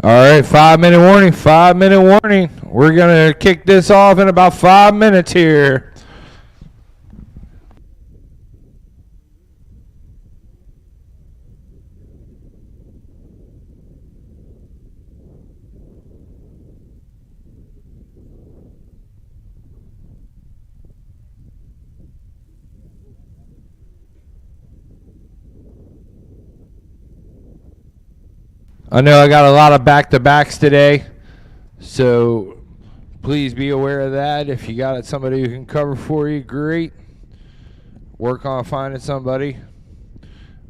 All right, 5-minute warning, 5-minute warning. We're going to kick this off in about 5 minutes here. I know I got a lot of back-to-backs today, so please be aware of that. If you got somebody who can cover for you, great. Work on finding somebody.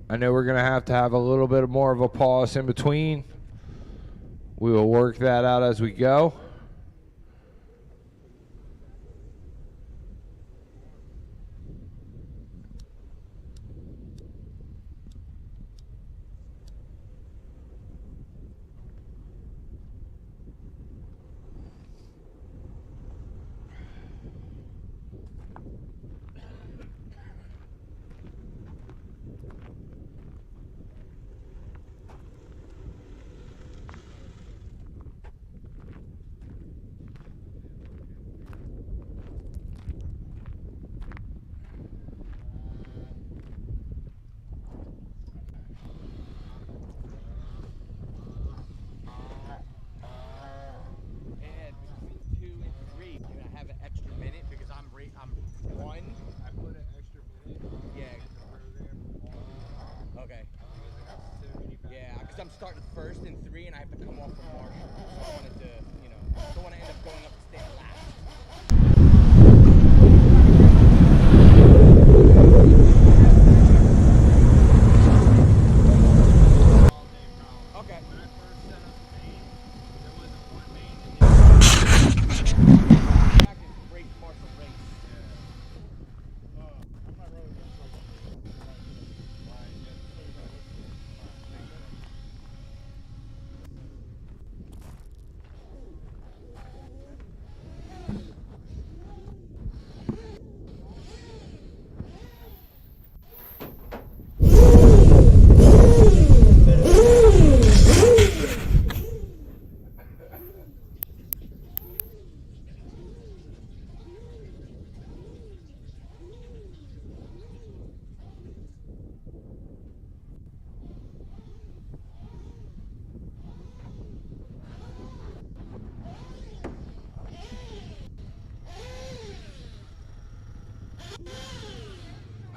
I know we're going to have a little bit more of a pause in between. We will work that out as we go. I'm starting first in 3 and I have to come off from Marshall. So I wanted to, don't want to end up going up the stand last. Okay.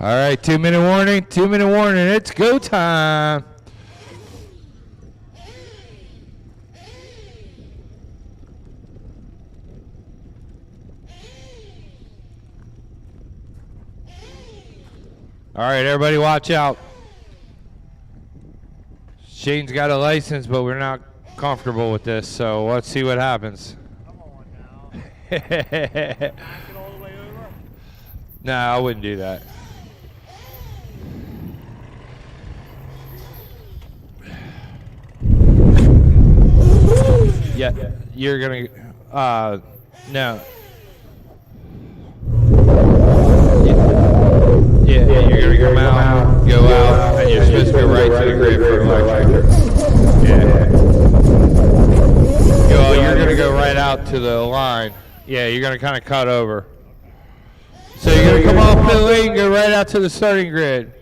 All right, 2-minute warning, 2-minute warning. It's go time. All right, everybody watch out. Shane's got a license, but we're not comfortable with this, so let's see what happens. Come on now. Back it all the way over? No, I wouldn't do that. Yeah, you're gonna, no. Yeah, you're gonna come out, go out, and you're supposed to go right to the grid for electric. Yeah. You're gonna go right out to the line. Yeah, you're gonna kind of cut over. So you're gonna come off the lane and go right out to the starting grid.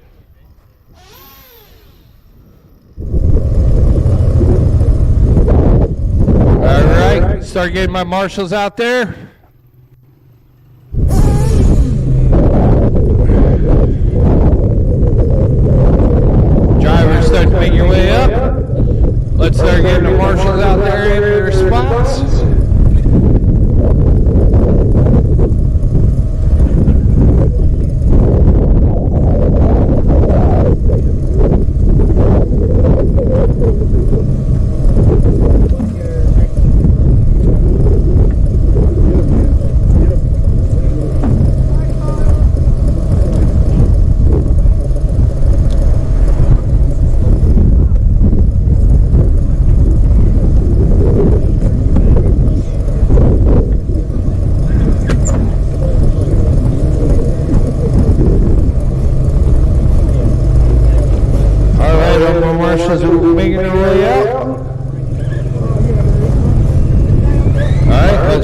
All right, start getting my marshals out there. Drivers, start to make your way up. Let's start getting the marshals out there in their spots.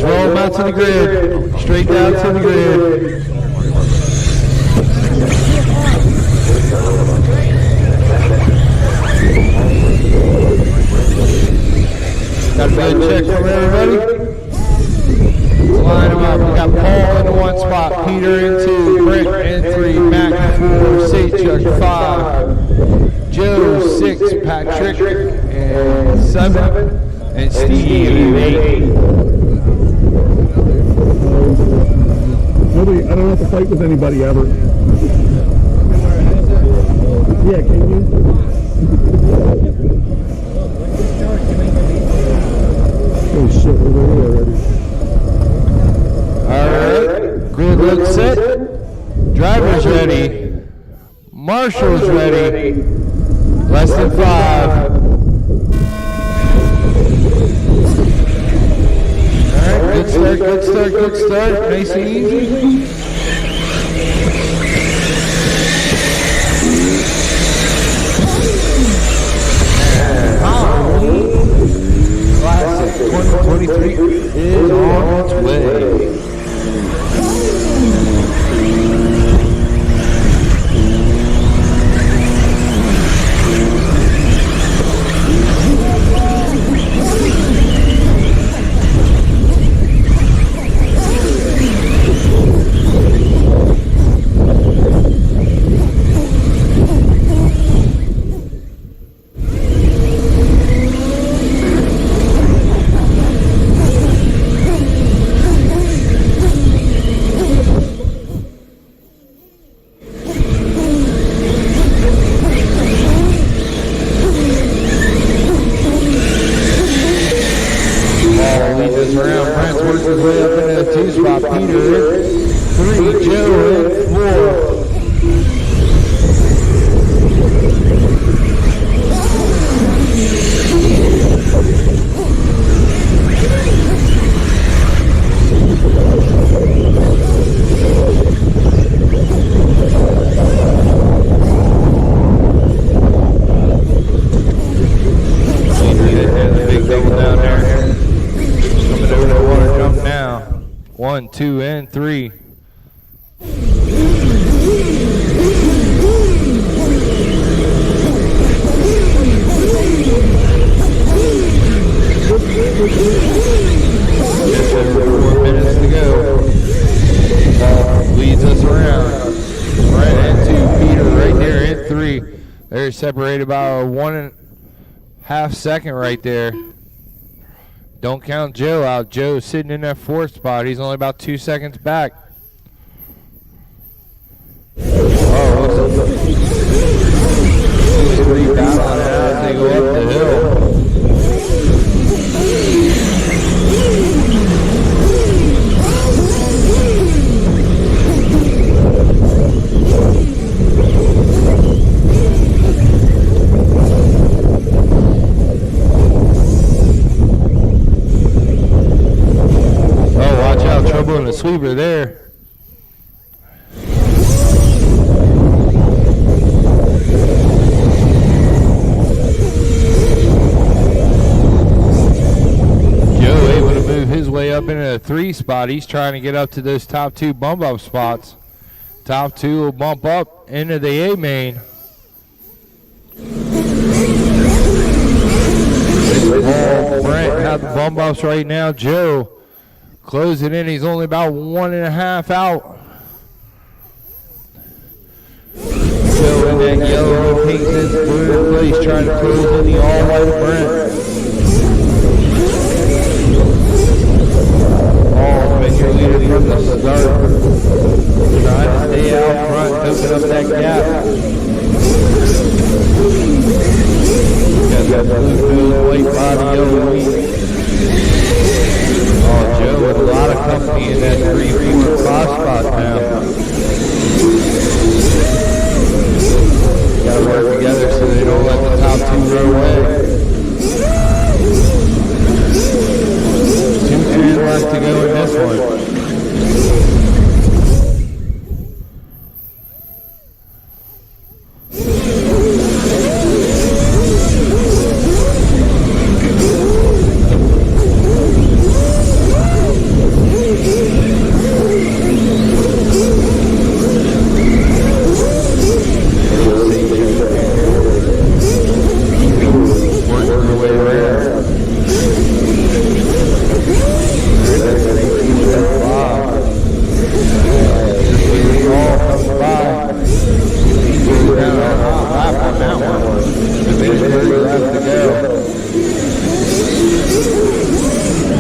roll them out to the grid. Straight down to the grid. Got a good check from everybody. Line them up. We got Paul in the 1 spot, Peter in 2, Brent in 3, Mac 4, Seychuk 5, Joe 6, Patrick and 7, and Steve in 8. Nobody, I don't have to fight with anybody ever. Yeah, can you? Oh shit, we're here already. Alright, grid look set. Driver's ready. Marshall's ready. Less than 5. Alright, good start, good start, good start. Nice and easy. Classic 2023 is on its way. Around, Brent's works his way up into the 2 spot. Peter in 3, Joe in 4. The big double down there. 1, 2, and 3. Just over 4 minutes to go. Leads us around. Right into Peter right there in 3. They're separated by a 1.5 second right there. Don't count Joe out. Joe's sitting in that 4th spot. He's only about 2 seconds back. Oh, these 3 battling it out as they go up the hill. Trouble in the sweeper there. Joe able to move his way up into the 3 spot. He's trying to get up to those top 2 bump up spots. Top 2 will bump up into the A main. Brent have the bump ups right now. Joe closing in, he's only about 1.5 out. Joe in that yellow and pink blue place trying to close in the all-white Brent. Paul's been your leader from the start. Trying to stay out front, open up that gap. Got that blue, white body, yellow wheat. Oh, Joe with a lot of company in that 3, 4, 5 spot now. Got to work together so they don't let the top 2 run away. 2:10 left to go in this one.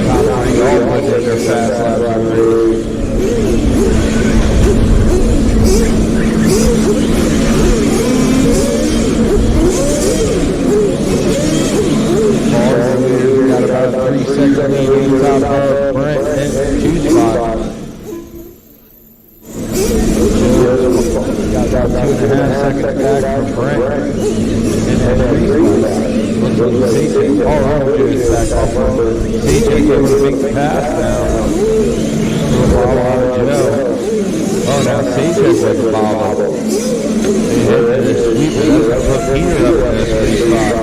Top three all putting in their fast laps of the race. We got about a 3-second lead in top of Brent in 2 spot. Got about 2.5 seconds back from Brent in that 3 spot. Looks like CJ. Oh, Arnold is back off. CJ able to make the pass now. Joe. Oh, now CJ's like a bobble. They hit the sweeper. That's going to put Peter up in this 3 spot.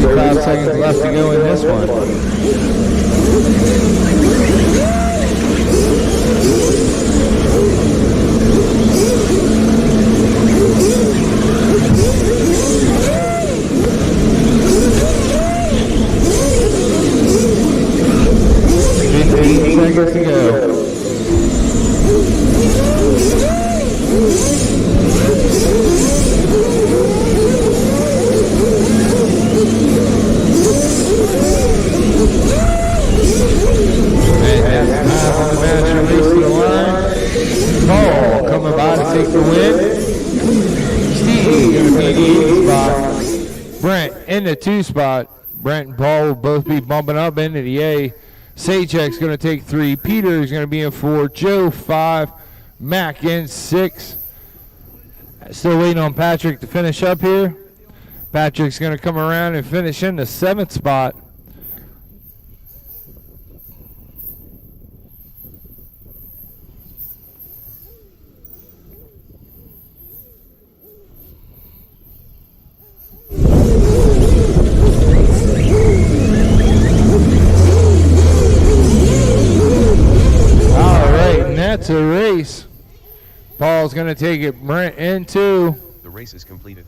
35 seconds left to go in this one. Seconds to go. And that's time on the master race to the line. Paul coming by to take the win. Steve going to be in the 8 spot. Brent in the 2 spot. Brent and Paul will both be bumping up into the A. Sajek's going to take 3. Peter is going to be in 4. Joe 5. Mac in 6. Still waiting on Patrick to finish up here. Patrick's going to come around and finish in the 7th spot. That's a race. Paul's going to take it. Brent in 2. The race is completed.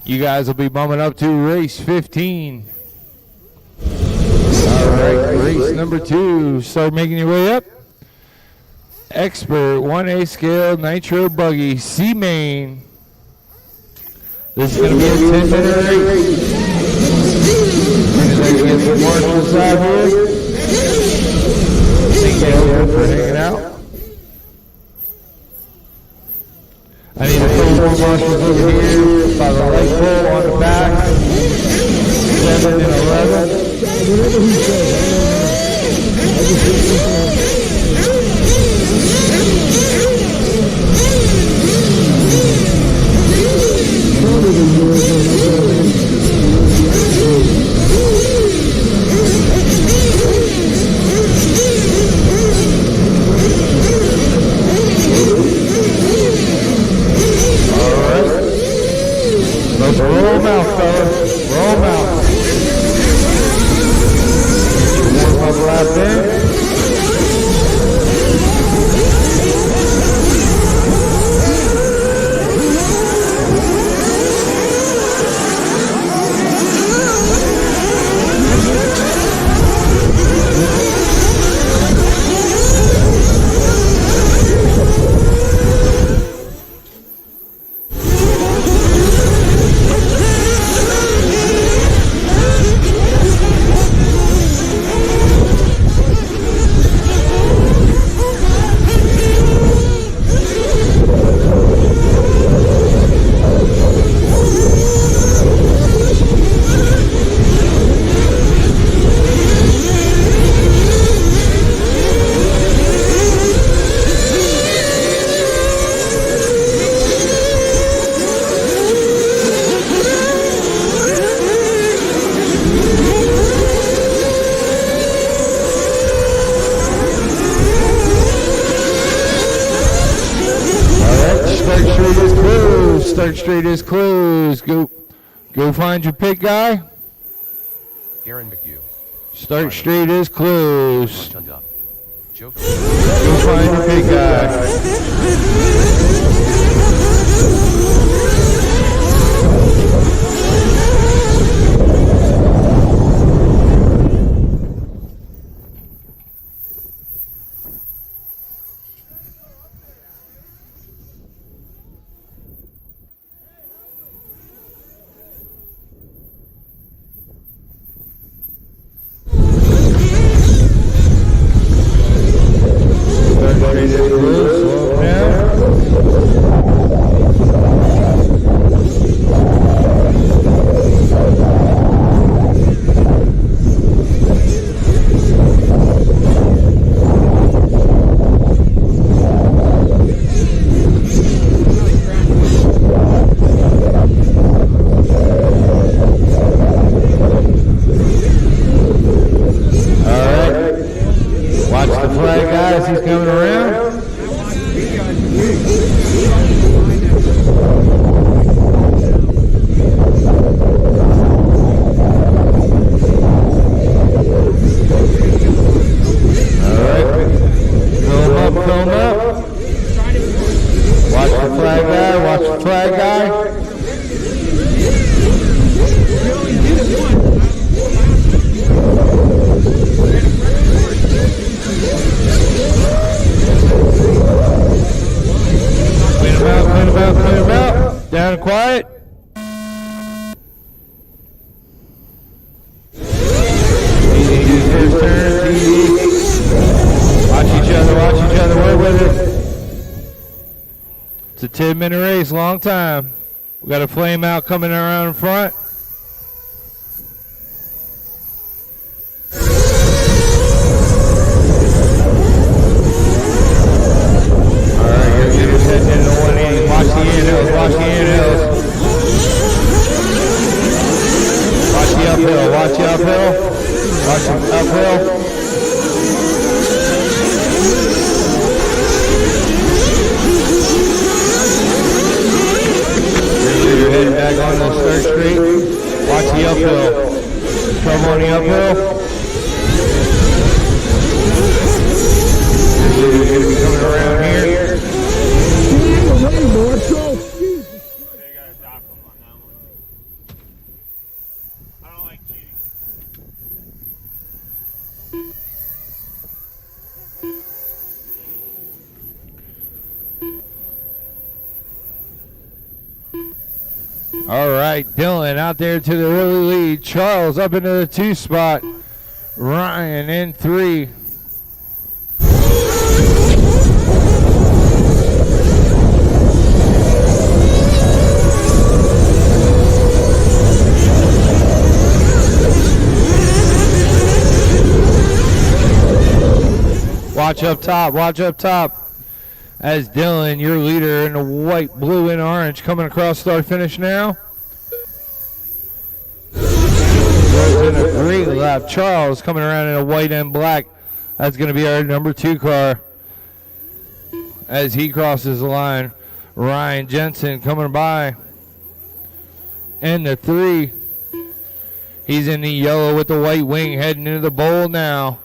You guys will be bumming up to race 15. All right, race number 2. Start making your way up. Expert 1A scale nitro buggy C-Main. This is going to be a 10-minute race. We're going to get some marshals out here. Thank you for hanging out. I need a couple more marshals over here by the light pole on the back. 7 and 11. Let's roll them out, fellas. Roll them out. Warm up lap there. Start straight is closed. Go find your pit guy. Aaron McHugh. Start straight is closed. Turned up. Joke. Go find your big guy. He's coming around. All right. Fill him up. Watch the flag guy. Watch the flag guy. Clean him out. Down and quiet. Easy, first turn, easy. Watch each other, work with it. It's a 10-minute race, long time. We got a flame out coming around in front. Watch the inhales. Watch the uphill. Watch the uphill. You're heading back on the start straight. Watch the uphill. Trouble on the uphill. You're going to be coming around here. All right, Dylan out there to the early lead. Charles up into the 2 spot. Ryan in 3. Watch up top. As Dylan, your leader in the white, blue, and orange, coming across start finish now. Goes in a great lap. Charles coming around in a white and black. That's going to be our number 2 car. As he crosses the line, Ryan Jensen coming by. And the 3. He's in the yellow with the white wing, heading into the bowl now.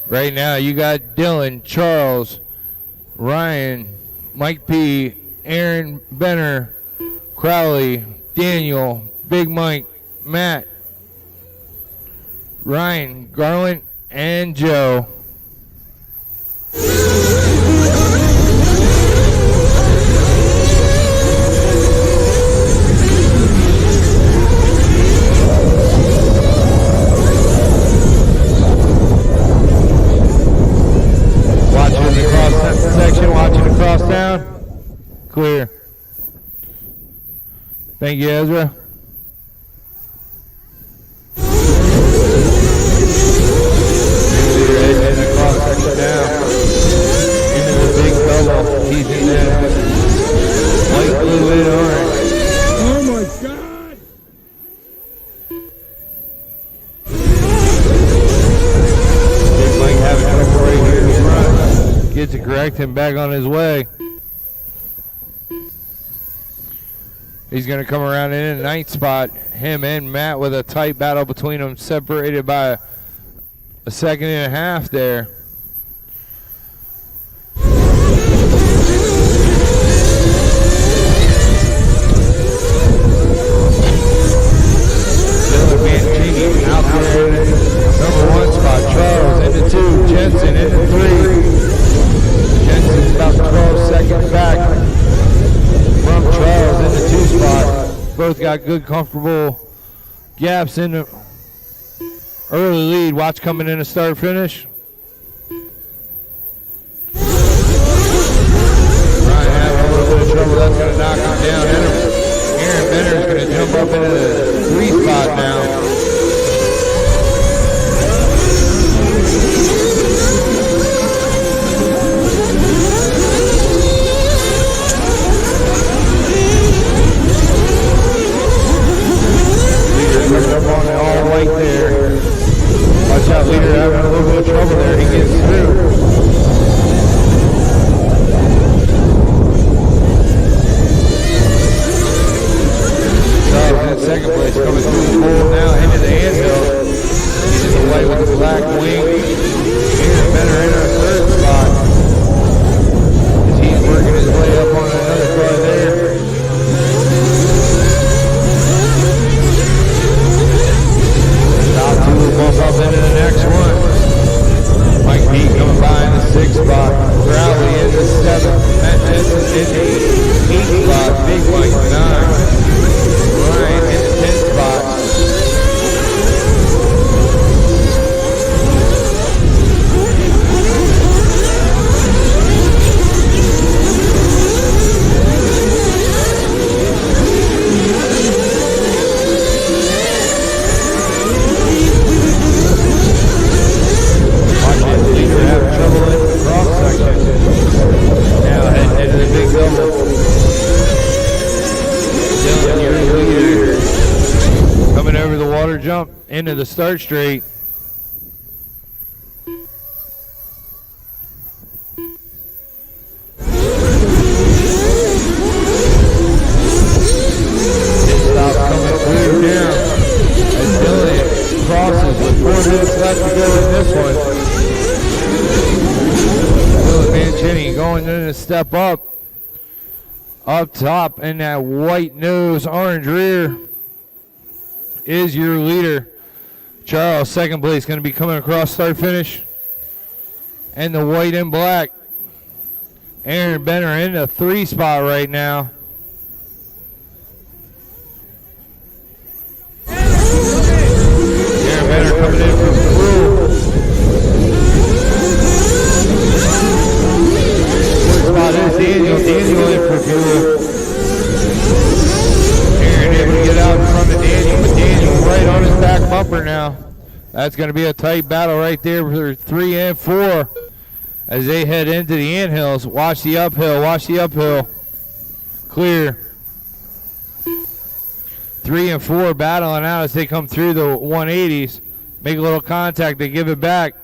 Right now, you got Dylan, Charles, Ryan, Mike P., Aaron Benner, Crowley, Daniel, Big Mike, Matt, Ryan, Garland, and Joe. Watching across town. Clear. Thank you, Ezra. Heading across section now. Into the big bubble. He's in there. White, blue, and orange. Oh my God! Big Mike having trouble right here in front. Gets it correct and back on his way. He's going to come around in the 9th spot. Him and Matt with a tight battle between them, separated by a second and a half there. Out there in number 1 spot. Charles into 2. Jensen into 3. Jensen's about 12 seconds back from Charles in the 2 spot. Both got good, comfortable gaps in the early lead. Watch coming in to start finish. Ryan having a little bit of trouble. That's going to knock him down. Aaron Benner is going to jump up into the 3 spot now. Up on the all white there. Watch out, leader having a little bit of trouble there. He gets through. Charles in second place, coming through the pole now into the anthill. He's in the white with the black wing. Aaron Benner in our 3rd spot. As he's working his way up on another car there. Bump up into the next one. Mike B coming by in the 6th spot. Crowley in the 7th. Matt Jensen in the 8th spot. Big Mike 9. Ryan in the 10th spot. Coming over the water jump into the start straight. Stop coming clear down as Dylan crosses with 4 minutes left to go in this one. Dylan Mancini going in to step up. Up top in that white nose, orange rear is your leader. Charles, 2nd place, going to be coming across start finish. And the white and black. Aaron Benner in the 3 spot right now. Aaron Benner coming in from Peru. 4th spot is Daniel. Daniel in for fuel. Aaron able to get out in front of Daniel, but Daniel right on his back bumper now. That's going to be a tight battle right there for 3 and 4 as they head into the anthills. Watch the uphill, watch the uphill. Clear. 3 and 4 battling out as they come through the 180s. Make a little contact, they give it back.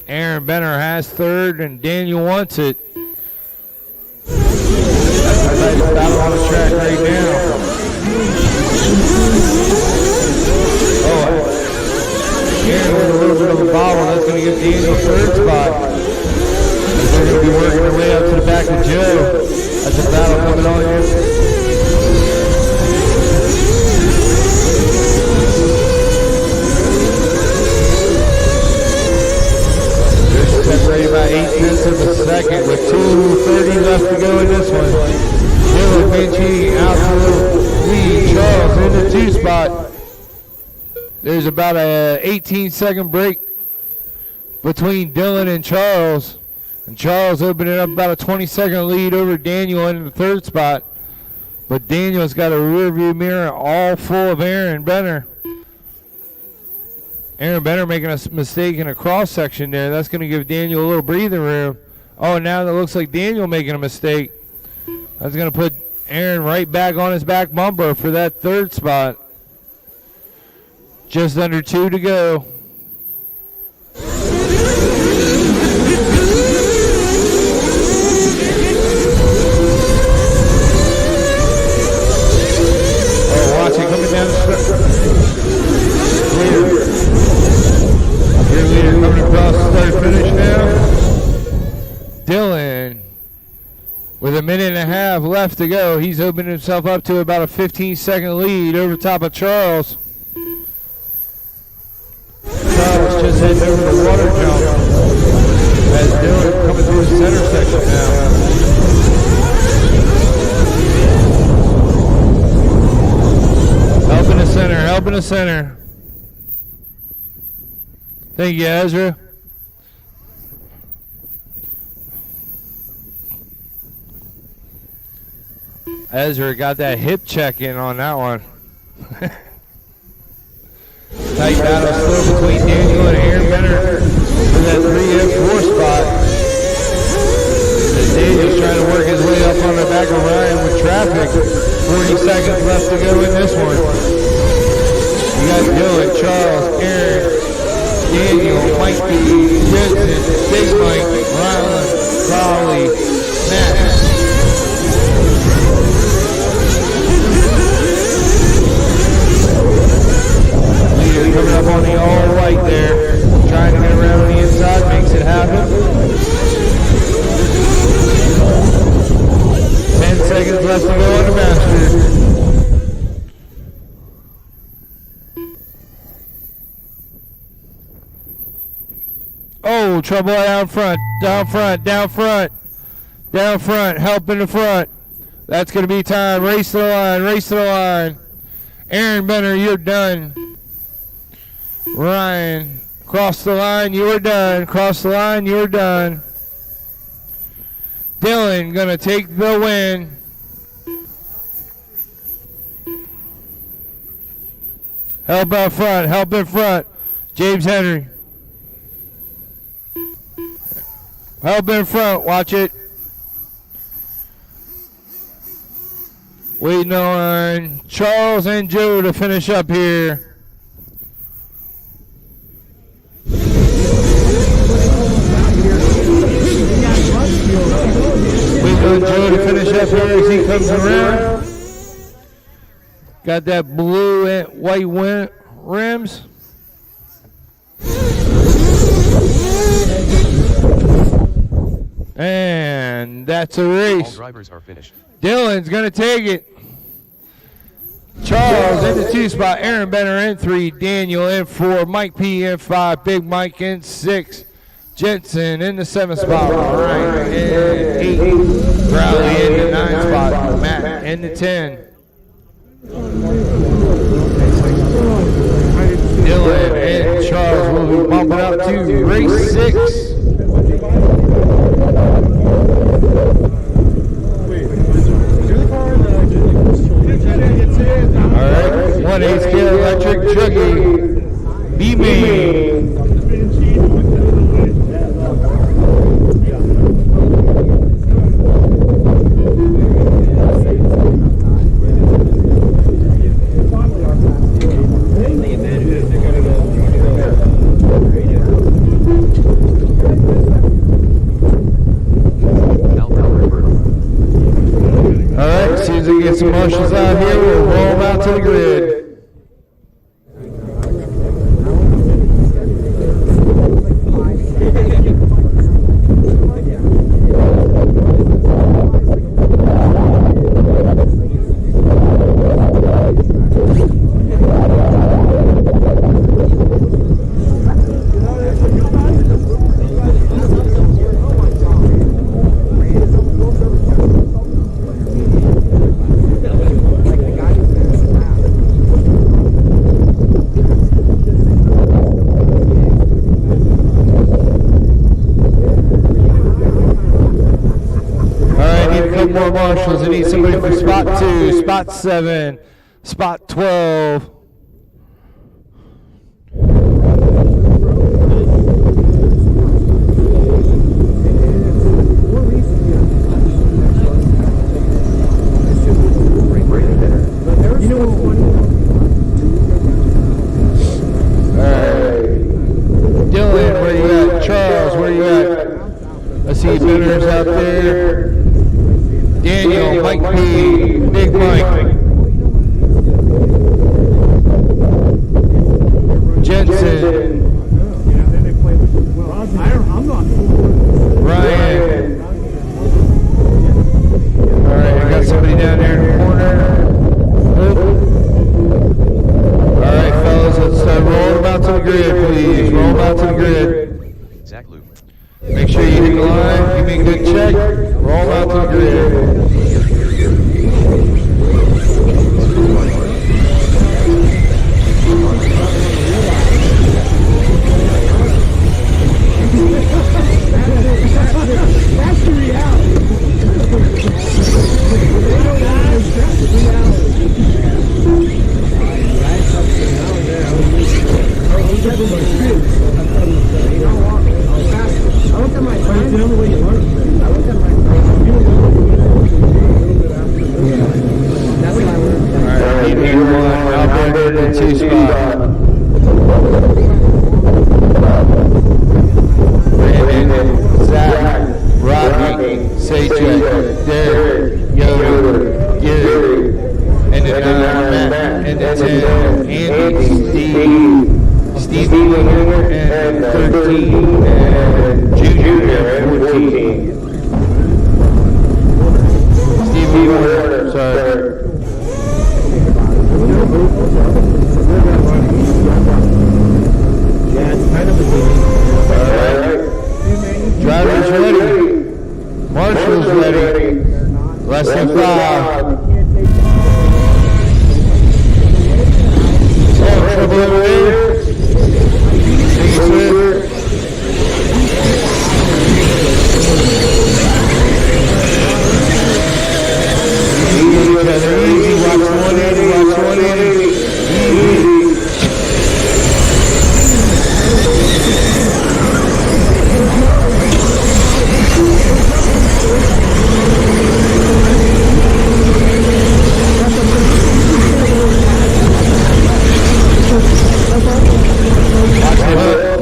Aaron Benner has 3rd and Daniel wants it. That's a nice battle on the track right now. Aaron with a little bit of a bobble. That's going to give Daniel 3rd spot. They're going to be working their way up to the back of Joe. That's a battle coming on here. Separated by 8/10 of a second with 2:30 left to go in this one. Dylan Mancini out to the lead. Charles in the 2 spot. There's about a 18-second break between Dylan and Charles. And Charles opening up about a 20-second lead over Daniel in the 3rd spot. But Daniel's got a rear view mirror all full of Aaron Benner. Aaron Benner making a mistake in a cross section there. That's going to give Daniel a little breathing room. Oh, now that looks like Daniel making a mistake. That's going to put Aaron right back on his back bumper for that 3rd spot. Just under 2 to go. left to go. He's opened himself up to about a 15-second lead over top of Charles. Charles just heading over the water jump as Dylan coming through the center section now. Helping the center, helping the center. Thank you, Ezra. Ezra got that hip check in on that one. Tight battle still between Daniel and Aaron Benner for that 3 and 4 spot. As Daniel's trying to work his way up on the back of Ryan with traffic. 40 seconds left to go in this one. You got Dylan, Charles, Aaron, Daniel, Mikey, Jensen, Big Mike, Rylan, Raleigh, Matt. Coming up on the all white there, trying to get around on the inside, makes it happen. 10 seconds left to go on the master. Oh, trouble down front, down front, down front, down front, help in the front. That's going to be time. Race to the line, race to the line. Aaron Benner, you're done. Ryan, cross the line, you are done. Cross the line, you are done. Dylan gonna take the win. Help out front, help in front. James Henry. Help in front, watch it. Waiting on Charles and Joe to finish up here. Waiting on Joe to finish up here as he comes around. Got that blue and white rims. And that's a race. All drivers are finished. Dylan's going to take it. Charles in the 2 spot. Aaron Benner in 3. Daniel in 4. Mike P in 5. Big Mike in 6. Jensen in the 7 spot. Ryan in 8. Crowley in the 9 spot. Matt in the 10. Dylan and Charles will be bumping up to race 6. All right, 1/8 scale electric juggy. B-main. All right, as soon as we get some marshals out here, we'll roll them out to the grid. More marshals. I need somebody for spot 2, spot 7, spot 12. Alright. Dylan, where you at? Charles, where you at? I see Benner's out there. Daniel, Mike P, Big Mike. 1, Albert in the 2 spot. Brandon, Zach, Rodney, Sajak, Derek, Yoder, Gary, and the 9, Matt, and the 10, Andy, Steve Winger, and 13, and Junior at 14. Steve Winger, sorry. Drivers ready. Marshall's ready. Less than 5. Trouble over there. Easy, watch 180, watch 180. Easy.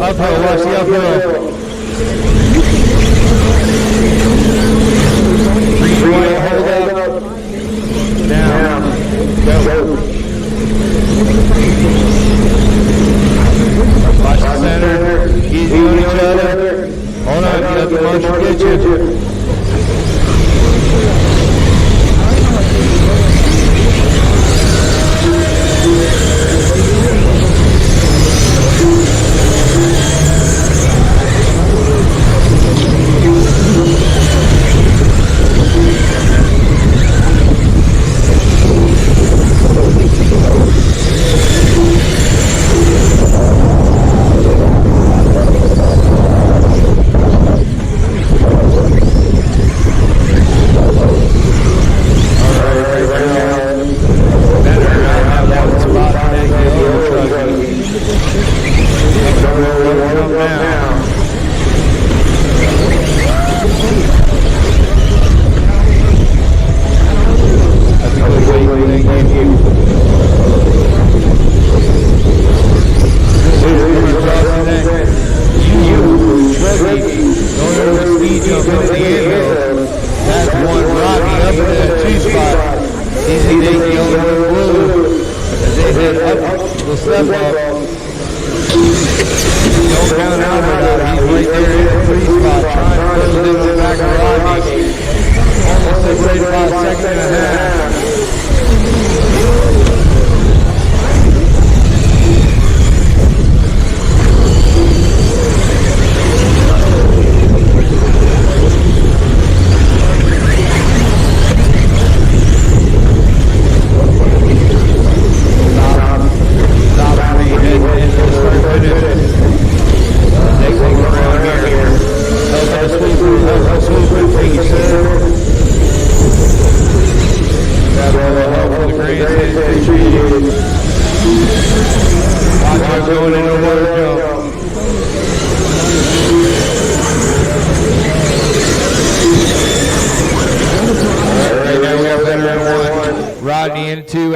Uphill, watch the uphill. 3 white, hold up. Now, go. Watch the center. Easy on each other. Hold on, let the marshal get you.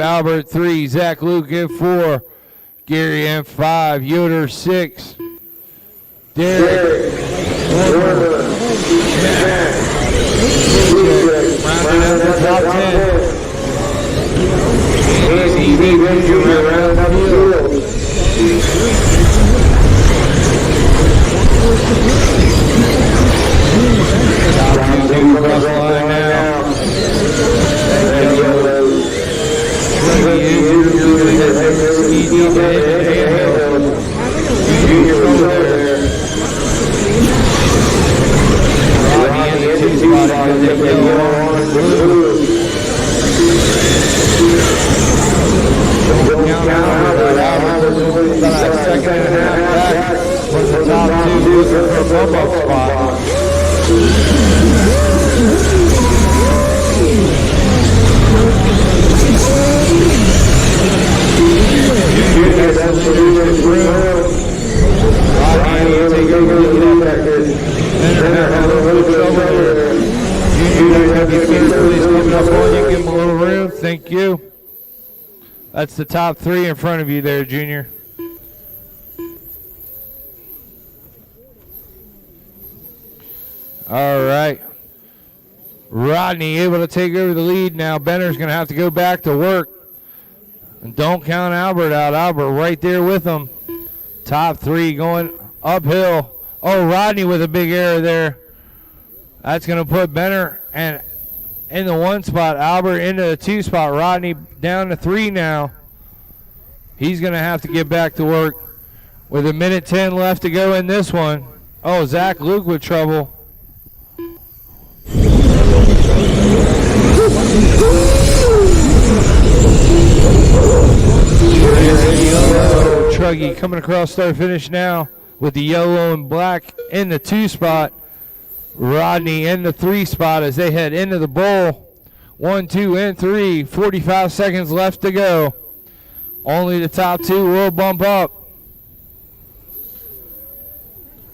Albert 3, Zach Luke in 4, Gary in 5, Yoder 6, Derek, Warner, rounding out the top 10. Easy, around the field. Top 2 across the line now. Second and a half back from the top 2 looking for a bump-up spot. Thank you. That's the top 3 in front of you there, Junior. All right. Rodney able to take over the lead now. Benner's going to have to go back to work. And don't count Albert out. Albert right there with him. Top 3 going uphill. Oh, Rodney with a big error there. That's going to put Benner and in the 1 spot. Albert into the 2 spot. Rodney down to 3 now. He's going to have to get back to work with 1:10 left to go in this one. Oh, Zach Luke with trouble. Truggy coming across start finish now with the yellow and black in the 2 spot. Rodney in the 3 spot as they head into the bowl. 1, 2, and 3. 45 seconds left to go. Only the top 2 will bump up.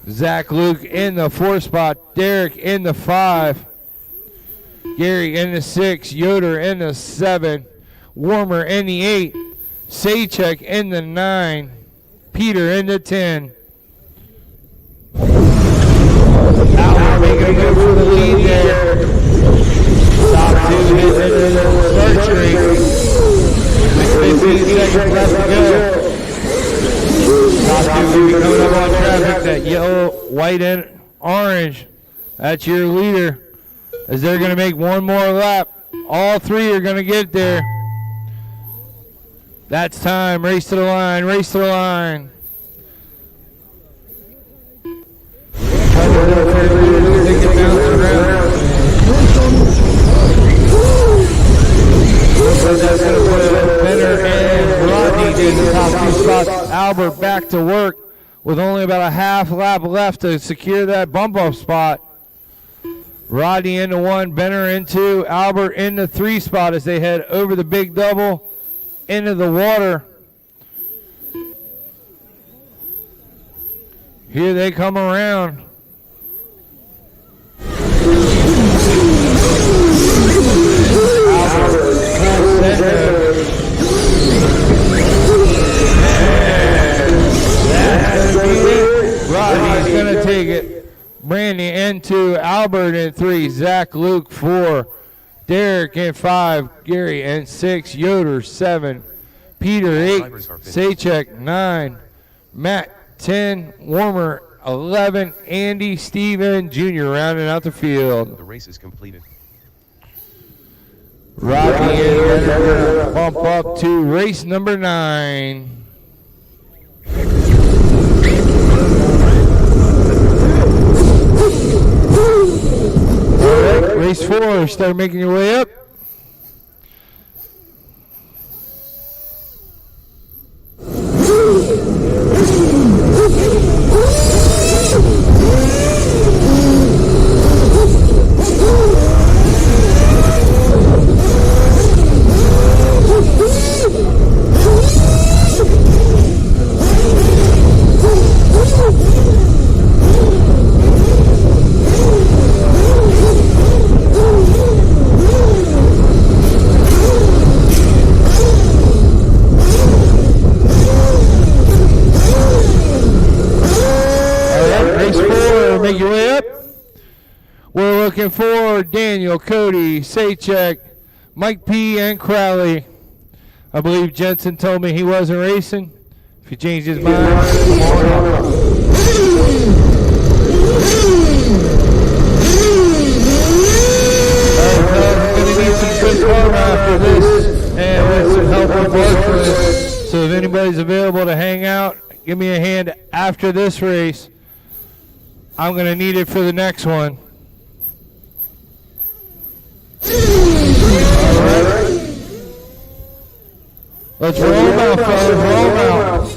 Zach Luke in the 4 spot. Derek in the 5. Gary in the 6. Yoder in the 7. Warmer in the 8. Sajek in the 9. Peter in the 10. Albert making a move for the lead there. Top 2 hits into the start tree. 15 seconds left to go. Top 2 will be coming up on traffic. That yellow, white, and orange. That's your leader. As they're going to make one more lap. All 3 are going to get there. That's time. Race to the line. Race to the line. That's going to put Benner and Rodney in the top 2 spots. Albert back to work with only about a half lap left to secure that bump up spot. Rodney into 1, Benner in 2, Albert in the 3 spot as they head over the big double into the water. Here they come around. Rodney's going to take it. Brandy into Albert in 3. Zach Luke 4. Derek in 5. Gary in 6. Yoder 7. Peter 8. Sajek 9. Matt 10. Warmer 11. Andy Steven Jr. rounding out the field. The race is completed. Rodney is going to bump up to race number 9. All right, race 4, start making your way up. Make your way up. We're looking for Daniel, Cody, Sajek, Mike P, and Crowley. I believe Jensen told me he wasn't racing. If he changed his mind, come on up. We're going to need some good karma after this and with some help from Barclays. So if anybody's available to hang out, give me a hand after this race. I'm going to need it for the next one. All right. Let's roll them out, fellas. Roll them out.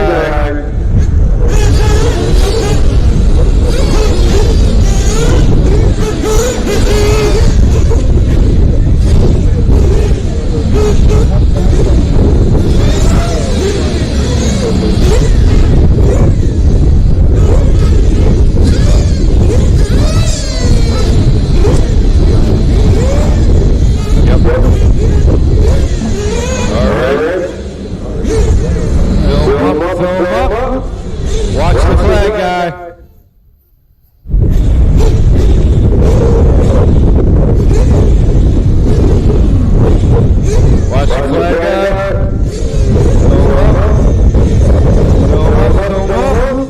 guy. Watch the flag, guy. Watch the flag, guy. Go up.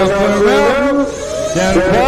Turn around. Down the cut.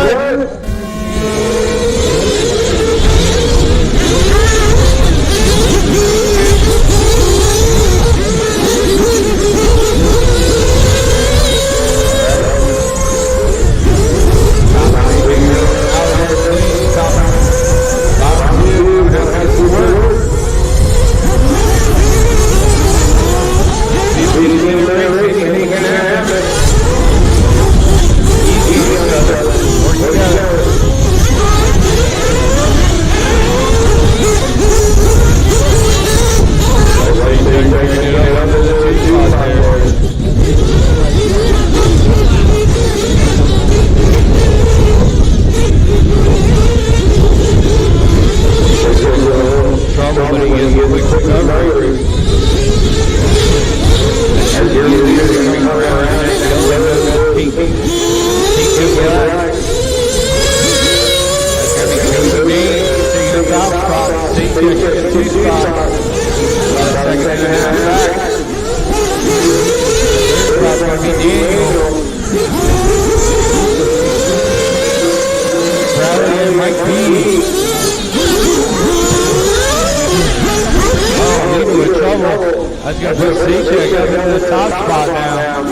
That's going to put C-Check up into the top spot now.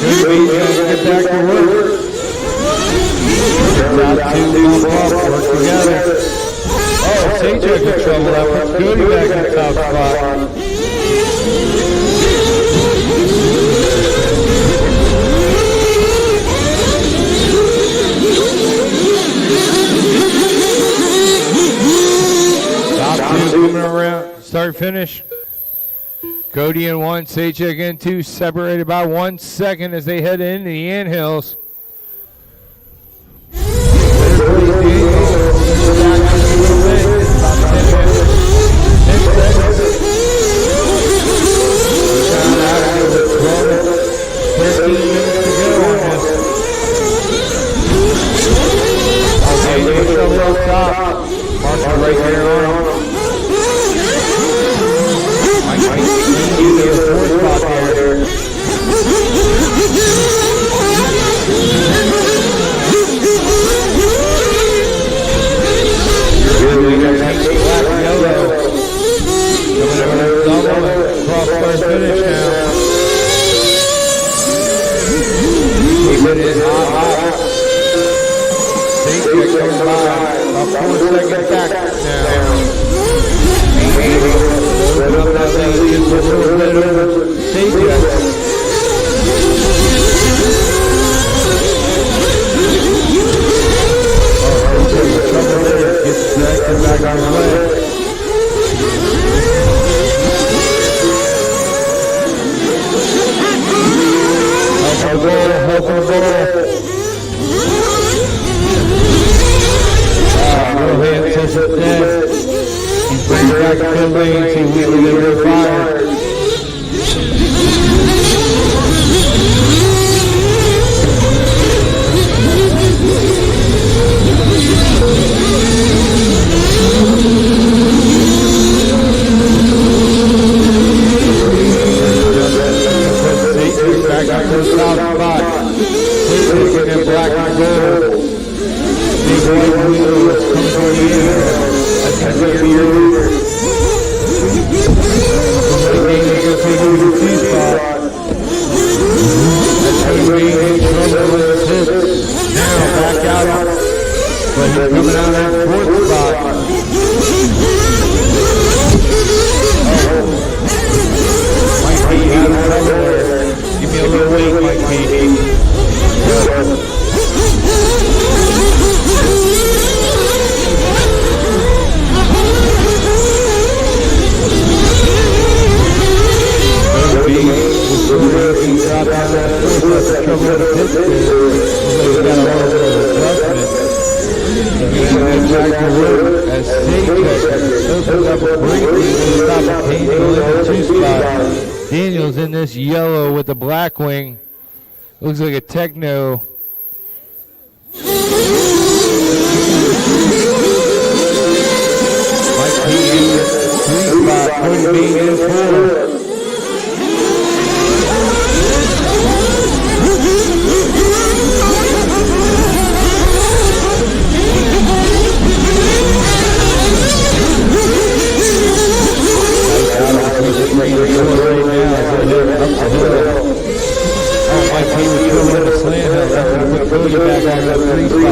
Good beat, going to get back to work. Top two, bump up, work together. Oh, C-Check in trouble. That puts Goody back in the top spot. Top two coming around. Start finish. Cody in 1, Sajek in 2, separated by 1 second as they head into the anthills. Marshall right there on him. Fourth spot there. We got black and yellow. Coming over double cross first finish now. Keeping it hot. Sajek comes by. About 4 seconds back now. Put up that thing just a little bit over Sajek. Gets back on his way. Help him goal. Go ahead, touch it dead. He brings back to the lanes. He wheels it over fire. Back up to the top spot. Taking that black and gold. Big white wheels coming toward the end. That's going to be your leader. Somebody going to take over the T spot. That's going to be in trouble with his hips. Now back out. But he's coming out of that fourth spot. picks up a great lead to stop Daniel in the 2 spot. Daniel's in this yellow with the black wing. Looks like a techno. Mike P in the 3 spot. Cody Bean in 4. Right now, up the hill. Oh, Mike P was throwing in the slant hill. That's going to put Cody back on that 3 spot.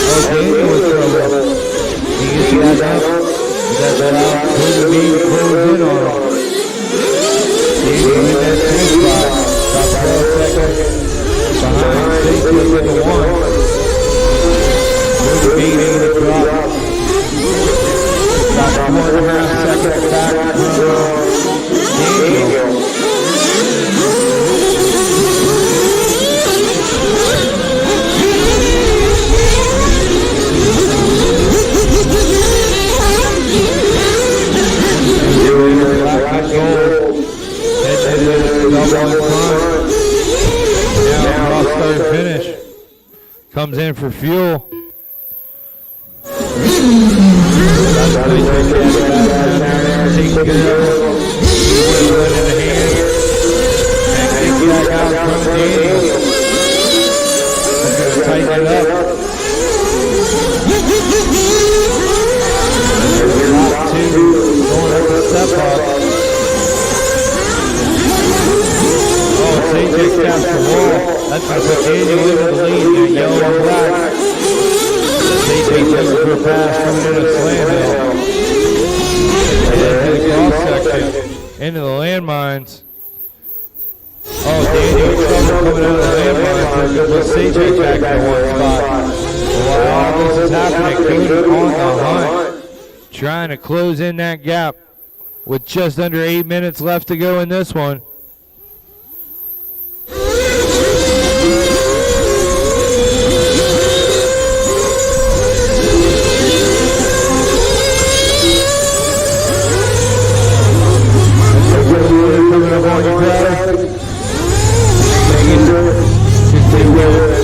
Oh, Daniel was throwing. He gets that out. He got that out. Cody Bean closed in on him. Daniel in that 2 spot. About 12 seconds behind Stacey in the 1. Cody Bean in the drop. About 4.5 seconds back from Daniel. Black and gold. Double in front. Now cross third finish. Comes in for fuel. Takes care of it. One in the hand. And kicks back out from Daniel. He's going to tighten it up. Top 2 going up the step up. CJ taps the wall. That's going to put Daniel into the lead there, yellow and black. CJ looking for a pass coming in a slam hill. Into the cross section, into the landmines. Oh, Daniel in trouble coming out of the landmines. That's going to put CJ back to 1 spot. While all this is happening, Cody on the hunt, trying to close in that gap with just under 8 minutes left to go in this one.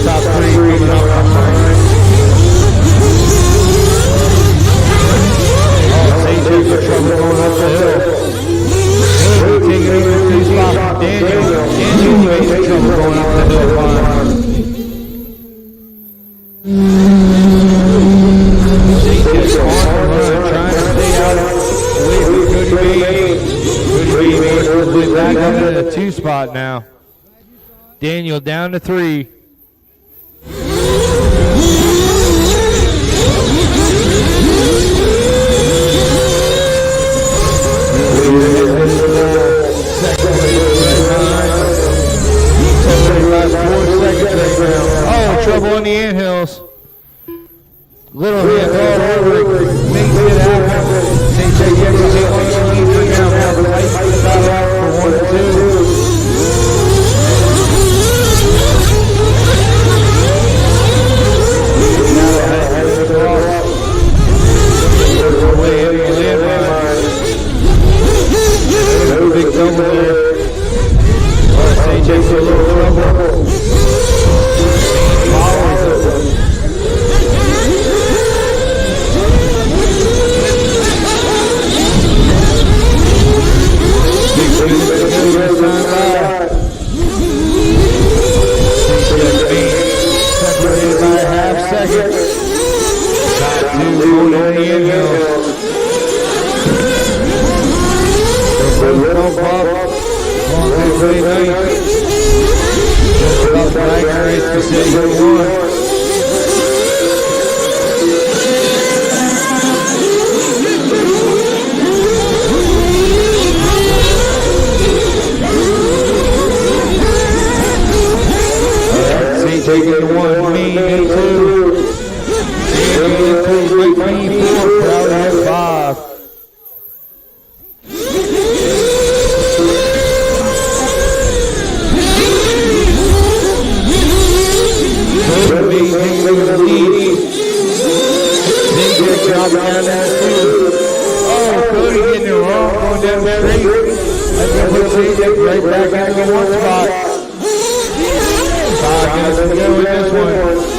Top 3 coming up from behind. Oh, St. Jake's in trouble going up the hill. He'll be taking over the 2 spot from Daniel. Daniel in trouble going up the hill. St. Jake's on the run, trying to stay out away from Cody Bean. Cody Bean back up into the 2 spot now. Daniel down to 3. Oh, trouble in the anthills. Little hand all over it. Makes it happen. St. Jake gets a lead for now. Now the lights the battle out for 1 and 2. going down the street. That's going to put Sajak right back into the 1 spot. 5 minutes to go in this one.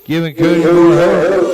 Giving Cody more help.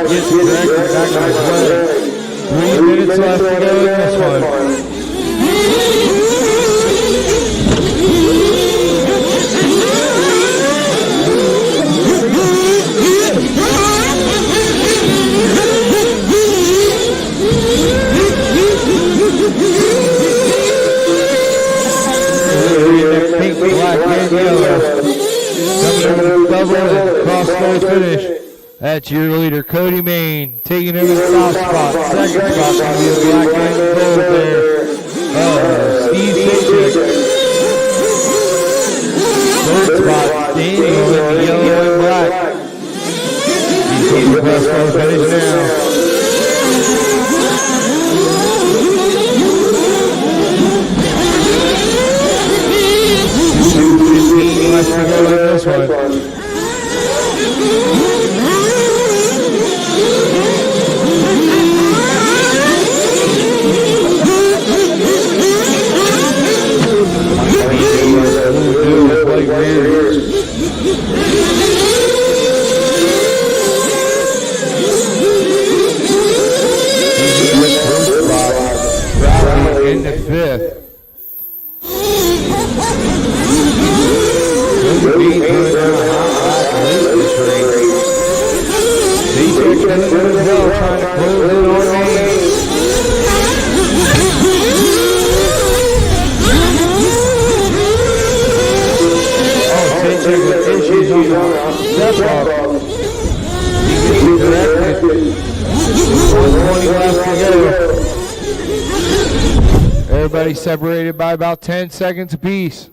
Gets directed back on his way. 3 minutes left to go in this one. Pink, black, and yellow. Coming over double and cross-road finish. That's your leader, Cody Main, taking over the top spot. Second spot going to be a black and gold there. Steve Sajak. Third spot, Daniel with the yellow and black. He's getting the best road finish now. Left to go in this one. In the fifth. Trying to close in on me. Sajak with issues on the step up. He's directed. 120 left to go. Everybody separated by about 10 seconds apiece.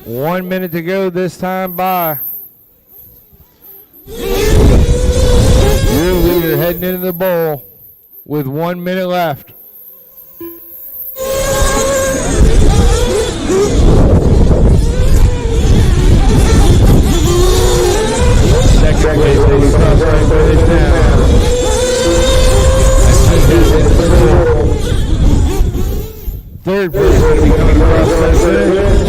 One minute to go this time by. Your leader heading into the bowl with 1 minute left. Second place is cross-line finish now. Third place will be coming cross-line finish.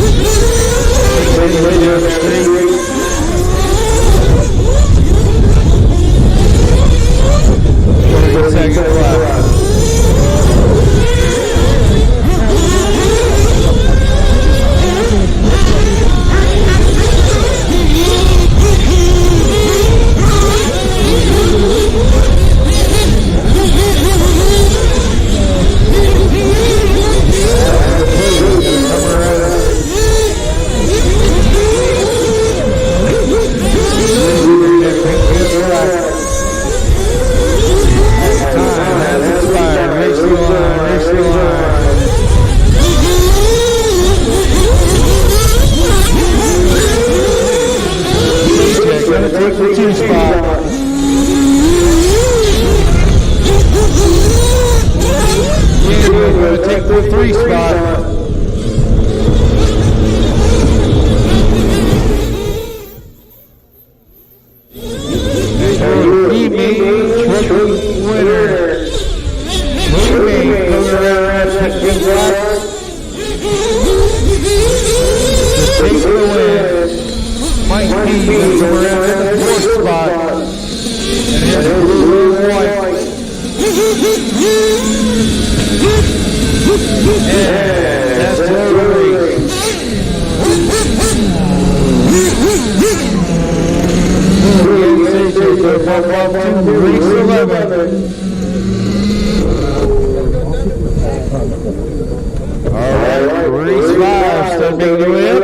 Way down the street. 30 seconds left. taking the win. Mike P. goes around in the 4th spot. And here's the blue and white. And that's the race. Race 11. Alright, race 5, start making the way up.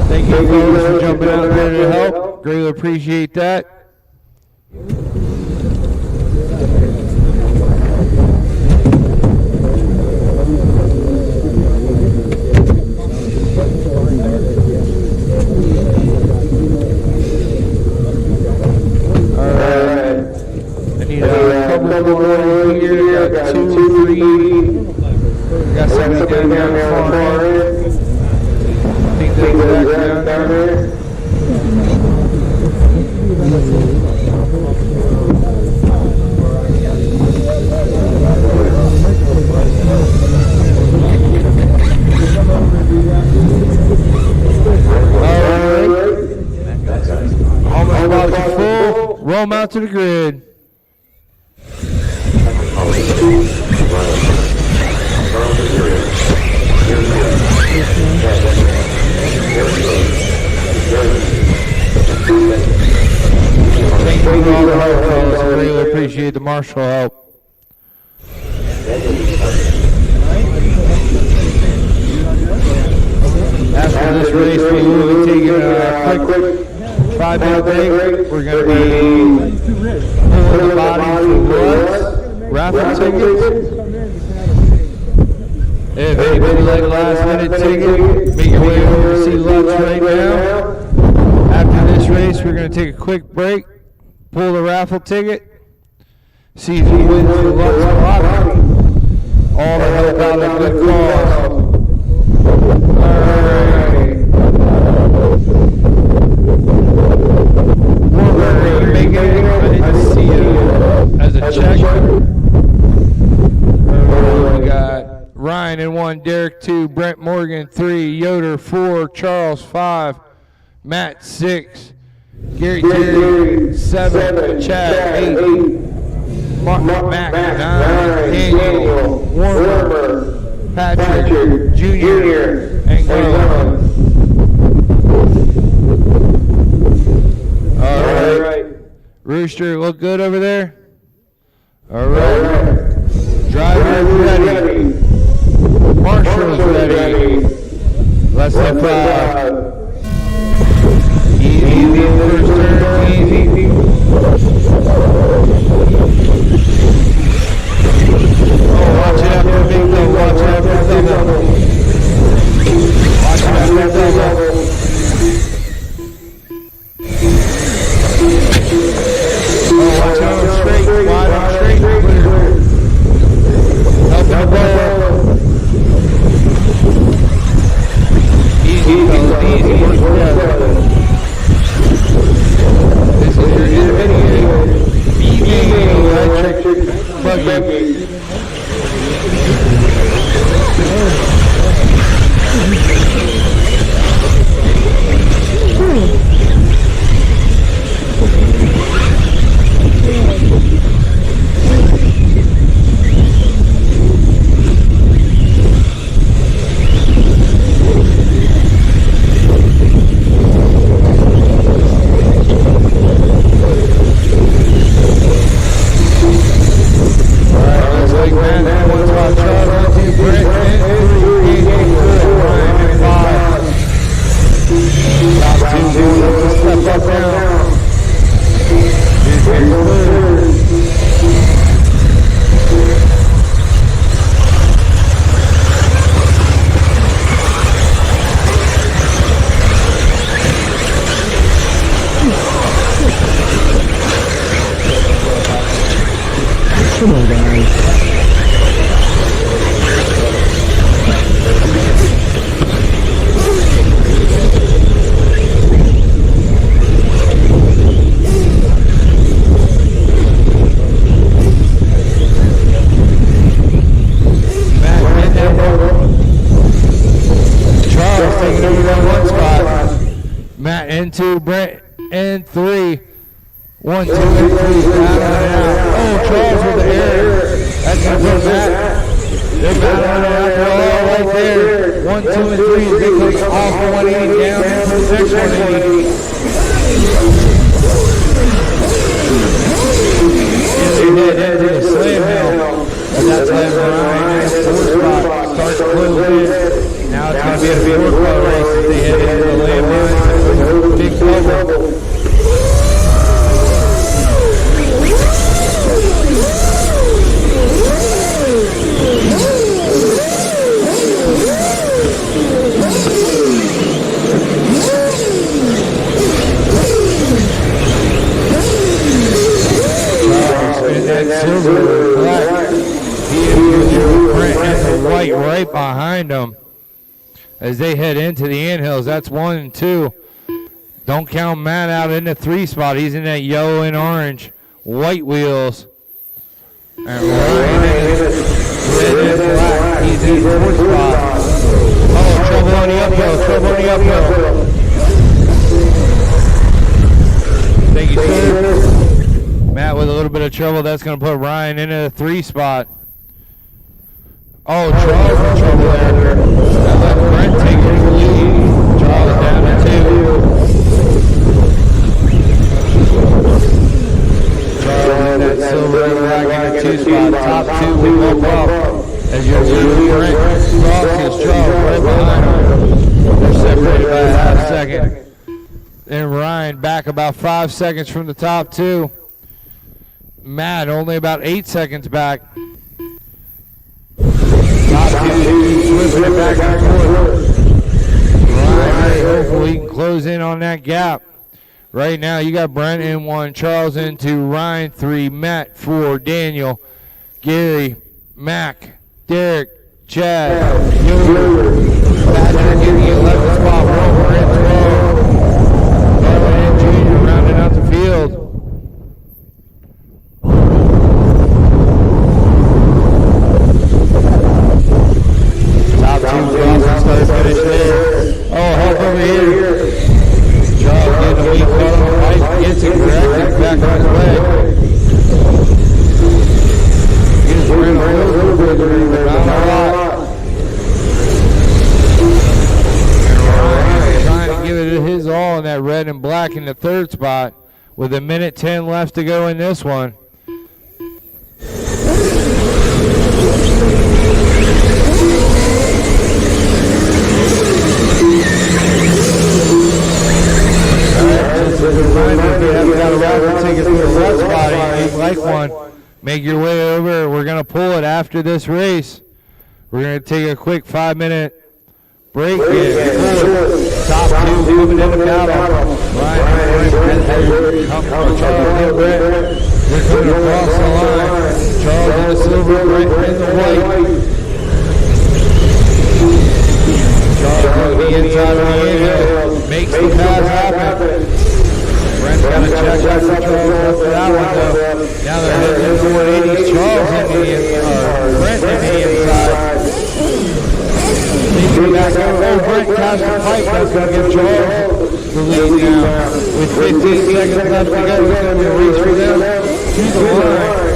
Thank you folks for jumping out there to help. Greatly appreciate that. Roll them out to the grid. Thank you for all the help, fellas. I really appreciate the marshal help. After this race, we will be taking a quick 5-minute break. We're going to be pulling the body for blood, raffle tickets. If anybody like a last minute ticket, make your way over to see Lutz right now. After this race, we're going to take a quick break, pull the raffle ticket, see who wins the Lutz lottery. All to help out a good cause. As a check. We got Ryan in 1, Derek 2, Brent Morgan 3, Yoder 4, Charles 5, Matt 6, Gary 7, Chad 8, Mac 9, Daniel, Warner, Patrick Jr., and Glenn. All right. Rooster, look good over there? All right. Driver's ready. Marshal's ready. Less than 5. Easy first turn, easy. Oh, watch it after the big double. Watch it after the double. Watch it after the double. Oh, watch out on straight, wide on straight, clear. Help the ball. Easy, fellas, easy, work together. This is your intermediate electric buggy. Come on, guys. 2, Brent in 3. 1, 2, and 3. Battling out. Oh, Charles with the air. That's going to put Matt. They're battling out there all right there. 1, 2, and 3. They come off the 180 down into the next 180. And they head into the slam hill. But that's left Ryan in the 4th spot. Starts to close in. Now it's going to be a 4-car race as they head into the landmines. Big bubble. That silver and black. He is Brent and the white right behind them as they head into the anthills. That's 1 and 2. Don't count Matt out in the 3 spot. He's in that yellow and orange. White wheels. And Ryan is red and black. He's in the 4th spot. Oh, trouble on the uphill. Trouble on the uphill. Thank you, sir. Matt with a little bit of trouble. That's going to put Ryan into the 3 spot. Oh, Charles in trouble there. That let Brent take it to the lead. Charles down to 2. Charles in that silver and black in the 2 spot. Top 2 will go up. As you'll see, Brent crosses Charles right behind him. They're separated by a half second. Then Ryan back about 5 seconds from the top 2. Matt only about 8 seconds back. Top 2 swimming it back and forth. Ryan, hopefully he can close in on that gap. Right now you got Brent in 1, Charles in 2, Ryan 3, Matt 4, Daniel, Gary, Mac, Derek, Chad, Yoder, Patrick in the 11th spot, Rover in 12. Darwin and Junior rounding out the field. Top 2 Johnson starts finish there. Oh, help over here. Charles getting a weak cut on the right, gets it corrected back on his leg. Gives Brent a little bit, but not a lot. And Ryan is trying to give it his all in that red and black in the 3rd spot with 1:10 left to go in this one. Just a reminder, if you haven't got a raffle ticket for the left spot and you'd like one, make your way over. We're going to pull it after this race. We're going to take a quick 5-minute break here. Top 2 coming in the battle. Ryan and Brent come from Charles and Brent. They're coming across the line. Charles in the silver, Brent in the white. Charles on the inside of the angle. Makes the pass happen. Brent's got to check out for Charles after that one, though. Now they're heading into the 180. Charles in the Brent in the inside. Taking back over. Oh, Brent casts the pipe. That's going to give Charles the lead now. With 15 seconds left to go, it's going to be a race for them to the line.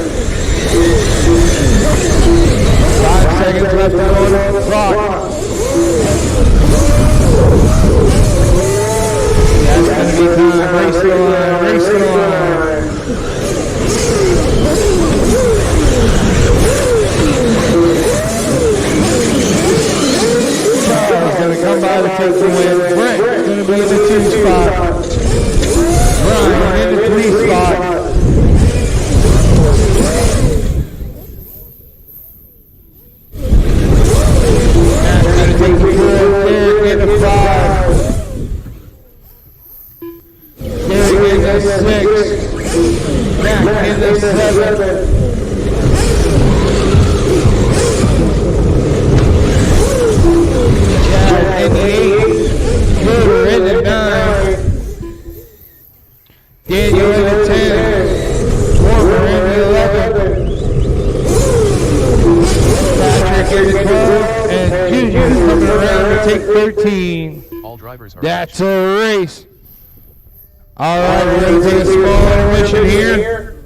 5 seconds left to go on the clock. That's going to be time. Race the line. Race the line. Charles going to come by to take the win. Brent going to be in the 2 spot. Ryan in the 3 spot. Matt's going to take the 4. Derek in the 5. Derek in the 6. Matt in the 7. Chad in the 8. Yoder in the 9. Daniel in the 10. Warner in the 11. Patrick in the 12. And Junior coming around to take 13. All drivers are That's a race. All right, we're going to take a small intermission here.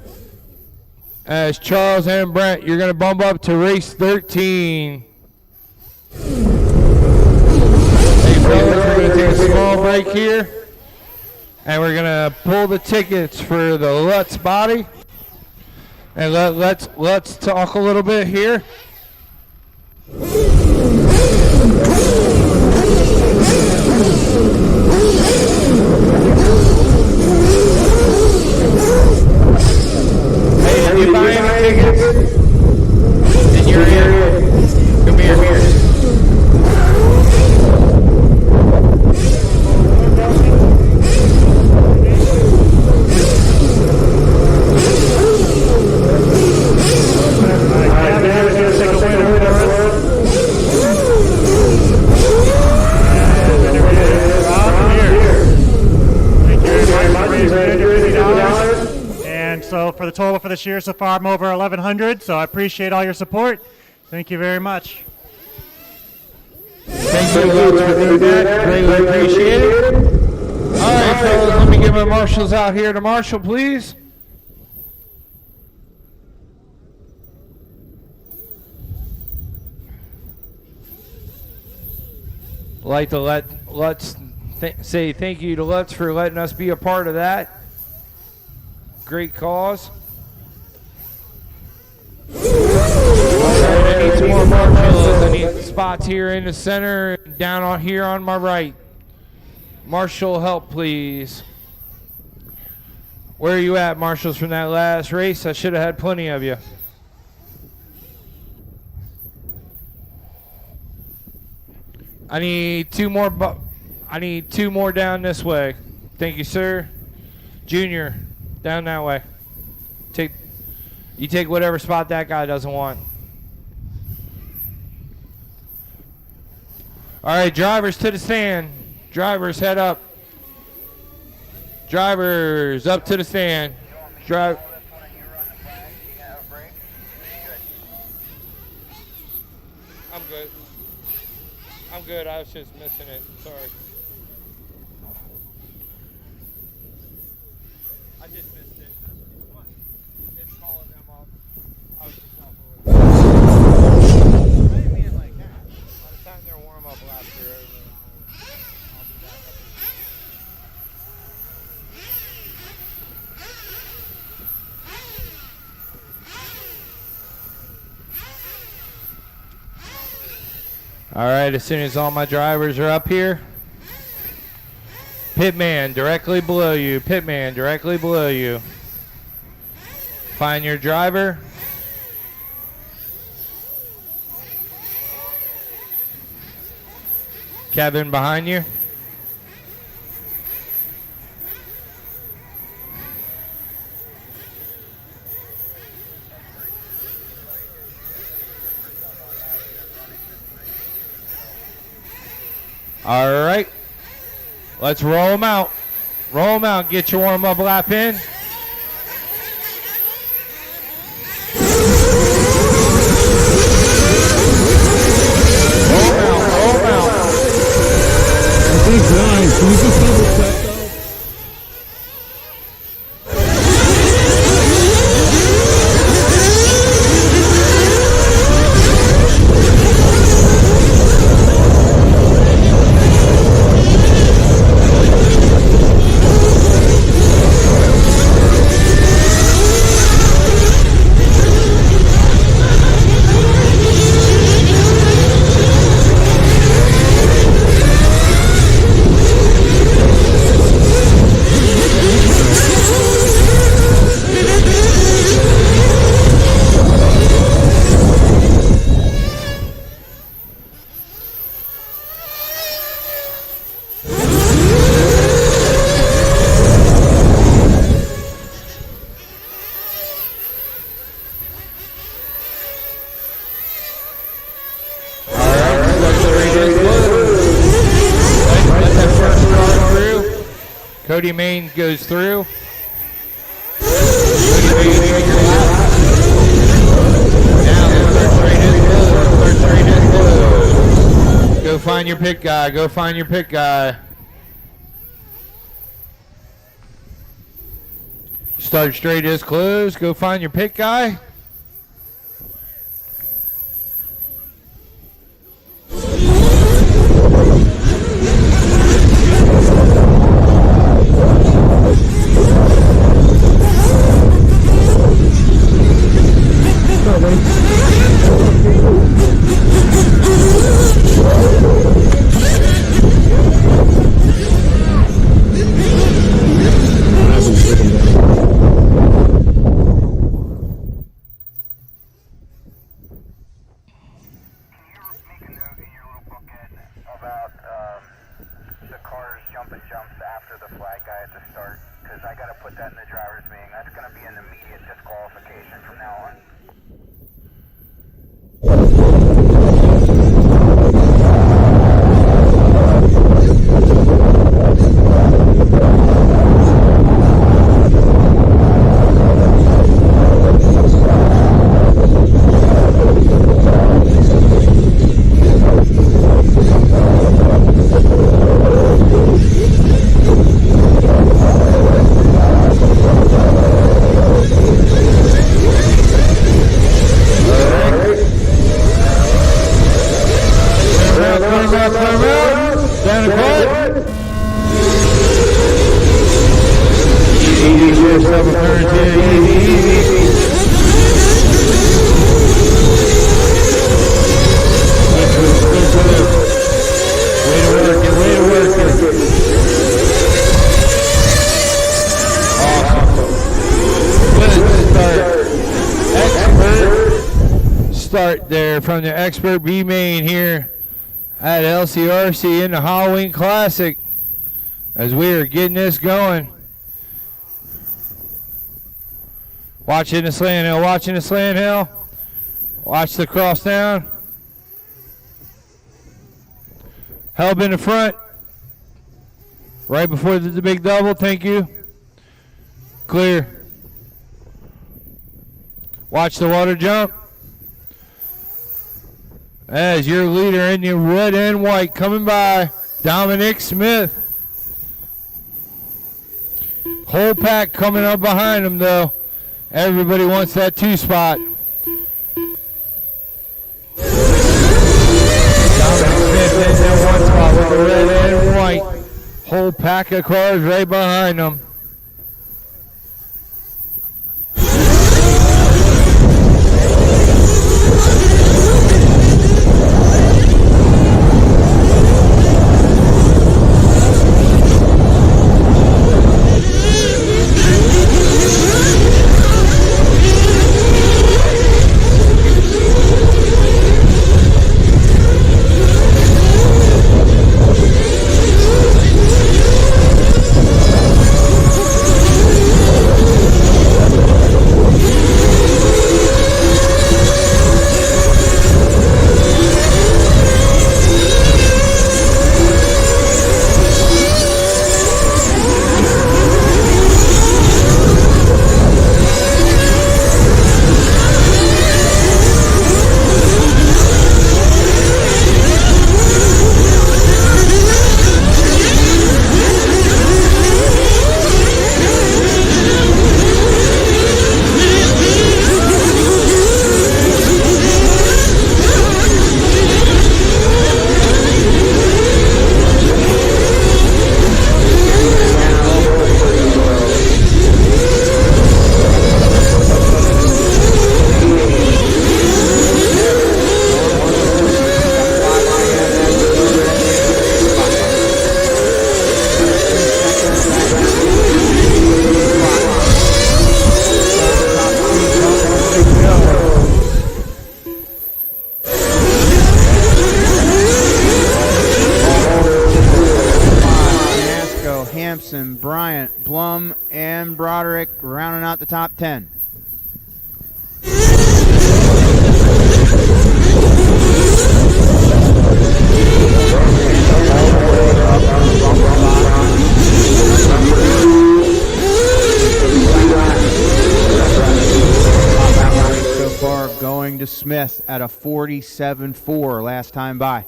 As Charles and Brent, you're going to bump up to race 13. Hey, fellas, we're going to take a small break here. And we're going to pull the tickets for the Lutz body. And let's talk a little bit here. Hey, did you buy any tickets? And you're here. Come here. And so for the total for this year so far, I'm over 1,100. So I appreciate all your support. Thank you very much. Thank you for doing that. Greatly appreciate it. All right, fellas, let me get my marshals out here to marshal, please. Like to let's say thank you to Lutz for letting us be a part of that. Great cause. I need some more marshals. I need spots here in the center and down on here on my right. Marshal, help, please. Where are you at, marshals, from that last race? I should have had plenty of you. I need two more. I need two more down this way. Thank you, sir. Junior, down that way. You take whatever spot that guy doesn't want. All right, drivers to the stand. Drivers, head up. Drivers up to the stand. Drive. I'm good. I'm good. I was just missing it. Sorry. I just missed it. What? It's calling them off. I was just off a little bit. I didn't mean it like that. By the time their warm-up laps are over, I'll be back up. All right, as soon as all my drivers are up here, pitman directly below you, pitman directly below you. Find your driver. Kevin behind you. All right, let's roll them out. Roll them out. Get your warm-up lap in. Roll them out. Roll them out. I think, guys, can you just double check though? Cody Main goes through. Go find your pit guy. Go find your pit guy. Start straight is closed. Go find your pit guy. Start there from the Expert B main here at LCRC in the Halloween Classic as we are getting this going. Watching the slant hill, watching the slant hill. Watch the cross down. Help in the front. Right before the big double, thank you. Clear. Watch the water jump. As your leader in the red and white coming by, Dominic Smith. Whole pack coming up behind him though. Everybody wants that 2 spot. Dominic Smith in that 1 spot with the red and white. Whole pack of cars right behind him. Bryant, Blum, and Broderick rounding out the top 10. So far going to Smith at a 47.4 last time by.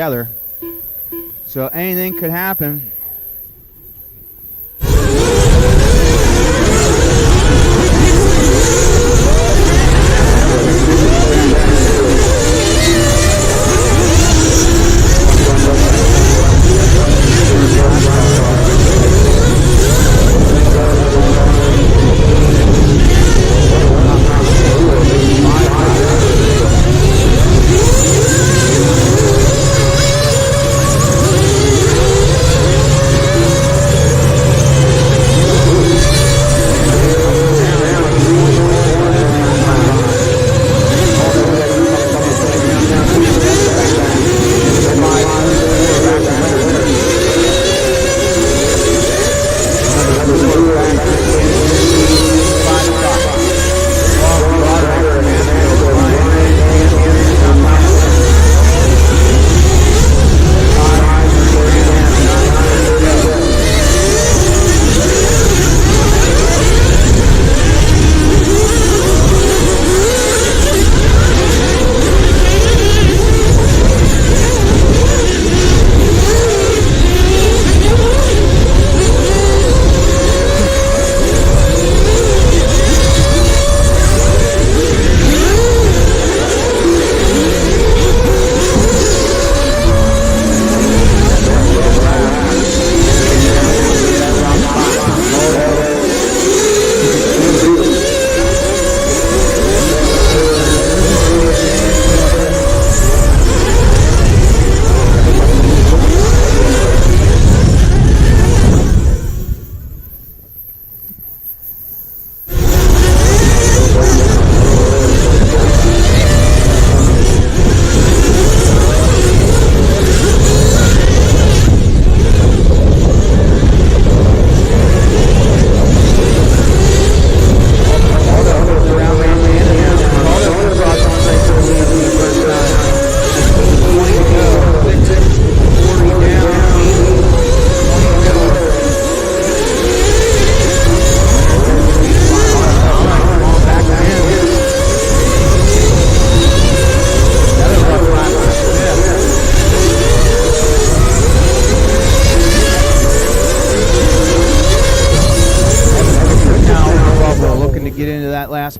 together. So anything could happen.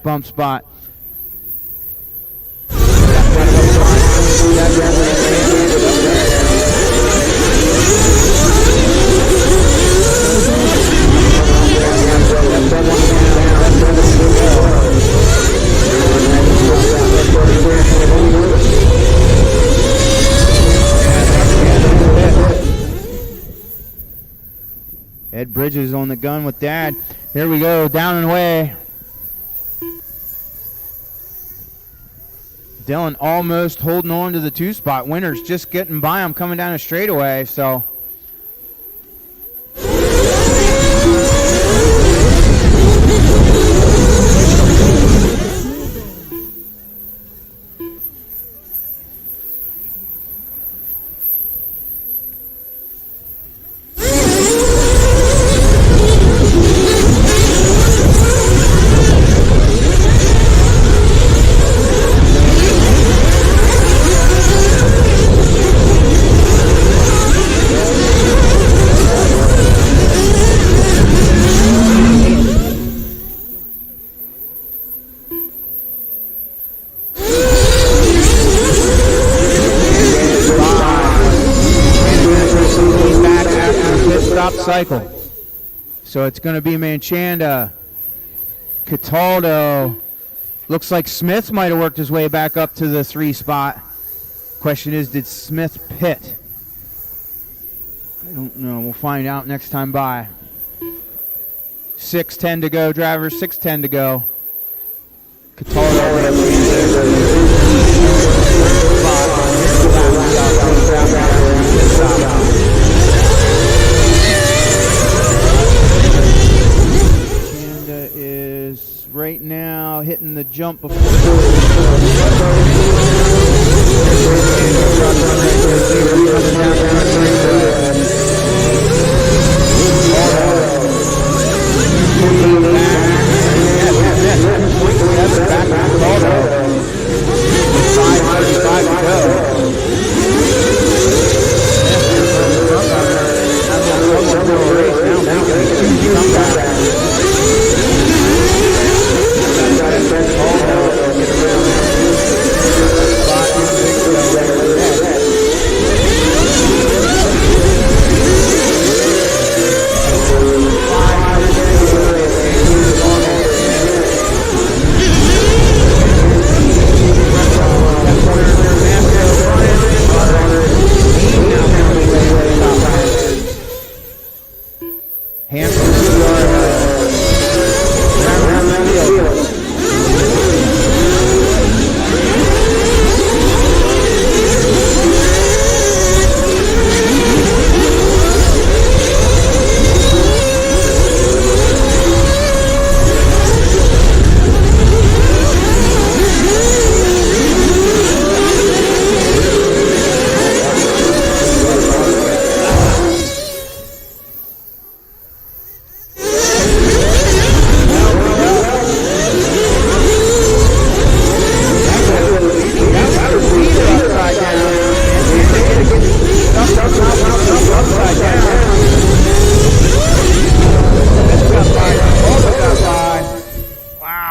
Bump spot. Ed Bridges on the gun with Dad. Here we go, down and away. Dylan almost holding on to the 2-spot. Winner's just getting by him, coming down a straightaway, so. Cycle. So it's going to be Manchanda, Cataldo. Looks like Smith might have worked his way back up to the 3 spot. Question is, did Smith pit? I don't know. We'll find out next time by. 6:10 to go, drivers. 6:10 to go. Cataldo. Is right now hitting the jump before.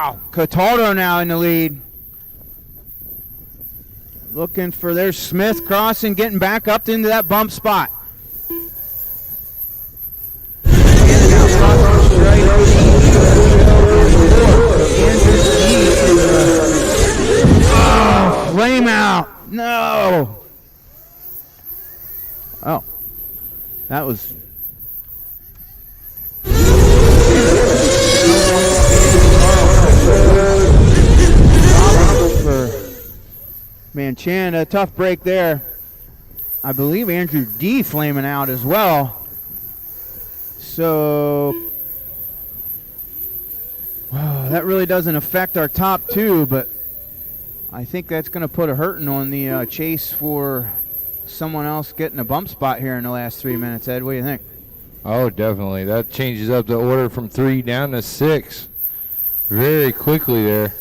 Wow. Cataldo now in the lead. Looking for their Smith crossing, getting back up into that bump spot. Oh, flame out. No. Oh. That was... for Manchanda. Tough break there. I believe Andrew D flaming out as well. So that really doesn't affect our top two, but I think that's going to put a hurting on the chase for someone else getting a bump spot here in the last 3 minutes. Ed, what do you think? Oh, definitely. That changes up the order from 3 down to 6 very quickly there.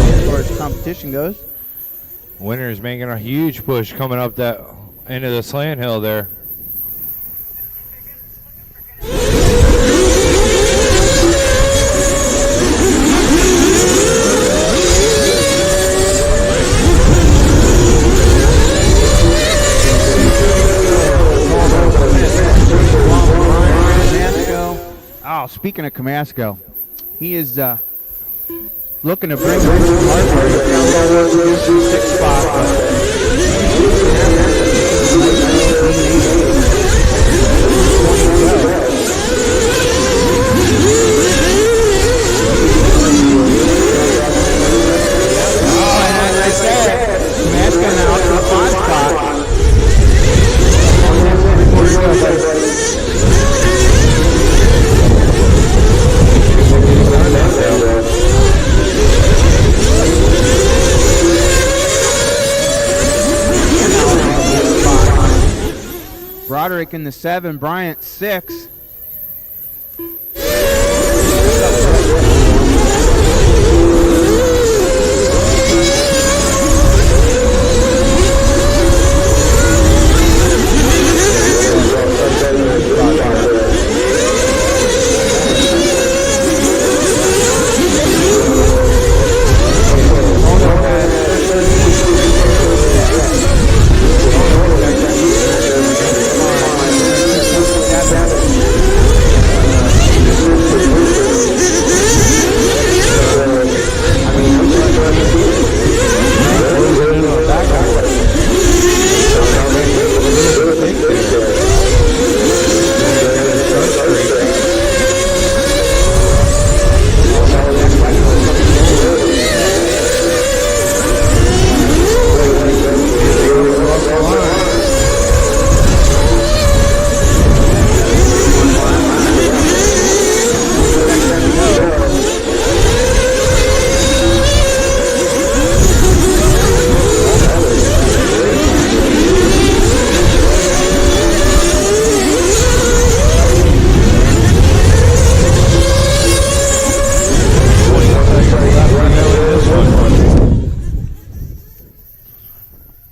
As far as competition goes, Winner's making a huge push coming up that end of the slant hill there. Oh, speaking of Camasco, he is looking to bring hardware 6 spot. Broderick in the 7, Bryant 6.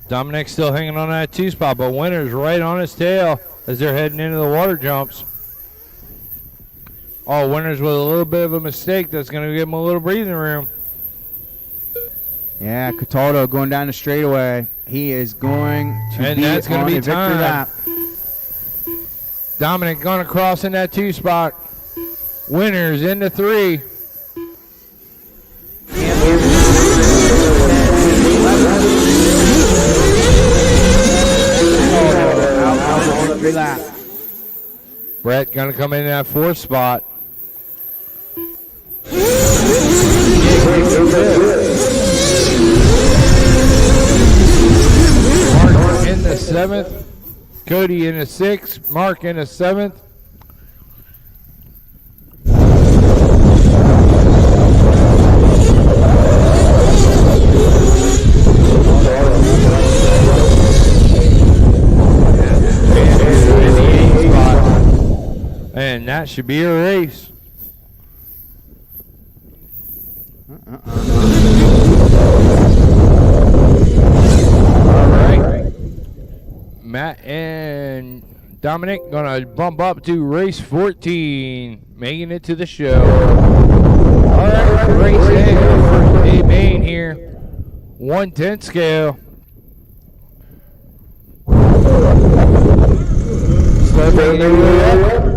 Dominic's still hanging on that 2 spot, but Winner's right on his tail as they're heading into the water jumps. Oh, Winner's with a little bit of a mistake that's going to give him a little breathing room. Yeah, Cataldo going down the straightaway. He is going to and be that's going on to be a victory time. lap. Dominic going to cross in that 2 spot. Winner's into 3. Brett going to come in that 4th spot. Mark in the 7th. Cody in the 6th. Mark in the 7th. And that that should be a race. All right. Matt and Dominic gonna bump up to race 14, making it to the show. All right, race A, first A main here, 1/10 scale. Start making your way up.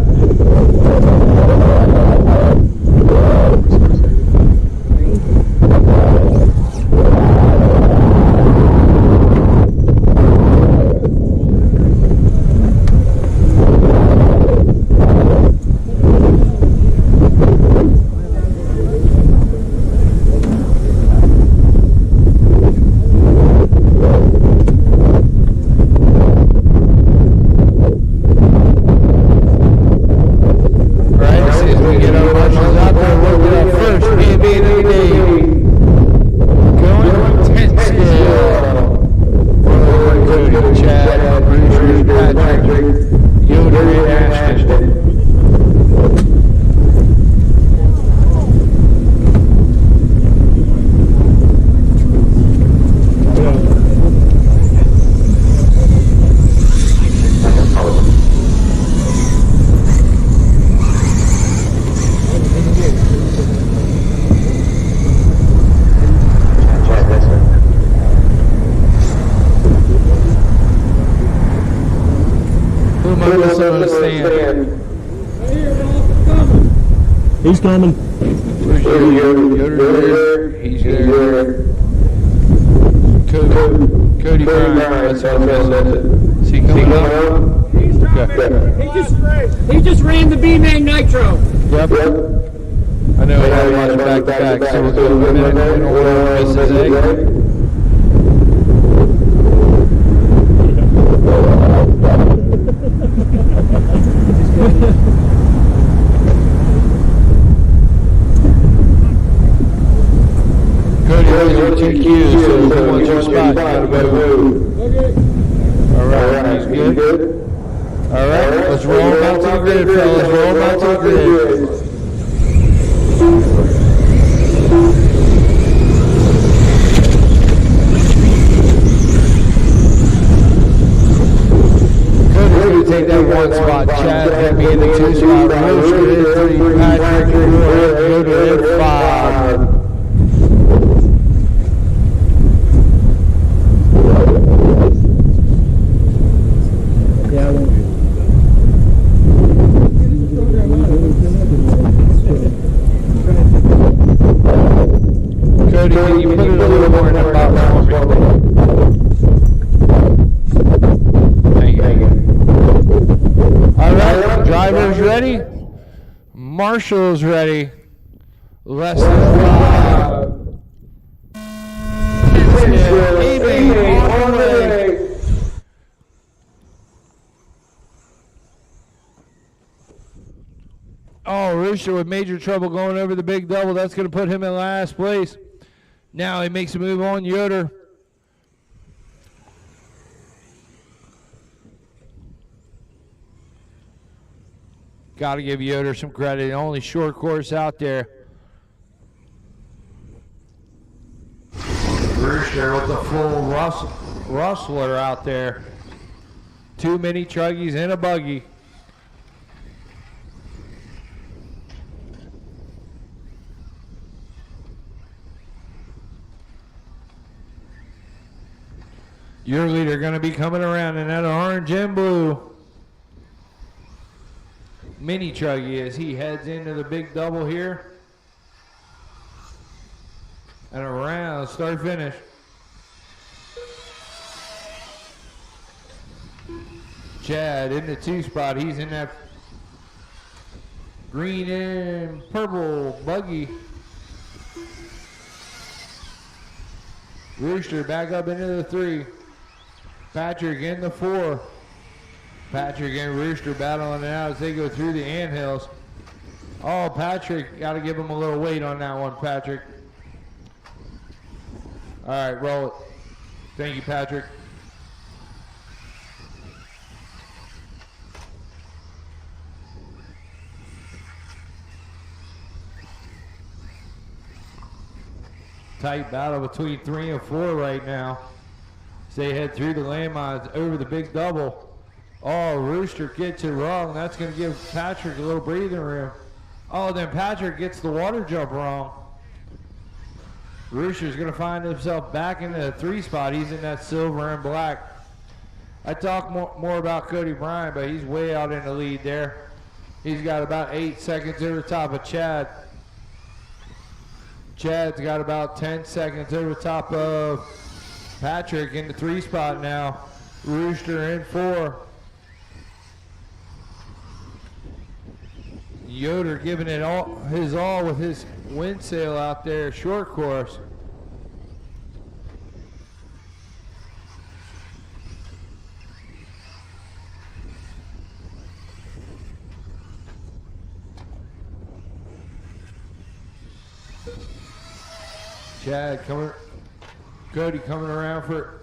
He's coming. Where's Yoder? He's there. Cody Brown. That's how it is. Is he coming up? He just ran the B-Main Nitro. Yep. I know we had to watch back to back, so we'll go a minute and we'll miss his egg. Cody, those are 2 Qs, so who wants your spot? You gotta move. Alright, he's good. Alright, let's roll back to the grid, fellas. Roll back to the grid. Cody's going to take that 1 spot. Chad's going to be in the 2 spot. Roaster in 3. Patrick and Yoder in 5. Cody, can you put it a little more in that box for me? Thank you. All right, driver's ready. Marshall's ready. Less than 5. On the way. Oh, Rooster with major trouble going over the big double. That's going to put him in last place. Now he makes a move on Yoder. Got to give Yoder some credit. Only short course out there. Rooster with the full rustler out there. 2 mini truggies and a buggy. Your leader going to be coming around in that orange and blue mini truggy as he heads into the big double here. And around, start finish. Chad in the 2 spot. He's in that green and purple buggy. Rooster back up into the 3. Patrick in the 4. Patrick and Rooster battling it out as they go through the anthills. Oh, Patrick, got to give him a little weight on that one, Patrick. All right, roll it. Thank you, Patrick. tight battle between 3 and 4 right now. As they head through the landmines over the big double. Oh, Rooster gets it wrong. That's going to give Patrick a little breathing room. Oh, then Patrick gets the water jump wrong. Rooster's going to find himself back in the 3 spot. He's in that silver and black. I talk more about Cody Bryant, but he's way out in the lead there. He's got about 8 seconds over the top of Chad. Chad's got about 10 seconds over the top of Patrick in the 3 spot now. Rooster in 4. Yoder giving it all with his wind sail out there, short course. Cody coming around for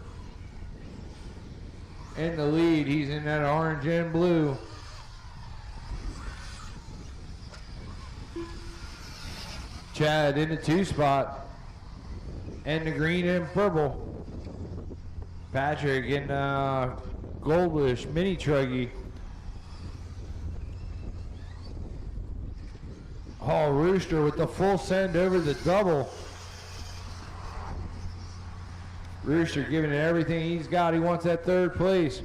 in the lead. He's in that orange and blue. Chad in the 2 spot and the green and purple. Patrick in goldish mini truggy. Oh, Rooster with the full send over the double. Rooster giving it everything he's got. He wants that 3rd place.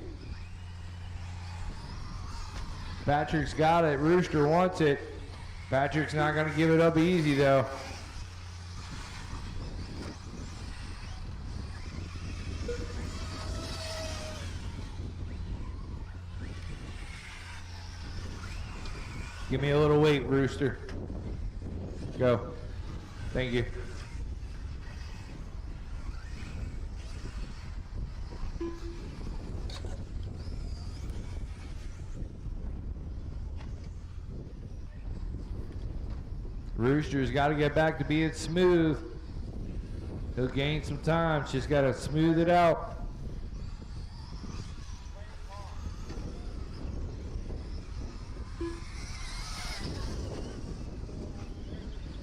Patrick's got it. Rooster wants it. Patrick's not going to give it up easy, though. Give me a little weight, Rooster. Go. Thank you. Rooster's got to get back to being smooth. He'll gain some time. Just got to smooth it out.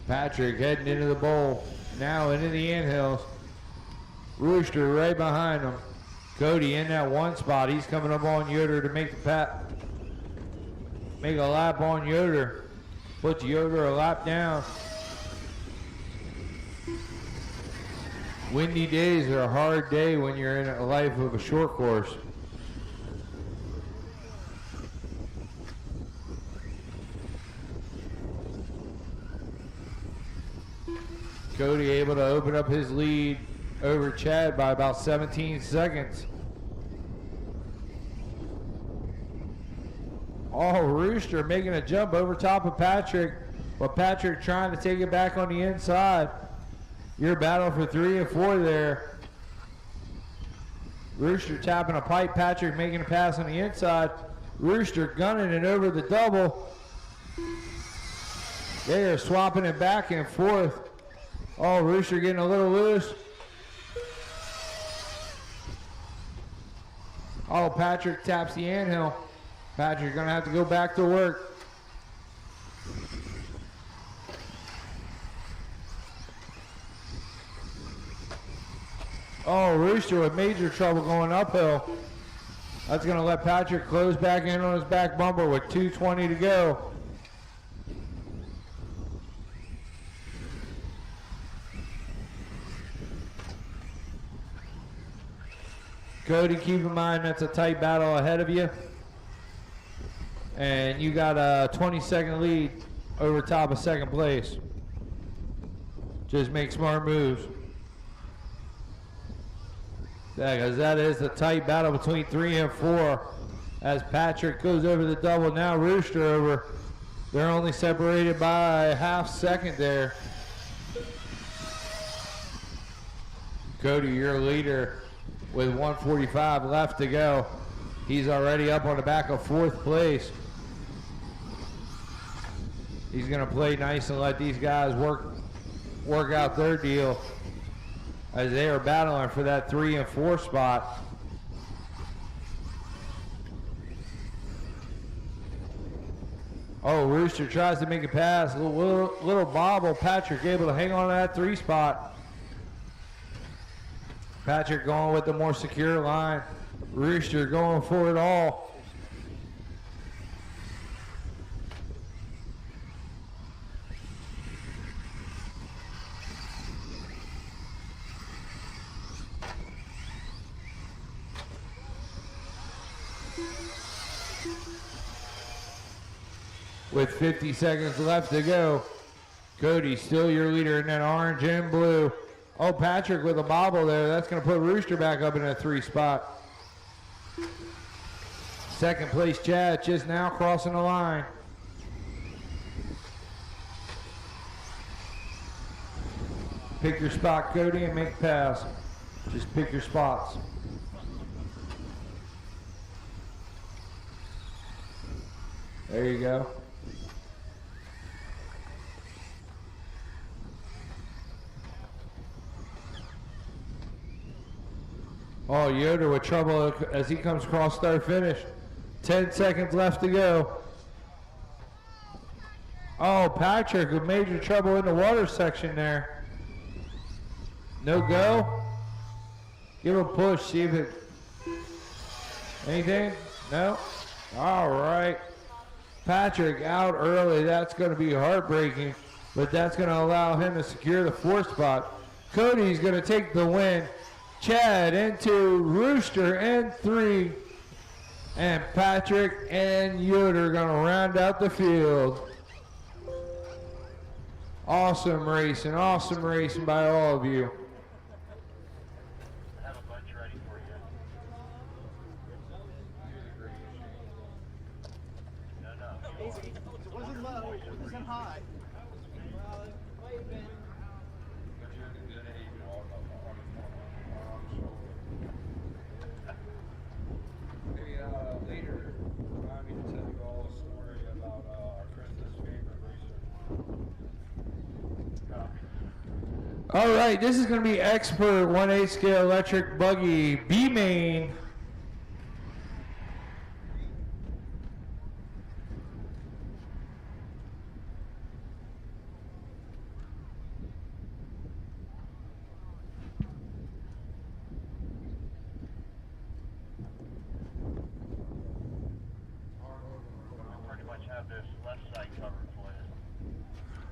Patrick heading into the bowl. Now into the anthills. Rooster right behind him. Cody in that 1 spot. He's coming up on Yoder to make a lap on Yoder. Puts Yoder a lap down. Windy days are a hard day when you're in a life of a short course. Cody able to open up his lead over Chad by about 17 seconds. Oh, Rooster making a jump over top of Patrick, but Patrick trying to take it back on the inside. Your battle for 3 and 4 there. Rooster tapping a pipe, Patrick making a pass on the inside. Rooster gunning it over the double. They are swapping it back and forth. Oh, Rooster getting a little loose. Oh, Patrick taps the anthill. Patrick's gonna have to go back to work. Oh, Rooster with major trouble going uphill. That's gonna let Patrick close back in on his back bumper with 2:20 to go. Cody, keep in mind that's a tight battle ahead of you. And you got a 20-second lead over top of 2nd place. Just make smart moves. Yeah, because that is a tight battle between 3 and 4. As Patrick goes over the double, now Rooster over. They're only separated by a half second there. Cody, your leader with 1:45 left to go. He's already up on the back of 4th place. He's going to play nice and let these guys work out their deal as they are battling for that 3 and 4 spot. Oh, Rooster tries to make a pass. Little bobble. Patrick able to hang on to that 3 spot. Patrick going with the more secure line. Rooster going for it all. With 50 seconds left to go. Cody still your leader in that orange and blue. Oh, Patrick with a bobble there. That's going to put Rooster back up in a 3 spot. Second place Chad just now crossing the line. Pick your spot, Cody, and make pass. Just pick your spots. There you go. Oh, Yoder with trouble as he comes across start finish. 10 seconds left to go. Oh, Patrick with major trouble in the water section there. No go? Give a push, see if it... Anything? No? All right. Patrick out early. That's going to be heartbreaking, but that's going to allow him to secure the 4th spot. Cody's going to take the win. Chad into Rooster and 3. And Patrick and Yoder are going to round out the field. Awesome racing by all of you. I have a bunch ready for you. No. It wasn't low, it wasn't high. Maybe later, allow me to tell you all a story about Krista's favorite racer. All right, this is going to be Expert 1/8 scale electric buggy B main.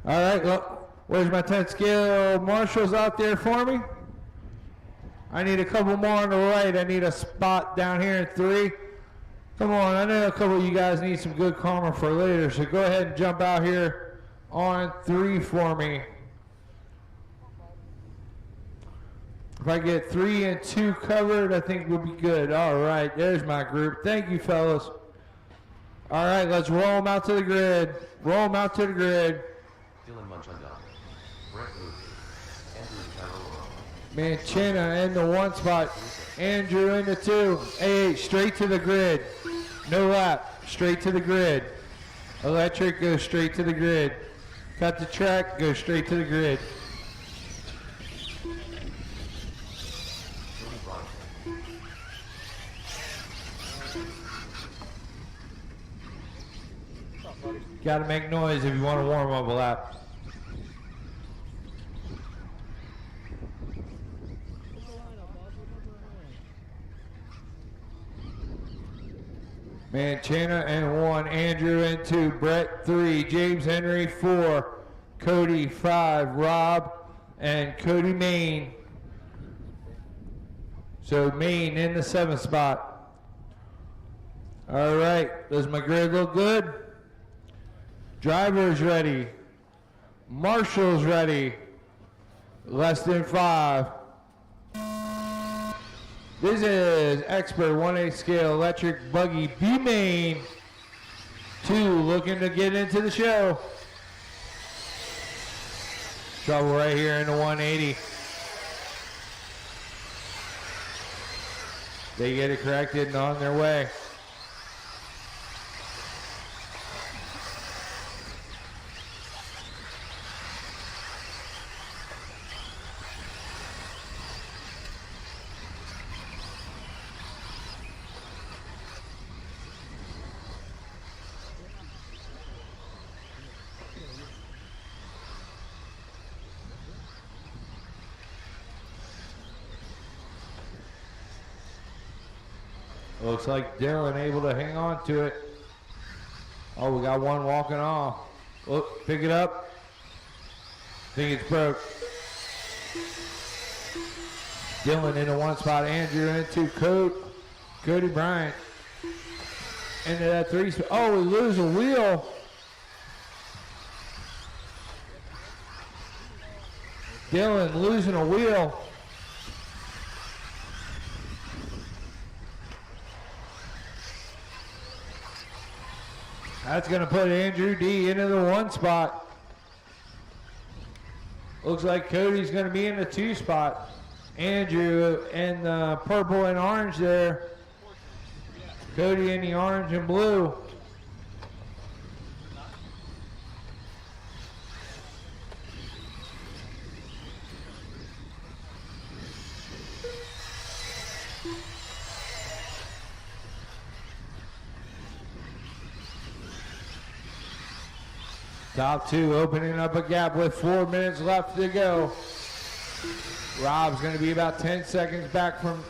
All right, well, where's my 10 scale marshals out there for me? I need a couple more on the right. I need a spot down here in 3. Come on, I know a couple of you guys need some good karma for later, so go ahead and jump out here on 3 for me. If I get 3 and 2 covered, I think we'll be good. All right, there's my group. Thank you, fellas. All right, let's roll them out to the grid. Roll them out to the grid. Manchina in the 1 spot. Andrew in the 2. Hey, straight to the grid. No lap. Straight to the grid. Electric goes straight to the grid. Cut the track. Goes straight to the grid. Got to make noise if you want to warm up a lap. Manchina and 1, Andrew and 2, Brett 3, James Henry 4, Cody 5, Rob and Cody Main. So Main in the 7th spot. All right, does my grid look good? Drivers ready. Marshals ready. Less than 5. This is Expert 1/8 scale electric buggy B main 2 looking to get into the show. Trouble right here in the 180. They get it corrected and on their way. Looks like Dylan able to hang on to it. Oh, we got one walking off. Look, pick it up. Think it's broke. Dylan into one spot, Andrew into Cody Bryant. Into that 3 spot. Oh, we lose a wheel. Dylan losing a wheel. That's going to put Andrew D into the 1 spot. Looks like Cody's going to be in the 2 spot. Andrew in the purple and orange there. Cody in the orange and blue. Top 2 opening up a gap with 4 minutes left to go. Rob's going to be about 10 seconds back from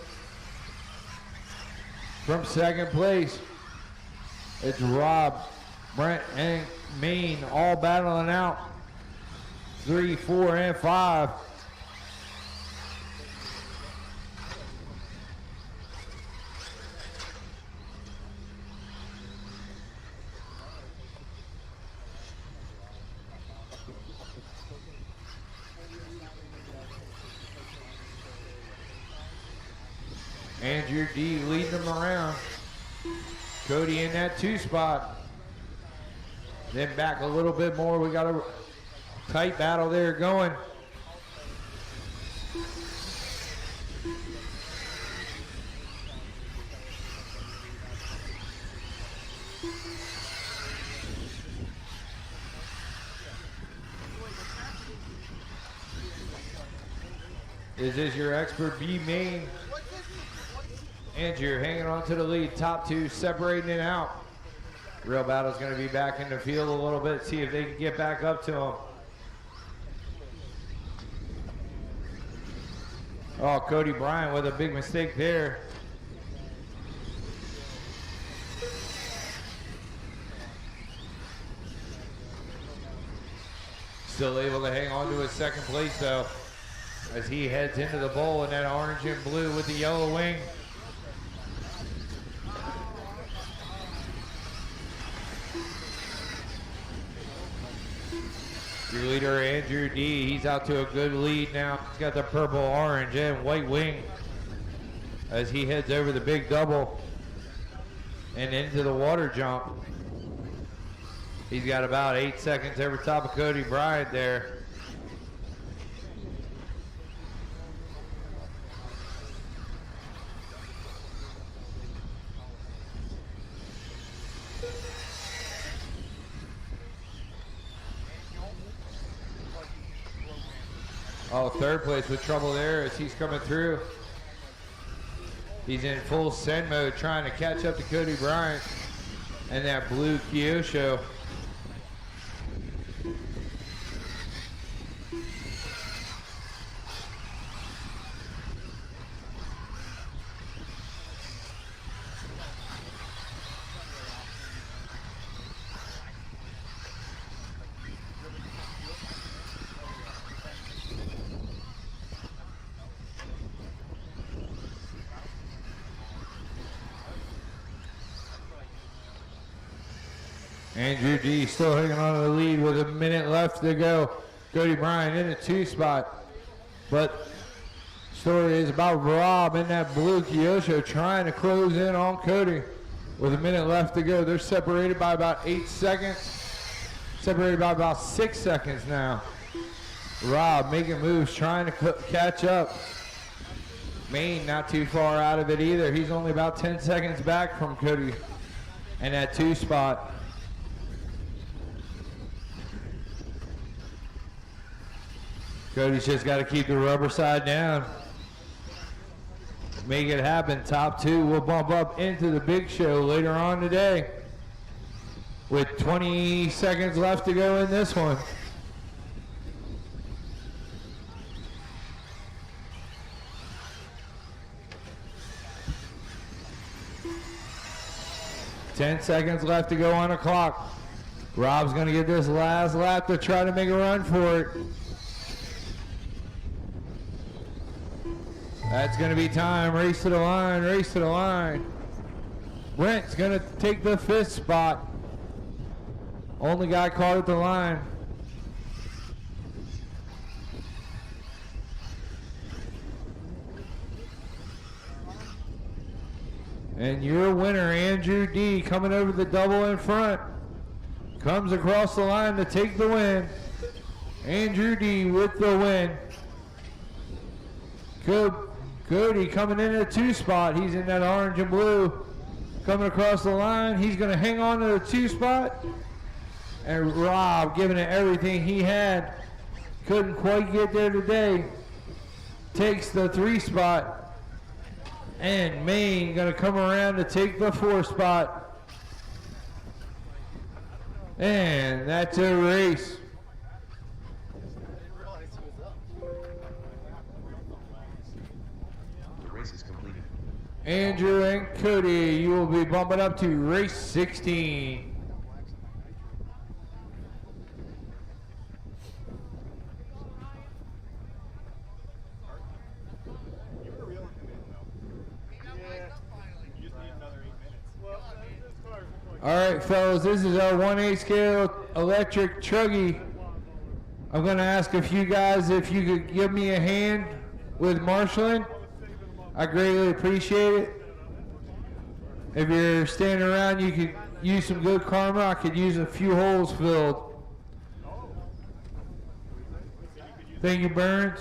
second place. It's Rob, Brent, and Maine all battling out. 3, 4, and 5. Andrew D leading them around. Cody in that 2 spot. Then back a little bit more. We got a tight battle there going. Is this your expert B main? Andrew hanging on to the lead. Top 2 separating it out. Real battle's going to be back in the field a little bit. See if they can get back up to him. Oh, Cody Bryant with a big mistake there. Still able to hang on to his second place though, as he heads into the bowl in that orange and blue with the yellow wing. Your leader, Andrew D, he's out to a good lead now. He's got the purple, orange, and white wing as he heads over the big double and into the water jump. He's got about 8 seconds over top of Cody Bryant there. Oh, third place with trouble there as he's coming through. He's in full send mode trying to catch up to Cody Bryant and that blue Kyosho. Andrew D still hanging on to the lead with a minute left to go. Cody Bryant in a 2 spot. But story is about Rob in that blue Kyosho trying to close in on Cody with a minute left to go. They're separated by about 8 seconds. Separated by about 6 seconds now. Rob making moves, trying to catch up. Maine not too far out of it either. He's only about 10 seconds back from Cody in that 2 spot. Cody's just got to keep the rubber side down. Make it happen. Top 2 will bump up into the big show later on today with 20 seconds left to go in this one. 10 seconds left to go on the clock. Rob's going to get this last lap to try to make a run for it. That's going to be time. Race to the line, race to the line. Brent's going to take the 5th spot. Only guy caught at the line. And your winner, Andrew D, coming over the double in front. Comes across the line to take the win. Andrew D with the win. Cody coming in at 2 spot. He's in that orange and blue. Coming across the line. He's going to hang on to the 2 spot. And Rob giving it everything he had. Couldn't quite get there today. Takes the 3 spot. And Maine going to come around to take the 4 spot. And that's a race. The race is completed. Andrew and Cody, you will be bumping up to race 16. All right, fellas, this is our 1/8 scale electric truggy. I'm going to ask a few guys if you could give me a hand with marshaling. I greatly appreciate it. If you're standing around, you could use some good karma. I could use a few holes filled. Thank you, Burns.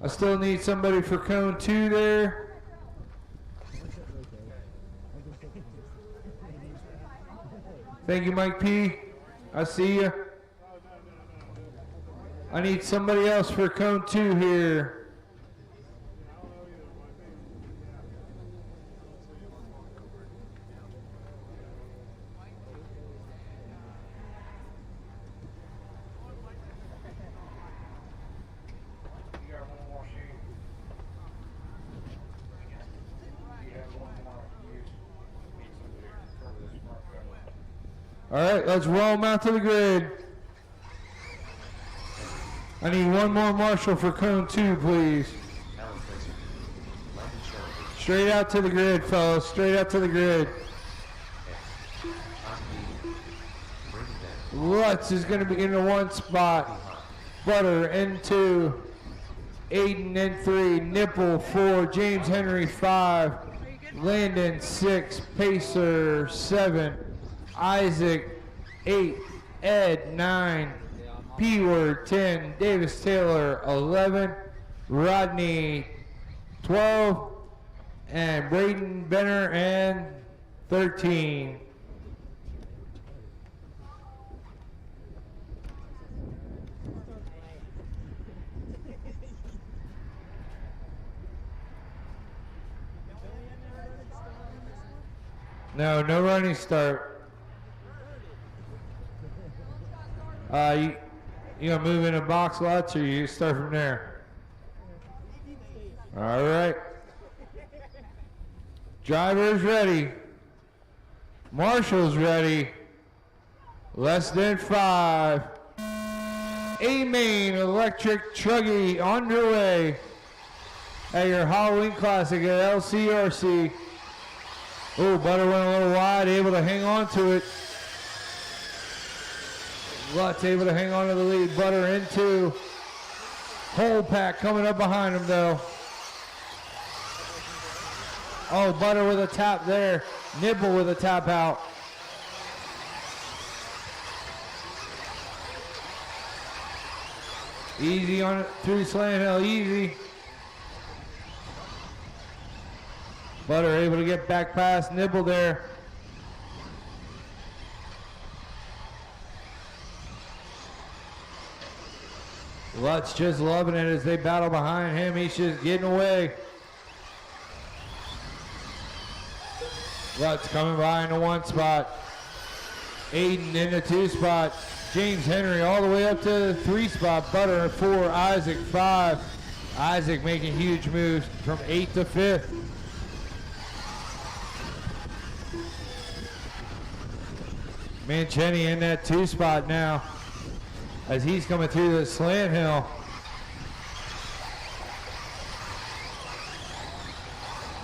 I still need somebody for cone 2 there. Thank you, Mike P. I see you. I need somebody else for cone 2 here. All right, let's roll them out to the grid. I need one more marshal for cone 2, please. Straight out to the grid, fellas. Straight out to the grid. Lutz is going to be in the 1 spot. Butter in 2. Aiden in 3. Nipple 4. James Henry 5. Landon 6. Pacer 7. Isaac 8, Ed 9, P-Word 10, Davis Taylor 11, Rodney 12, and Braden Benner and 13. No running start. You gonna move in a box lots, or you start from there? All right. Driver's ready. Marshal's ready. Less than 5. A-Main Electric Truggy underway at your Halloween Classic at LCRC. Oh, Butter went a little wide, able to hang on to it. Lutz able to hang on to the lead. Butter in 2. Whole pack coming up behind him, though. Oh, Butter with a tap there. Nibble with a tap out. Easy on it through Slant Hill, easy. Butter able to get back past Nibble there. Lutz just loving it as they battle behind him. He's just getting away. Lutz coming by in the 1 spot. Aiden in the 2 spot. James Henry all the way up to the 3 spot. Butter 4, Isaac 5. Isaac making huge moves from 8th to 5th. Mancheni in that 2 spot now as he's coming through the slant hill.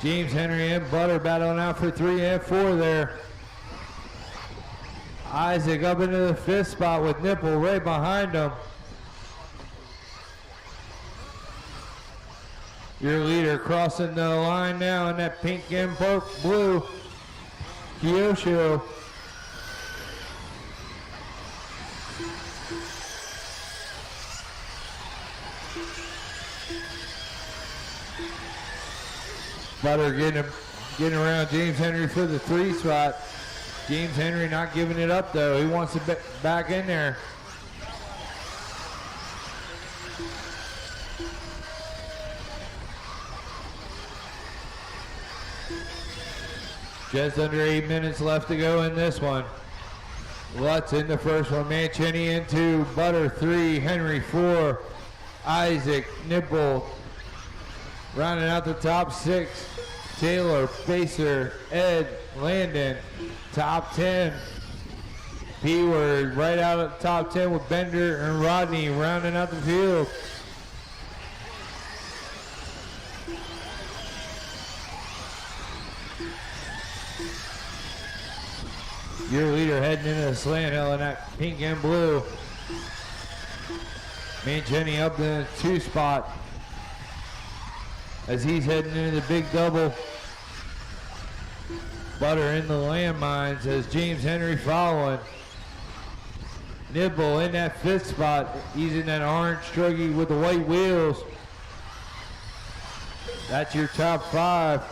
James Henry and Butter battling out for 3 and 4 there. Isaac up into the 5th spot with Nipple right behind him. Your leader crossing the line now in that pink and blue. Kyosho. Butter getting around James Henry for the 3 spot. James Henry not giving it up though. He wants to back in there. Just under 8 minutes left to go in this one. Lutz in the first one. Mancheni in 2. Butter 3. Henry 4. Isaac, Nipple. Rounding out the top 6. Taylor, Pacer, Ed, Landon. Top 10. P-Word right out of the top 10 with Bender and Rodney rounding out the field. Your leader heading into the slant hill in that pink and blue. Mancheni up in the 2 spot as he's heading into the big double. Butter in the landmines as James Henry following. Nibble in that 5th spot. He's in that orange truggy with the white wheels. That's your top 5.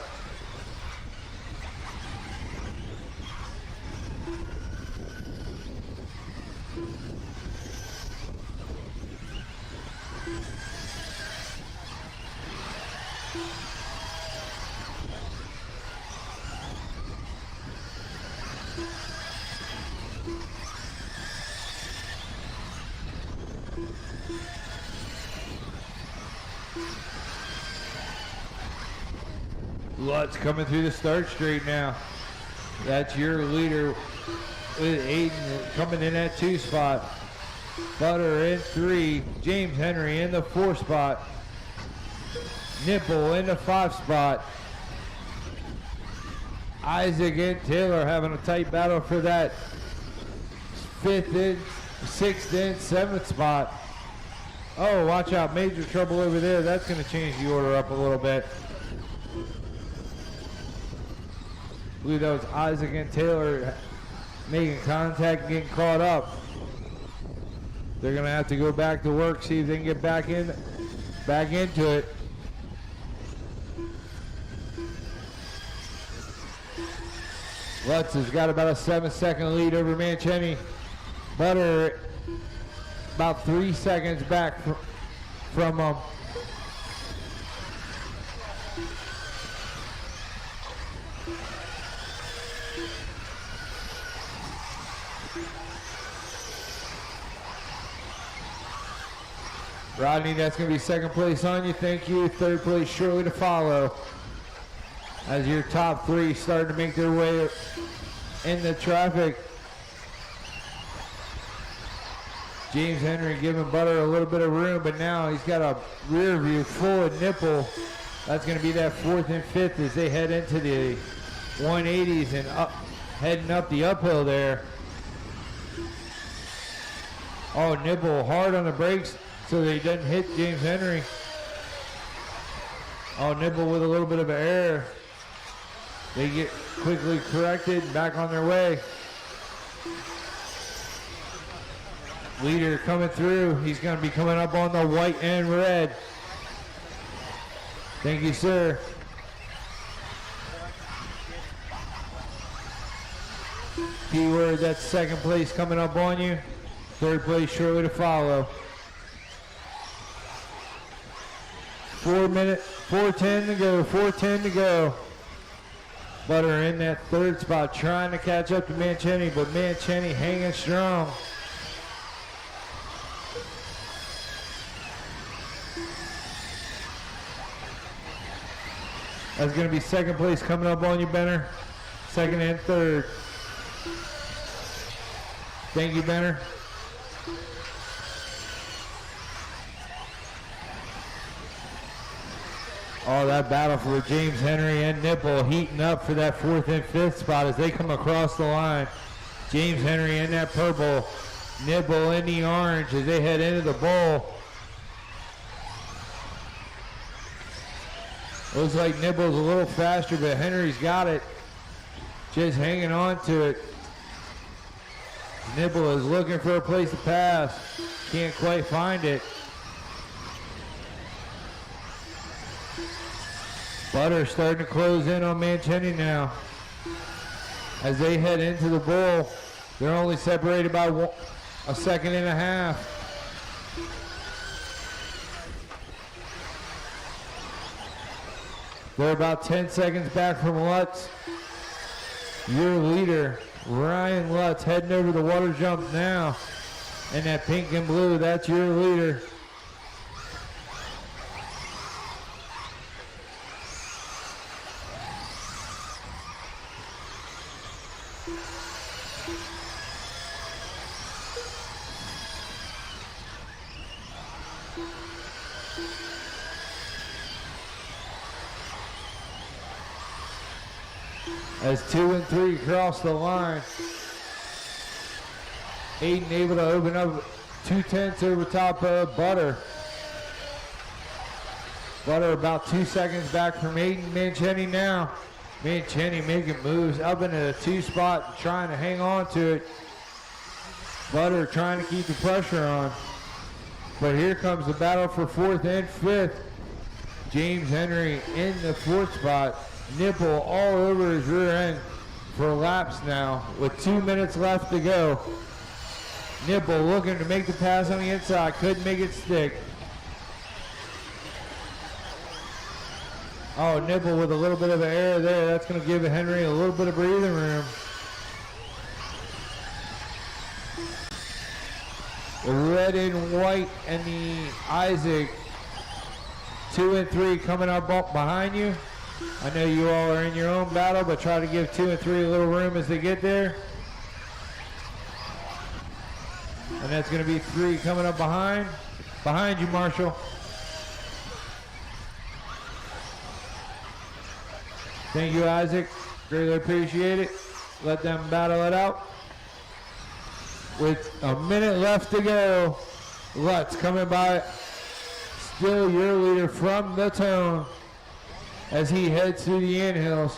Lutz coming through the start straight now. That's your leader with Aiden coming in at 2 spot. Butter in 3. James Henry in the 4 spot. Nipple in the 5 spot. Isaac and Taylor having a tight battle for that 5th in, 6th in, 7th spot. Oh, watch out. Major trouble over there. That's going to change the order up a little bit. I believe that was Isaac and Taylor making contact and getting caught up. They're going to have to go back to work, see if they can get back into it. Lutz has got about a 7-second lead over Mancheni. Butter about 3 seconds back from him. Rodney, that's going to be 2nd place on you. Thank you. 3rd place shortly to follow. As your top 3 starting to make their way in the traffic. James Henry giving Butter a little bit of room, but now he's got a rear view full of Nipple. That's going to be that 4th and 5th as they head into the 180s and heading up the uphill there. Oh, Nipple hard on the brakes so that he doesn't hit James Henry. Oh, Nipple with a little bit of an error. They get quickly corrected, back on their way. Leader coming through. He's going to be coming up on the white and red. Thank you, sir. Keyword, that's 2nd place coming up on you. 3rd place shortly to follow. 4:10 to go, 4:10 to go. Butter in that third spot, trying to catch up to Manchini, but Manchini hanging strong. That's going to be second place coming up on you, Benner. Second and third. Thank you, Benner. Oh, that battle for James Henry and Nipple heating up for that fourth and fifth spot as they come across the line. James Henry in that purple, Nipple in the orange as they head into the bowl. Looks like Nipple's a little faster, but Henry's got it. Just hanging on to it. Nipple is looking for a place to pass. Can't quite find it. Butter starting to close in on Manchini now. As they head into the bowl, they're only separated by a second and a half. They're about 10 seconds back from Lutz. Your leader, Ryan Lutz, heading over the water jump now. And that pink and blue, that's your leader. As 2 and 3 cross the line. Aiden able to open up 2/10 over top of Butter. Butter about 2 seconds back from Aiden Manchini now. Manchini making moves up into the 2 spot, trying to hang on to it. Butter trying to keep the pressure on. But here comes the battle for 4th and 5th. James Henry in the 4th spot. Nipple all over his rear end for laps now with 2 minutes left to go. Nipple looking to make the pass on the inside, couldn't make it stick. Oh, Nipple with a little bit of an error there. That's going to give Henry a little bit of breathing room. The red and white and the Isaac 2 and 3 coming up behind you. I know you all are in your own battle, but try to give 2 and 3 a little room as they get there. And that's going to be 3 coming up behind you, Marshall. Thank you, Isaac. Greatly appreciate it. Let them battle it out. With a minute left to go, Lutz coming by. Still your leader from the Tone as he heads through the anthills.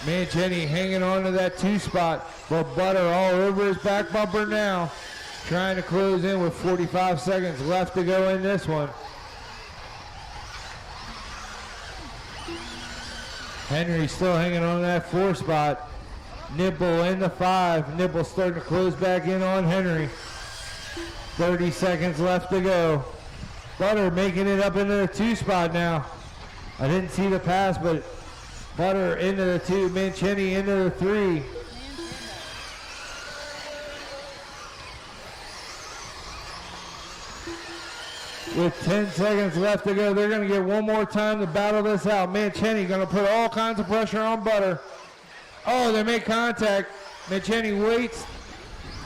Manchini hanging on to that 2 spot, but Butter all over his back bumper now. Trying to close in with 45 seconds left to go in this one. Henry still hanging on that 4 spot. Nipple in the 5. Nipple starting to close back in on Henry. 30 seconds left to go. Butter making it up into the 2 spot now. I didn't see the pass, but Butter into the 2, Manchini into the 3. With 10 seconds left to go, they're going to get one more time to battle this out. Manchini going to put all kinds of pressure on Butter. Oh, they make contact. Manchini waits.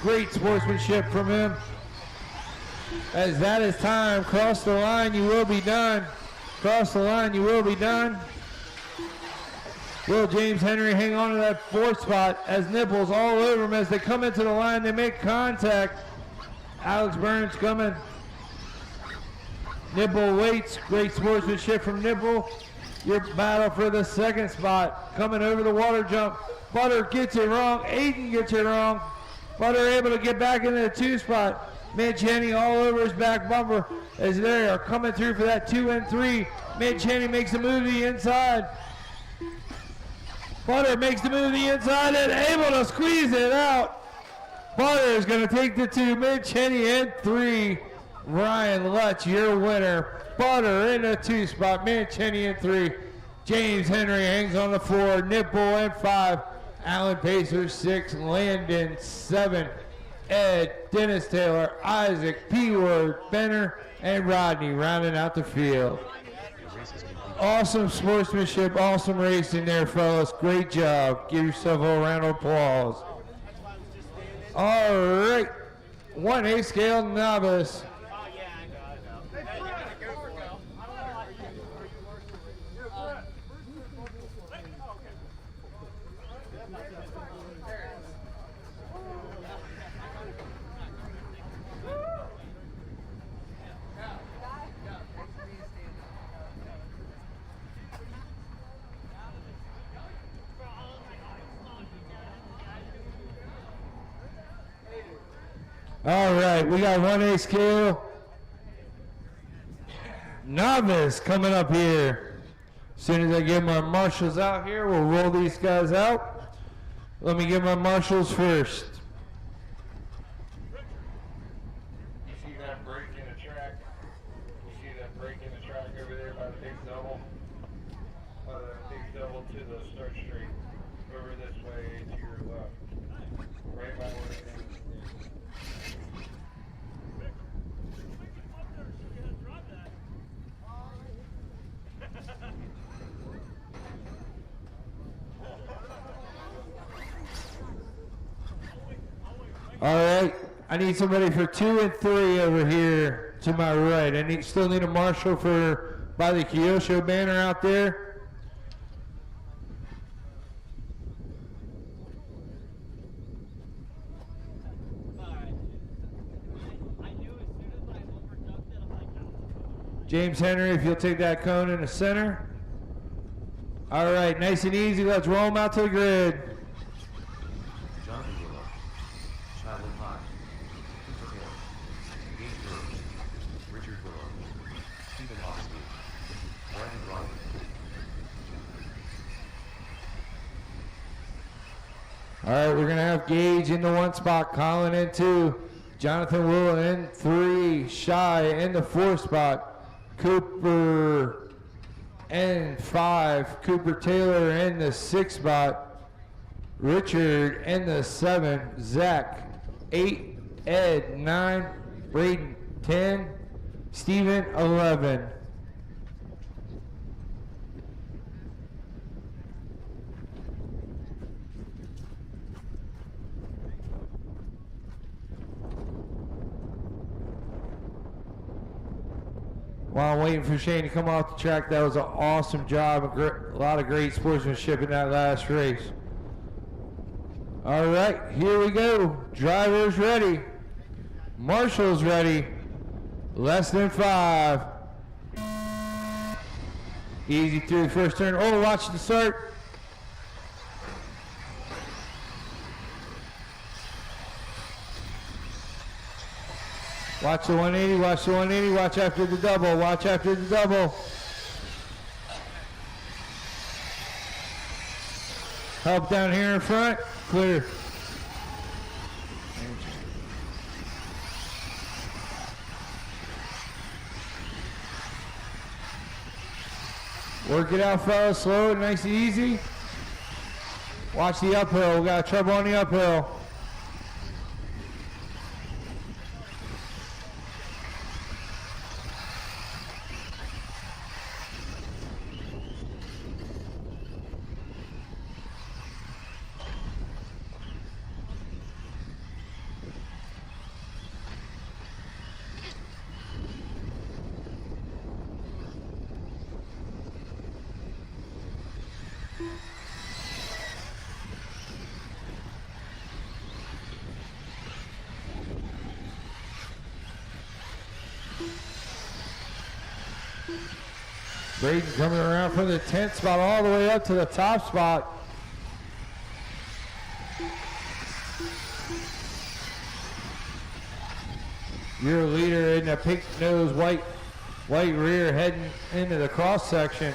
Great sportsmanship from him. As that is time. Cross the line, you will be done. Cross the line, you will be done. Will James Henry hang on to that 4th spot as Nipples all over him as they come into the line. They make contact. Alex Burns coming. Nipple waits. Great sportsmanship from Nipple. Your battle for the 2nd spot. Coming over the water jump. Butter gets it wrong. Aiden gets it wrong. Butter able to get back into the 2 spot. Manchini all over his back bumper as they are coming through for that 2 and 3. Manchini makes the move to the inside. Butter makes the move to the inside and able to squeeze it out. Butter is going to take the 2. Manchini in 3. Ryan Lutz, your winner. Butter in the 2 spot. Manchini in 3. James Henry hangs on the 4. Nipple and 5. Alan Pacer 6. Landon 7. Ed, Dennis Taylor, Isaac, P-Word, Benner, and Rodney rounding out the field. Awesome sportsmanship, awesome racing there, fellas. Great job. Give yourself a round of applause. All right, 1A scale novice. All right, we got 1A scale novice coming up here. As soon as I get my marshals out here, we'll roll these guys out. Let me get my marshals first. You see that break in the track? You see that break in the track over there by the big double? By the big double to the start straight. Over this way to your left. Right by where it is. All right, I need somebody for 2 and 3 over here to my right. I still need a marshal for by the Kyosho banner out there. James Henry, if you'll take that cone in the center. All right, nice and easy. Let's roll them out to the grid. All right, we're going to have Gage in the 1 spot, Colin in 2, Jonathan Will in 3, Shy in the 4 spot, Cooper in 5, Cooper Taylor in the 6 spot, Richard in the 7, Zach 8, Ed 9, Braden 10, Steven 11. While I'm waiting for Shane to come off the track, that was an awesome job. A lot of great sportsmanship in that last race. All right, here we go. Drivers ready. Marshals ready. Less than 5. Easy through the first turn. Oh, watch the start. Watch the 180, watch the 180, watch after the double, watch after the double. Help down here in front, clear. Work it out, fellas, slow and nice and easy. Watch the uphill, we got trouble on the uphill. Braden coming around from the 10th spot all the way up to the top spot. Your leader in the pink nose, white rear heading into the cross section.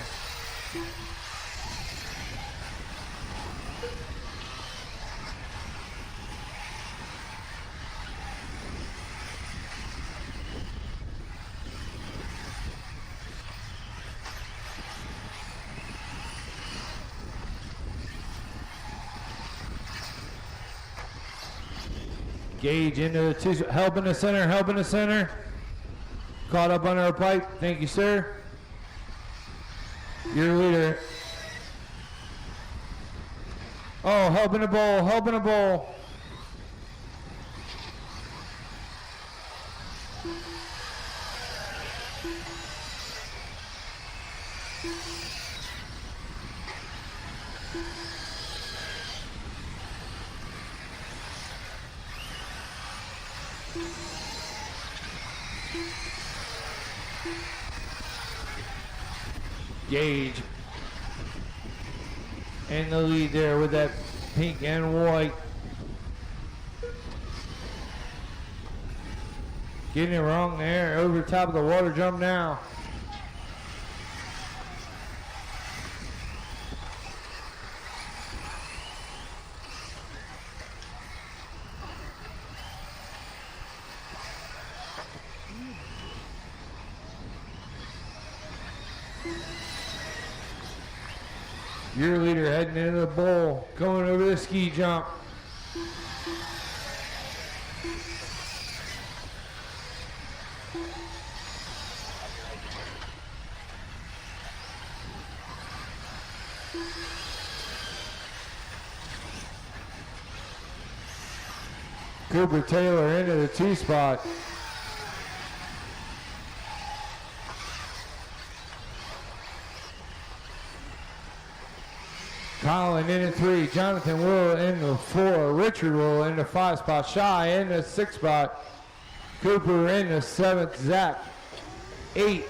Gage into the two, help in the center, help in the center. Caught up under a pipe, thank you, sir. Your leader. Oh, help in the bowl, help in the bowl. Gage in the lead there with that pink and white. Getting it wrong there, over the top of the water jump now. Your leader heading into the bowl, going over the ski jump. Cooper Taylor into the two spot. Colin in at 3, Jonathan Will in the 4, Richard Will in the 5 spot, Shy in the 6 spot, Cooper in the 7th, Zach 8,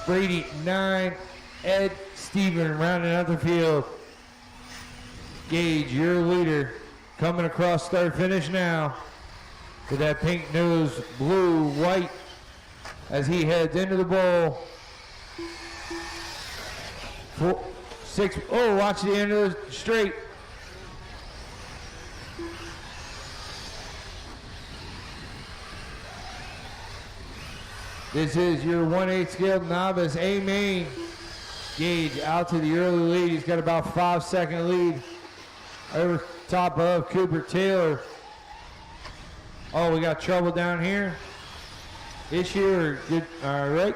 Brady 9, Ed Steven rounding out the field. Gage, your leader, coming across start finish now with that pink nose, blue, white as he heads into the bowl. 4, 6, oh, watch the end of the straight. This is your 1/8 scaled novice A main. Gage out to the early lead. He's got about 5-second lead over top of Cooper Taylor. Oh, we got trouble down here. Issue or good? All right.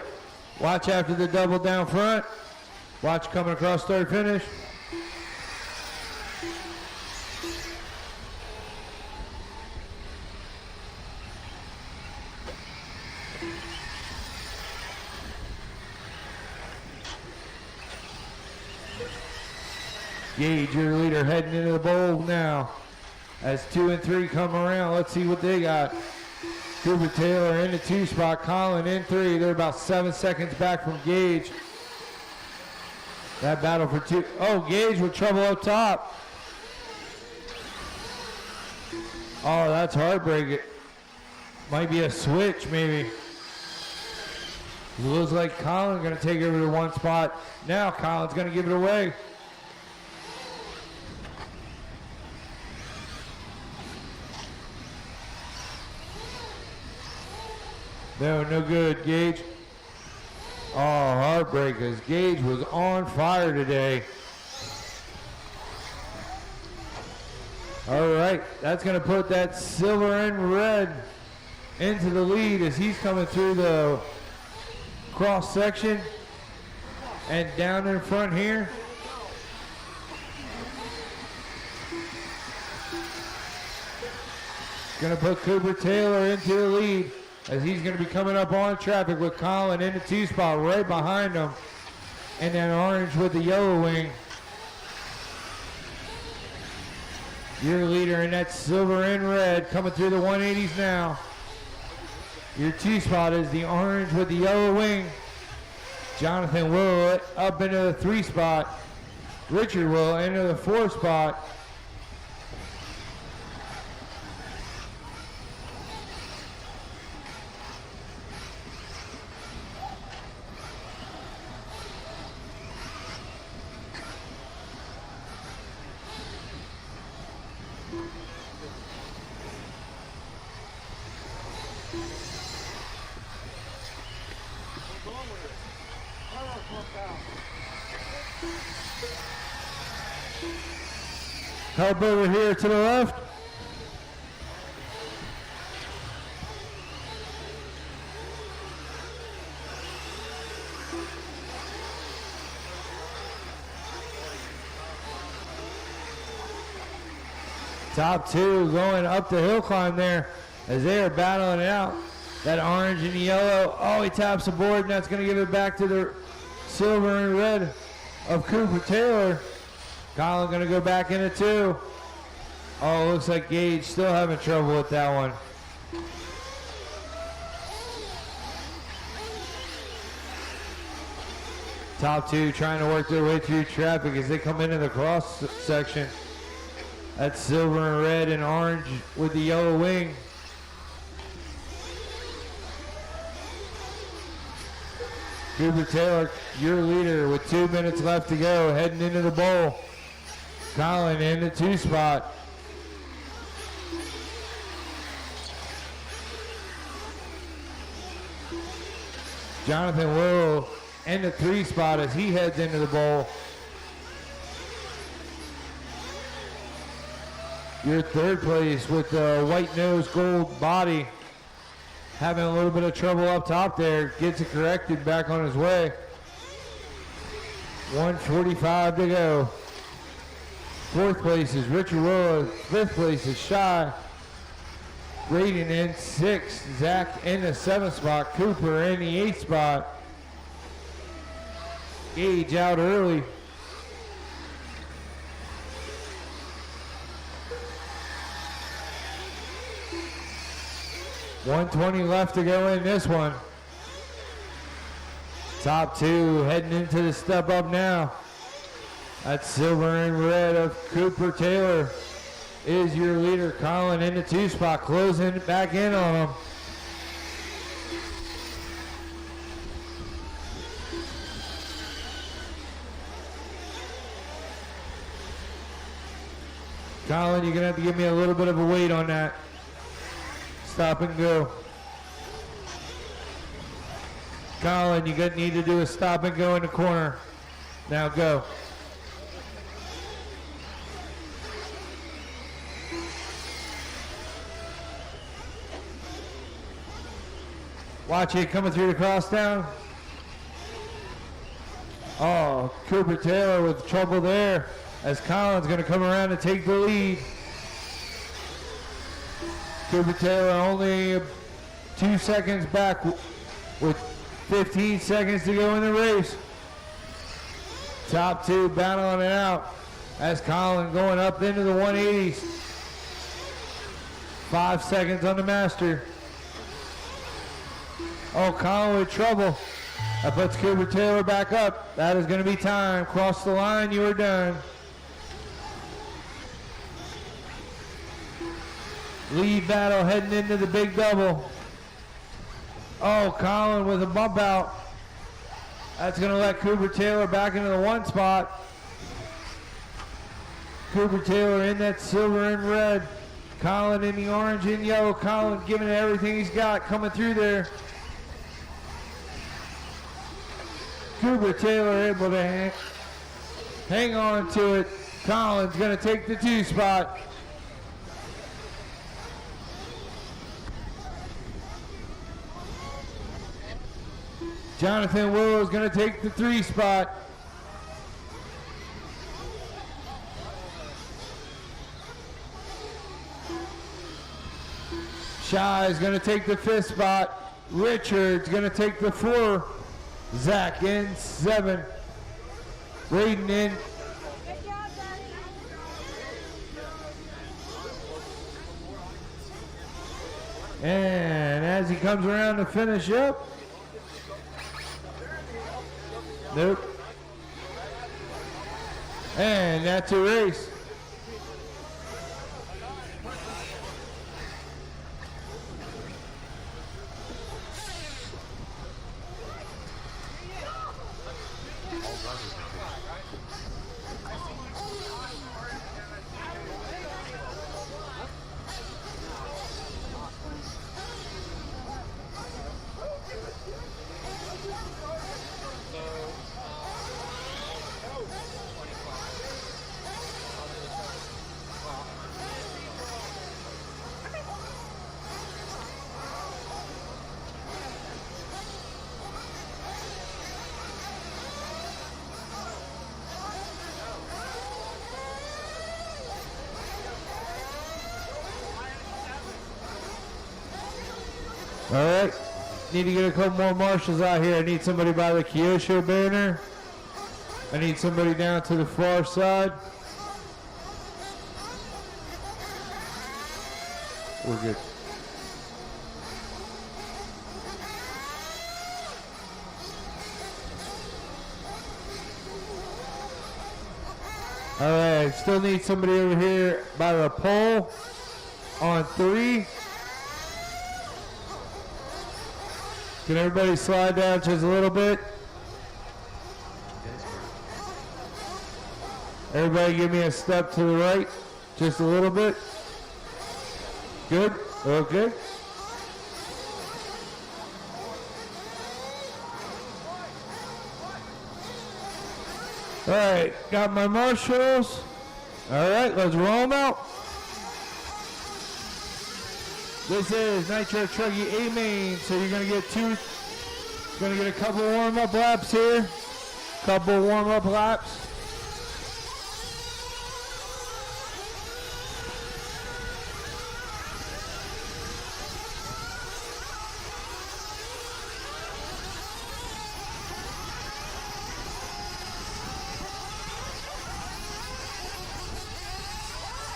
Watch after the double down front. Watch coming across start finish. Gage, your leader, heading into the bowl now. As 2 and 3 come around, let's see what they got. Cooper Taylor in the 2 spot, Colin in 3. They're about 7 seconds back from Gage. That battle for 2. Oh, Gage with trouble up top. Oh, that's heartbreaking. Might be a switch, maybe. It looks like Colin's going to take over to 1 spot. Now Colin's going to give it away. No good, Gage. Oh, heartbreakers. Gage was on fire today. All right, that's going to put that silver and red into the lead as he's coming through the cross section and down in front here. Going to put Cooper Taylor into the lead as he's going to be coming up on traffic with Colin in the 2 spot right behind him. And then orange with the yellow wing. Your leader in that silver and red coming through the 180s now. Your 2 spot is the orange with the yellow wing. Jonathan Will up into the 3 spot. Richard Will into the 4 spot. Help over here to the left. Top two going up the hill climb there as they are battling it out. That orange and yellow. Oh, he taps the board, and that's going to give it back to the silver and red of Cooper Taylor. Colin going to go back into two. Oh, looks like Gage still having trouble with that one. Top two trying to work their way through traffic as they come into the cross section. That's silver and red and orange with the yellow wing. Cooper Taylor, your leader with 2 minutes left to go, heading into the bowl. Colin in the two spot. Jonathan Will in the three spot as he heads into the bowl. Your third place with the white nose gold body. Having a little bit of trouble up top there. Gets it corrected, back on his way. 1:45 to go. Fourth place is Richard Willow. Fifth place is Shy. Raiden in sixth. Zach in the seventh spot. Cooper in the eighth spot. Gage out early. .120 left to go in this one. Top two heading into the step up now. That's silver and red of Cooper Taylor is your leader. Colin in the two spot, closing back in on him. Colin, you're gonna have to give me a little bit of a wait on that. Stop and go. Colin, you're gonna need to do a stop and go in the corner. Now go. Watch it coming through the cross down. Oh, Cooper Taylor with trouble there as Colin's gonna come around and take the lead. Cooper Taylor only 2 seconds back with 15 seconds to go in the race. Top two battling it out as Colin going up into the 180s. 5 seconds on the master. Oh, Colin with trouble. That puts Cooper Taylor back up. That is going to be time. Cross the line, you are done. Lead battle heading into the big double. Oh, Colin with a bump out. That's going to let Cooper Taylor back into the one spot. Cooper Taylor in that silver and red. Colin in the orange and yellow. Colin giving it everything he's got, coming through there. Cooper Taylor able to hang on to it. Colin's going to take the two spot. Jonathan Willow is going to take the three spot. Shy is going to take the fifth spot. Richard's going to take the four. Zach in seven. Raiden in. And as he comes around to finish up, nope. And that's a race. All right. Need to get a couple more marshals out here. I need somebody by the Kyosho banner. I need somebody down to the far side. We're good. All right, still need somebody over here by the pole on 3. Can everybody slide down just a little bit? Everybody give me a step to the right, just a little bit. Good, okay. All right, got my marshals. All right, let's roll them out. This is Nitro Truggy A main, so you're gonna get a couple warm-up laps here. Couple warm-up laps.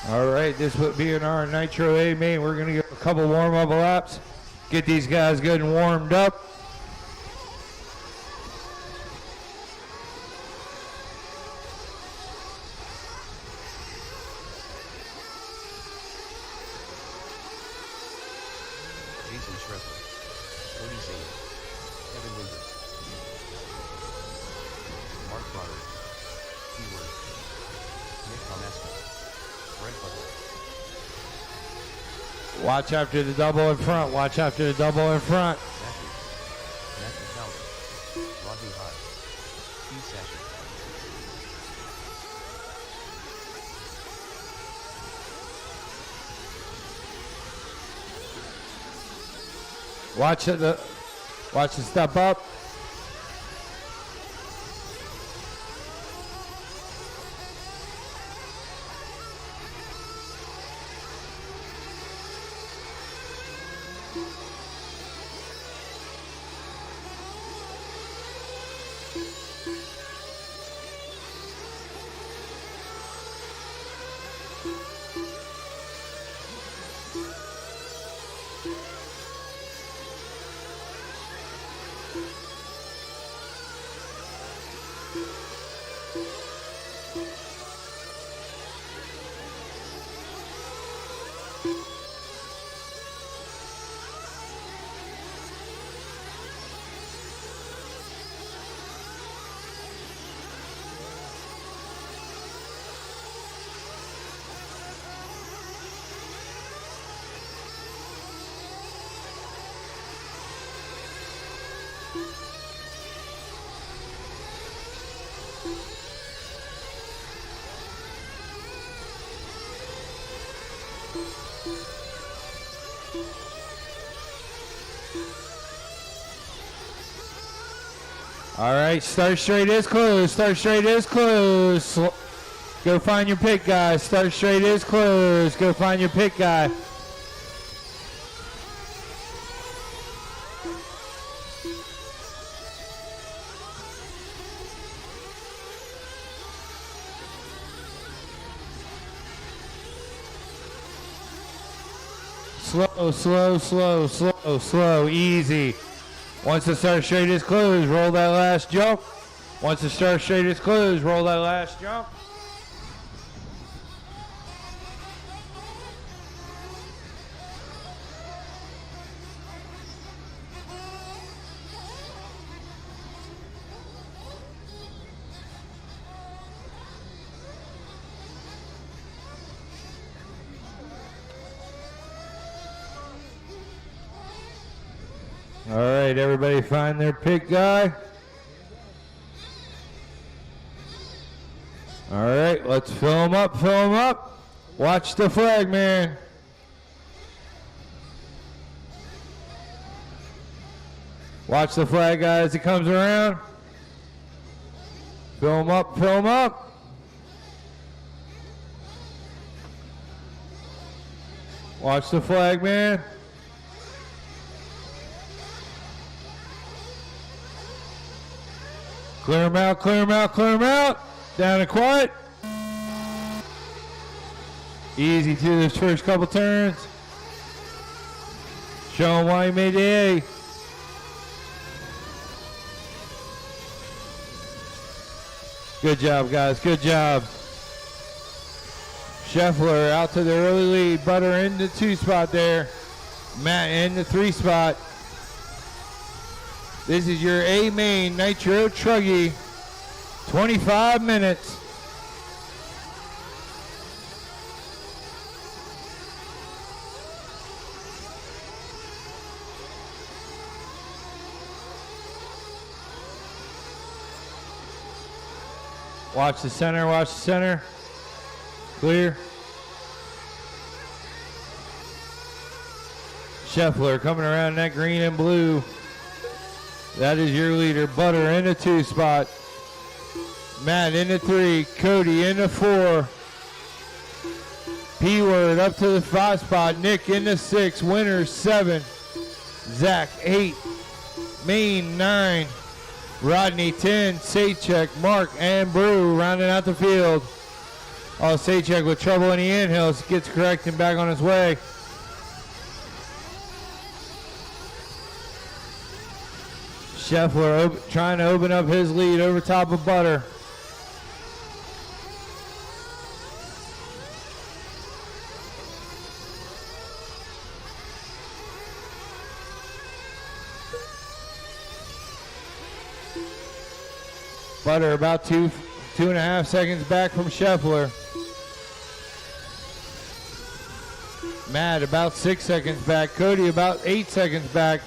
All right, this would be in our Nitro A main. We're gonna get a couple warm-up laps, get these guys good and warmed up. Jason Schreber, Cody Zane, Kevin Linder, Mark Broderick, Keyword, Nick Tomesco, Brent Butler. Watch after the double in front. Watch after the double in front. Matthew Calvin, Rodney High, Steve Sasher. Watch the step up. All right, start straight is closed. Start straight is closed. Go find your pit guy. Start straight is closed. Go find your pit guy. Slow, slow, slow, slow, slow, easy. Once the start straight is closed, roll that last jump. Once the start straight is closed, roll that last jump. All right, everybody find their pit guy. All right, let's fill him up, fill him up. Watch the flag, man. Watch the flag guy as he comes around. Fill him up, fill him up. Watch the flag, man. Clear him out, clear him out, clear him out. Down and quiet. Easy through those first couple turns. Show him why he made the A. Good job, guys. Good job. Scheffler out to the early lead. Butter in the 2 spot there. Matt in the 3 spot. This is your A main Nitro Truggy. 25 minutes. Watch the center, watch the center. Clear. Scheffler coming around that green and blue. That is your leader. Butter in the 2 spot. Matt in the 3. Cody in the 4. P-Word up to the 5 spot. Nick in the 6. Winner 7. Zach 8. Main 9. Rodney 10, Sachek, Mark, and Brew rounding out the field. Oh, Sachek with trouble in the inhills, gets correct and back on his way. Scheffler trying to open up his lead over top of Butter. Butter about 2.5 seconds back from Scheffler. Matt about 6 seconds back. Cody about 8 seconds back.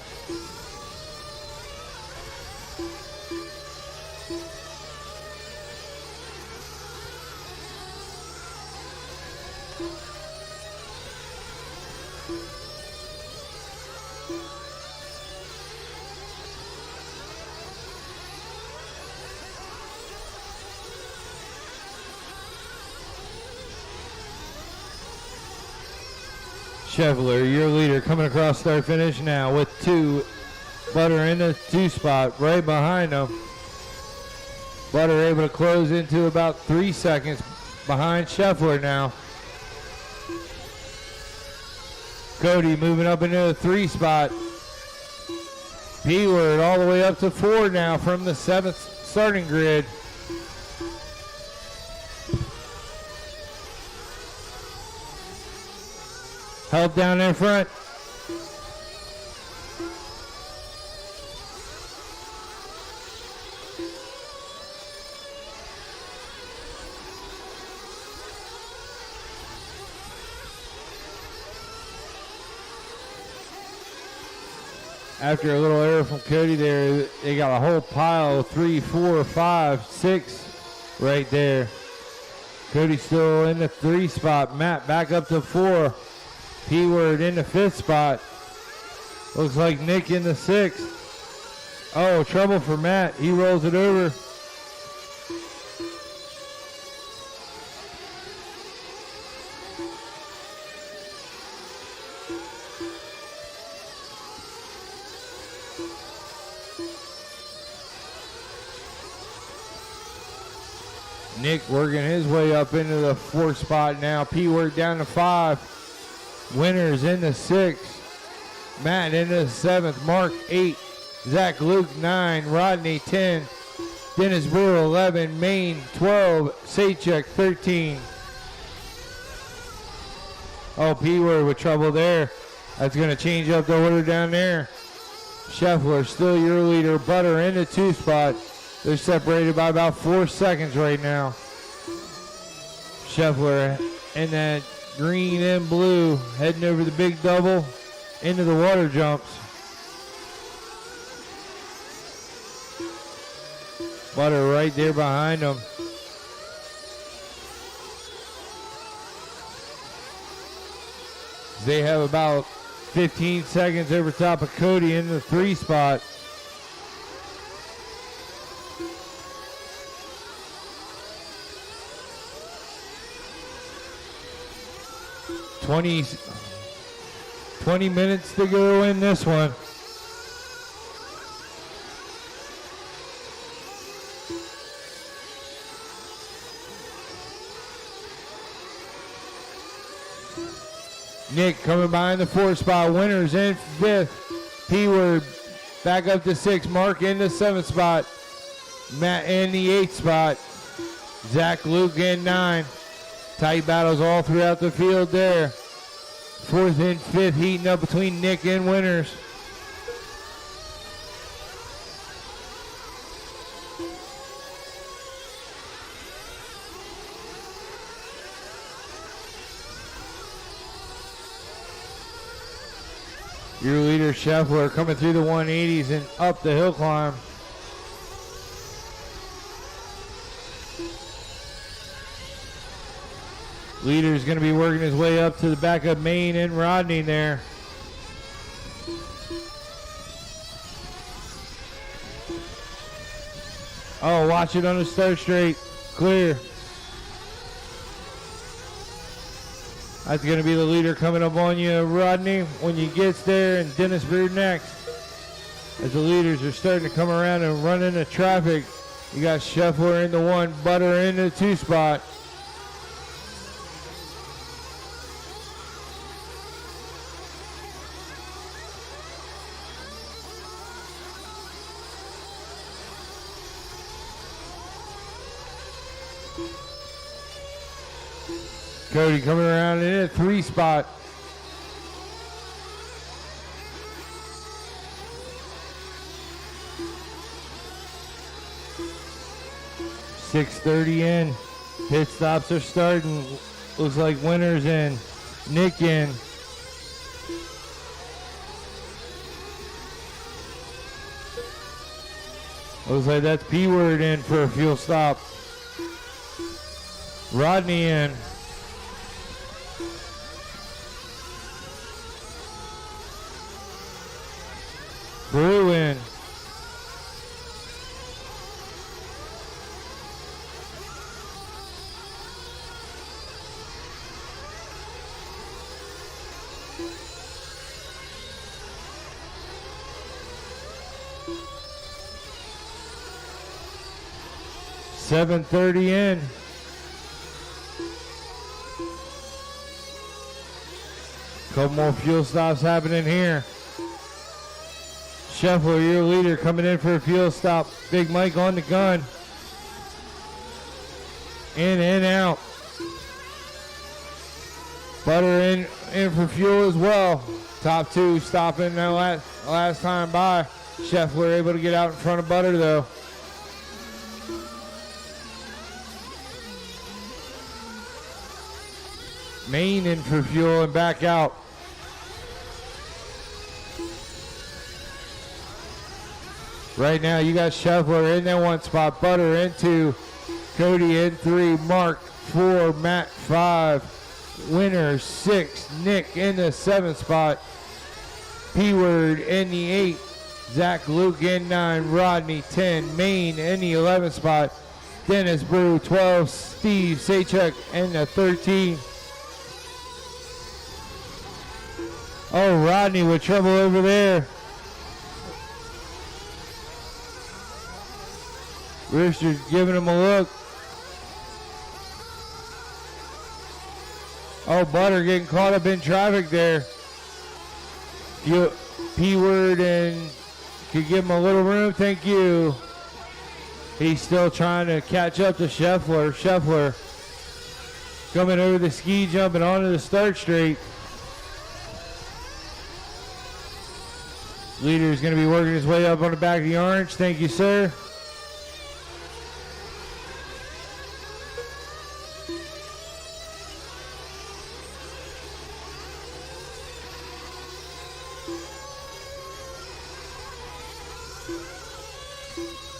Scheffler, your leader, coming across start finish now with 2. Butter in the 2 spot, right behind him. Butter able to close into about 3 seconds behind Scheffler now. Cody moving up into the 3 spot. P-Word all the way up to 4 now from the 7th starting grid. Help down in front. After a little error from Cody there, they got a whole pile of 3, 4, 5, 6 right there. Cody still in the 3 spot. Matt back up to 4. P-Word in the 5th spot. Looks like Nick in the 6th. Oh, trouble for Matt. He rolls it over. Nick working his way up into the 4th spot now. P-Word down to 5. Winners in the 6th. Matt in the 7th. Mark 8. Zach Luke 9. Rodney 10. Dennis Brewer 11. Maine 12. Sachek 13. Oh, P-Word with trouble there. That's going to change up the order down there. Scheffler still your leader. Butter in the 2 spot. They're separated by about 4 seconds right now. Scheffler in that green and blue, heading over the big double into the water jumps. Butter right there behind them. They have about 15 seconds over top of Cody in the 3 spot. Twenty minutes to go in this one. Nick coming behind the 4th spot. Winners in 5th. P-Word back up to 6th. Mark in the 7th spot. Matt in the 8th spot. Zach Luke in 9. Tight battles all throughout the field there. 4th and 5th heating up between Nick and Winners. Your leader, Scheffler, coming through the 180s and up the hill climb. Leader's going to be working his way up to the back of Maine and Rodney there. Oh, watch it on the start straight. Clear. That's going to be the leader coming up on you, Rodney, when you gets there, and Dennis Beard next. As the leaders are starting to come around and run into traffic, you got Scheffler in the 1, Butter in the 2 spot. Cody coming around in a 3 spot. .630 in. Pit stops are starting. Looks like Winners in. Nick in. Looks like that's P-Word in for a fuel stop. Rodney in. Brew in. .730 in. Couple more fuel stops happening here. Scheffler, your leader, coming in for a fuel stop. Big Mike on the gun. In and out. Butter in for fuel as well. Top 2 stopping that last time by. Scheffler able to get out in front of Butter though. Main in for fuel and back out. Right now, you got Scheffler in that 1 spot, Butter in 2, Cody in 3, Mark 4, Matt 5, Winner 6, Nick in the 7th spot, P-Word in the 8, Zach Luke in 9, Rodney 10, Maine in the 11th spot, Dennis Brew 12, Steve Sachuk in the 13. Oh, Rodney with trouble over there. Richard's giving him a look. Oh, Butter getting caught up in traffic there. P-Word and could give him a little room, thank you. He's still trying to catch up to Scheffler. Scheffler coming over the ski jump and onto the start straight. Leader's going to be working his way up on the back of the orange. Thank you, sir.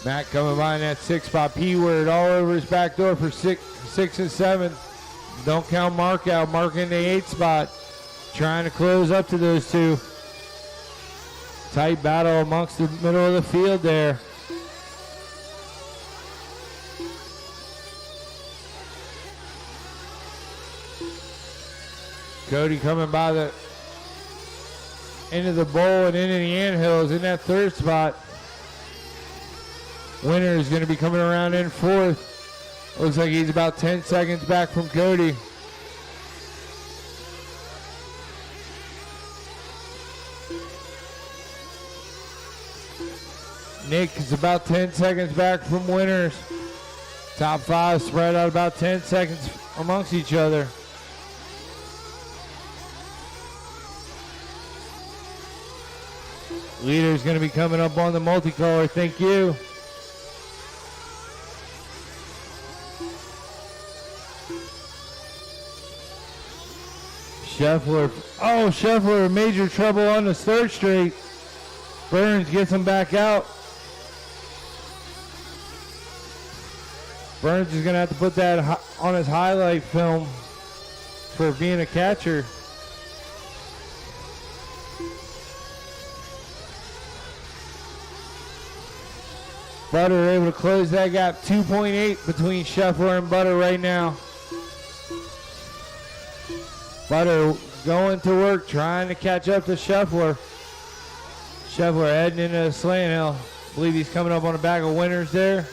Matt coming by in that 6 spot. P-Word all over his back door for 6 and 7. Don't count Mark out. Mark in the 8 spot. Trying to close up to those 2. Tight battle amongst the middle of the field there. Cody coming by the into the bowl and into the anthills in that 3rd spot. Winner is going to be coming around in 4th. Looks like he's about 10 seconds back from Cody. Nick is about 10 seconds back from winners. Top 5 spread out about 10 seconds amongst each other. Leader's going to be coming up on the multicolor. Thank you. Scheffler. Oh, Scheffler, major trouble on the third straight. Burns gets him back out. Burns is going to have to put that on his highlight film for being a catcher. Butter able to close that gap. 2.8 between Scheffler and Butter right now. Butter going to work, trying to catch up to Scheffler. Scheffler heading into the slant hill. I believe he's coming up on the back of winners there.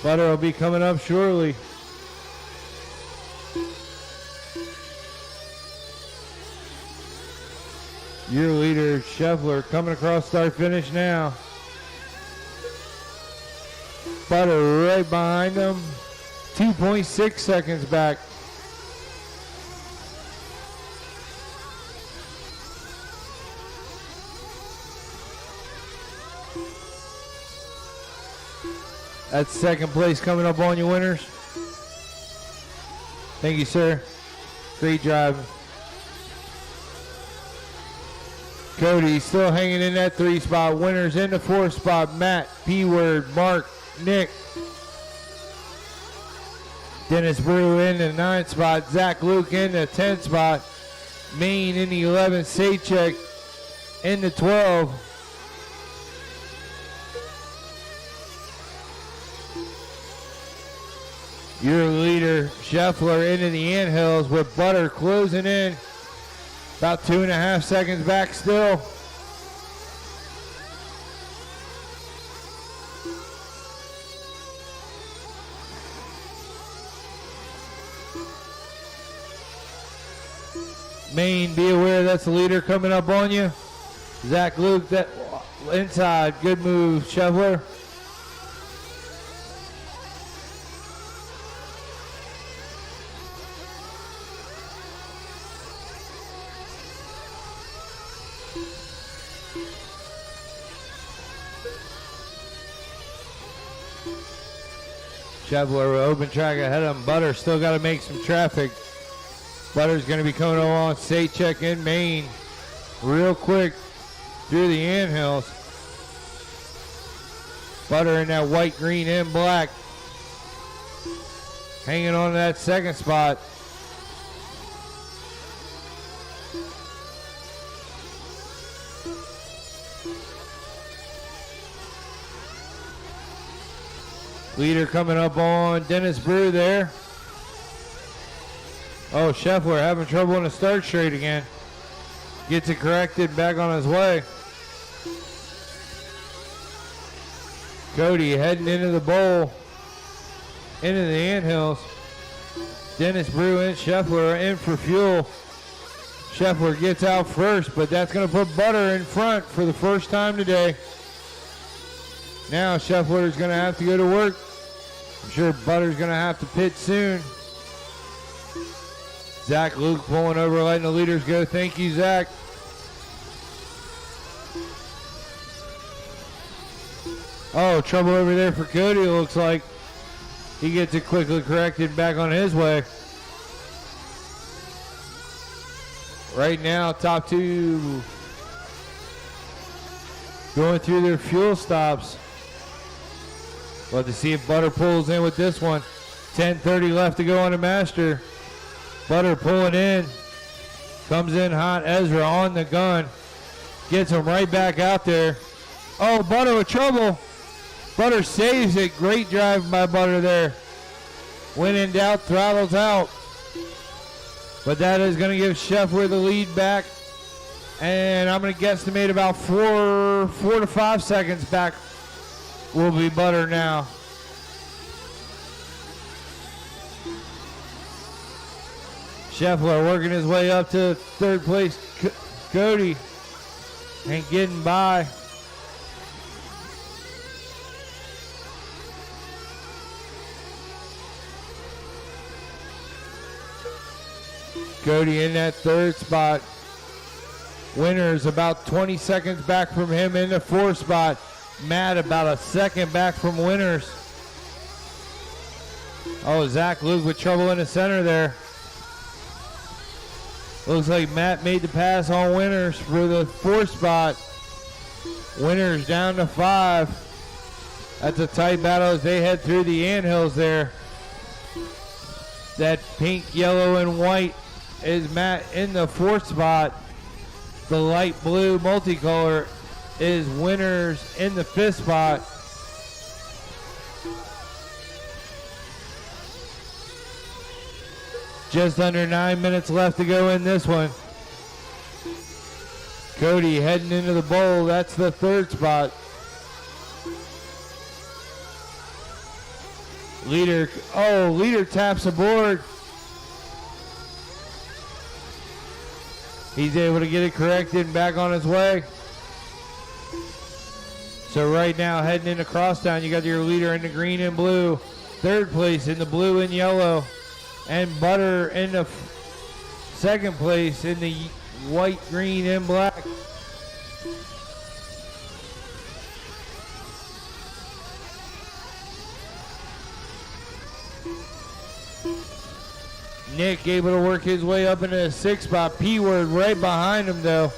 Butter will be coming up shortly. Your leader, Scheffler, coming across start finish now. Butter right behind him. 2.6 seconds back. That's second place coming up on you, winners. Thank you, sir. Great driving. Cody still hanging in that 3 spot. Winners in the 4 spot. Matt, P-Word, Mark, Nick. Dennis Brew in the 9 spot. Zach Luke in the 10 spot. Maine in the 11. Sajek in the 12. Your leader, Scheffler, into the anthills with Butter closing in. About 2.5 seconds back still. Maine, be aware that's the leader coming up on you. Zach Luke, that inside, good move, Scheffler. Scheffler open track ahead of him. Butter still got to make some traffic. Butter's going to be coming along. Sajek in Maine real quick through the anthills. Butter in that white, green, and black. Hanging on to that second spot. Leader coming up on Dennis Brew there. Oh, Scheffler having trouble in the start straight again. Gets it corrected, back on his way. Cody heading into the bowl, into the anthills. Dennis Brew and Scheffler are in for fuel. Scheffler gets out first, but that's going to put Butter in front for the first time today. Now Scheffler is going to have to go to work. I'm sure Butter's going to have to pit soon. Zach Luke pulling over, letting the leaders go. Thank you, Zach. Oh, trouble over there for Cody, it looks like. He gets it quickly corrected, back on his way. Right now, top 2 going through their fuel stops. We'll have to see if Butter pulls in with this one. 10:30 left to go on the master. Butter pulling in. Comes in hot. Ezra on the gun. Gets him right back out there. Oh, Butter with trouble. Butter saves it. Great drive by Butter there. When in doubt, throttles out. But that is going to give Scheffler the lead back. And I'm going to guesstimate about 4 to 5 seconds back will be Butter now. Scheffler working his way up to third place. Cody ain't getting by. Cody in that third spot. Winner's about 20 seconds back from him in the fourth spot. Matt about a second back from Winners. Oh, Zach Luke with trouble in the center there. Looks like Matt made the pass on Winners for the fourth spot. Winners down to 5. That's a tight battle as they head through the anthills there. That pink, yellow, and white is Matt in the fourth spot. The light blue multicolor is Winners in the fifth spot. Just under 9 minutes left to go in this one. Cody heading into the bowl. That's the third spot. Leader taps aboard. He's able to get it corrected and back on his way. So right now heading into Crosstown, you got your leader in the green and blue. Third place in the blue and yellow. And Butter in the second place in the white, green, and black. Nick able to work his way up into the sixth spot. P-Word right behind him, though.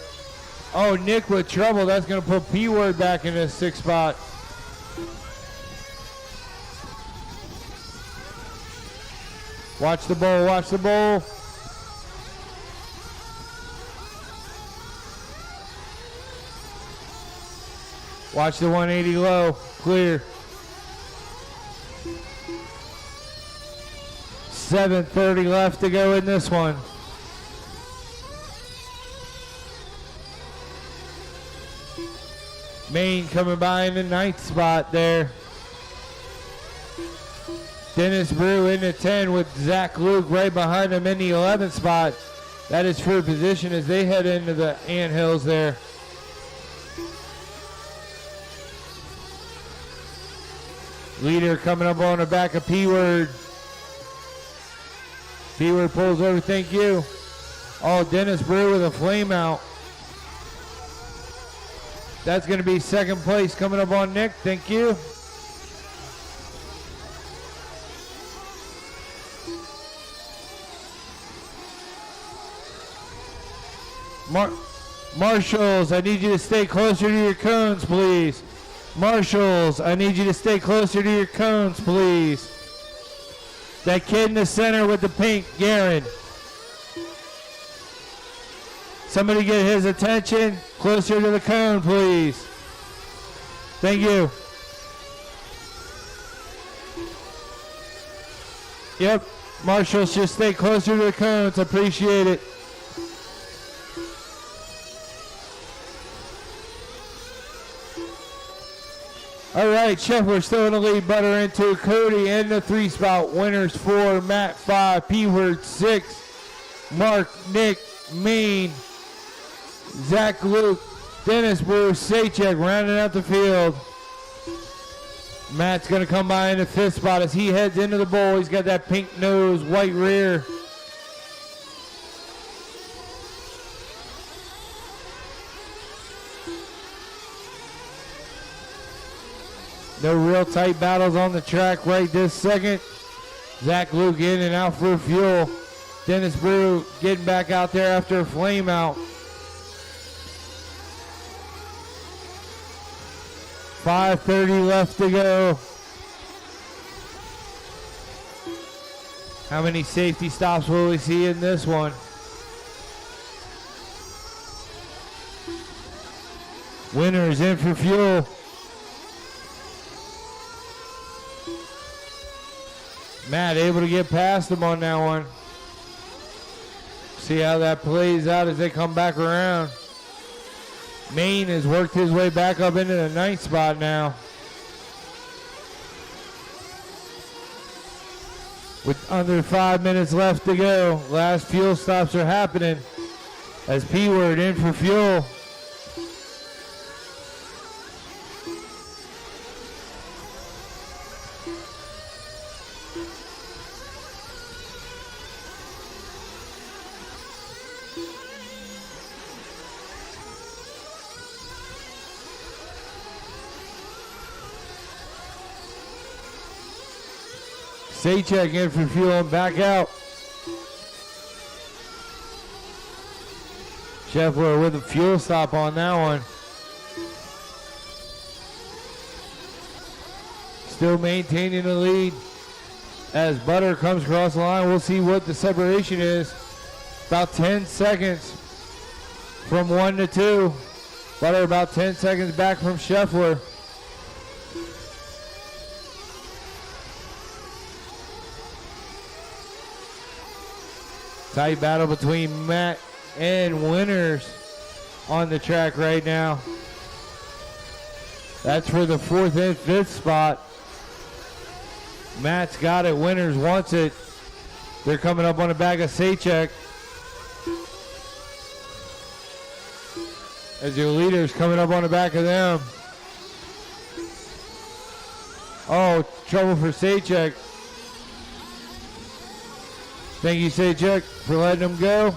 Oh, Nick with trouble. That's going to put P-Word back in the sixth spot. Watch the bowl, watch the bowl. Watch the 180 low, clear. 7:30 left to go in this one. Maine coming by in the ninth spot there. Dennis Brew in the 10 with Zach Luke right behind him in the 11th spot. That is for position as they head into the anthills there. Leader coming up on the back of P-Word. P-Word pulls over, thank you. Oh, Dennis Brew with a flame out. That's going to be second place coming up on Nick, thank you. Marshals, I need you to stay closer to your cones, please. Marshals, I need you to stay closer to your cones, please. That kid in the center with the pink, Garen. Somebody get his attention. Closer to the cone, please. Thank you. Yep, marshals, just stay closer to the cones. Appreciate it. All right, Scheffler still in the lead. Butter into Cody in the 3 spot. Winners 4, Matt 5, P-Word 6, Mark, Nick, Maine, Zach Luke, Dennis Brew, Sachek rounding out the field. Matt's going to come by in the 5th spot as he heads into the bowl. He's got that pink nose, white rear. No real tight battles on the track right this second. Zach Luke in and out for fuel. Dennis Brew getting back out there after a flame out. 5:30 left to go. How many safety stops will we see in this one? Winners in for fuel. Matt able to get past him on that one. See how that plays out as they come back around. Maine has worked his way back up into the 9th spot now. With under 5 minutes left to go, last fuel stops are happening as P-Word in for fuel. Saycheck in for fuel and back out. Scheffler with a fuel stop on that one. Still maintaining the lead. As Butter comes across the line, we'll see what the separation is. About 10 seconds from 1 to 2. Butter about 10 seconds back from Scheffler. Tight battle between Matt and Winters on the track right now. That's for the 4th and 5th spot. Matt's got it. Winters wants it. They're coming up on the back of Saycheck. As your leader's coming up on the back of them. Oh, trouble for Saycheck. Thank you, Saycheck, for letting him go.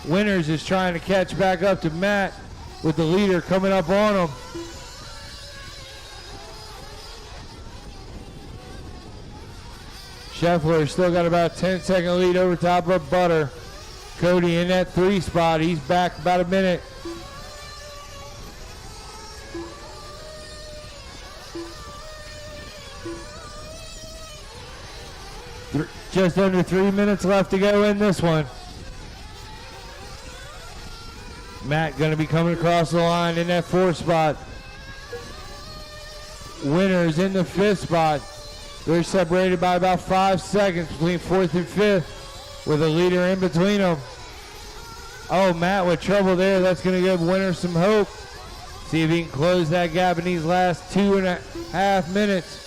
Winters is trying to catch back up to Matt with the leader coming up on him. Scheffler still got about a 10-second lead over top of Butter. Cody in that 3 spot. He's back about a minute. Just under 3 minutes left to go in this one. Matt going to be coming across the line in that 4th spot. Winters in the 5th spot. They're separated by about 5 seconds between 4th and 5th with a leader in between them. Oh, Matt with trouble there. That's going to give Winters some hope. See if he can close that gap in these last 2.5 minutes.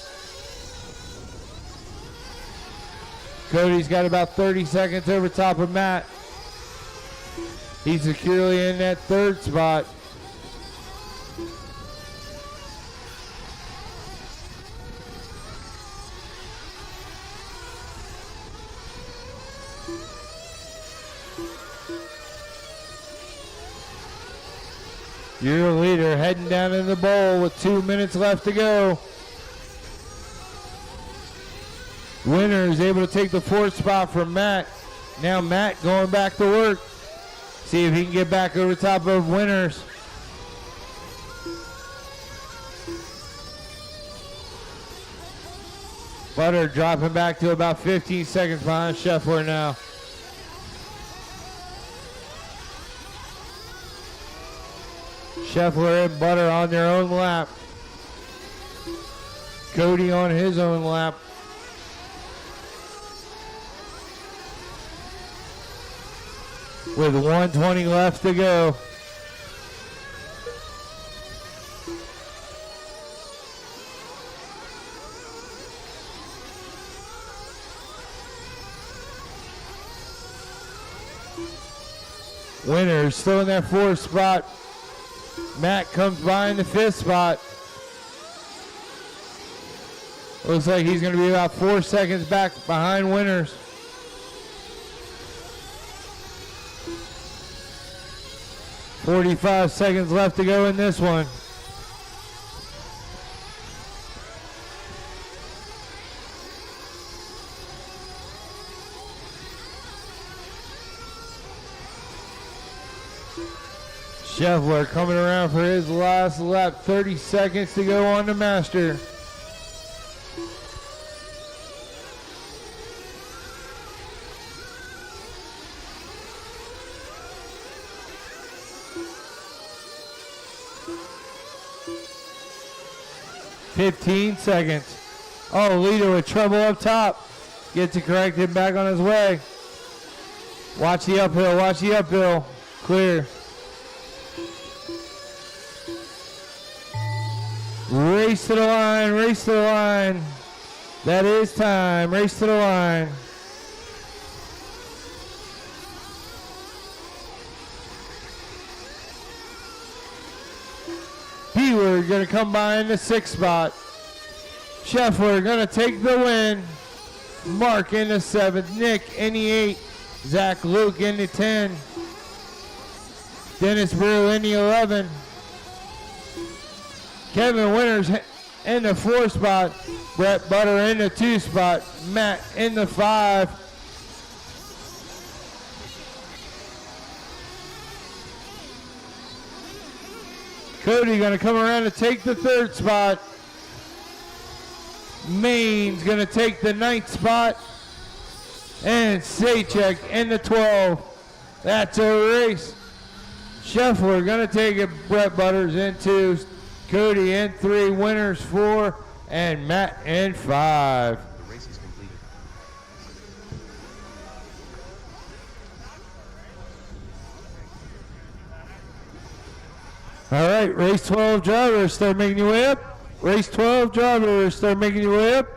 Cody's got about 30 seconds over top of Matt. He's securely in that 3rd spot. Your leader heading down in the bowl with 2 minutes left to go. Winters able to take the 4th spot from Matt. Now Matt going back to work. See if he can get back over top of Winters. Butter dropping back to about 15 seconds behind Scheffler now. Scheffler and Butter on their own lap. Cody on his own lap. With 1:20 left to go. Winters still in that 4th spot. Matt comes by in the 5th spot. Looks like he's going to be about 4 seconds back behind Winters. .45 seconds left to go in this one. Scheffler coming around for his last lap. 30 seconds to go on the master. .15 seconds. Oh, leader with trouble up top. Gets it corrected, back on his way. Watch the uphill, watch the uphill. Clear. Race to the line, race to the line. That is time. Race to the line. P-Word going to come by in the 6th spot. Scheffler going to take the win. Mark in the 7th. Nick in the 8th. Zach Luke in the 10. Dennis Brew in the 11. Kevin Winters in the 4th spot. Brett Butter in the 2 spot. Matt in the 5. Cody going to come around to take the 3rd spot. Maine's going to take the 9th spot. And Sachek in the 12. That's a race. Scheffler going to take it. Brett Butters in 2. Cody in 3. Winters 4. And Matt in 5. The race is completed. All right, race 12 drivers, start making your way up. Race 12 drivers, start making your way up.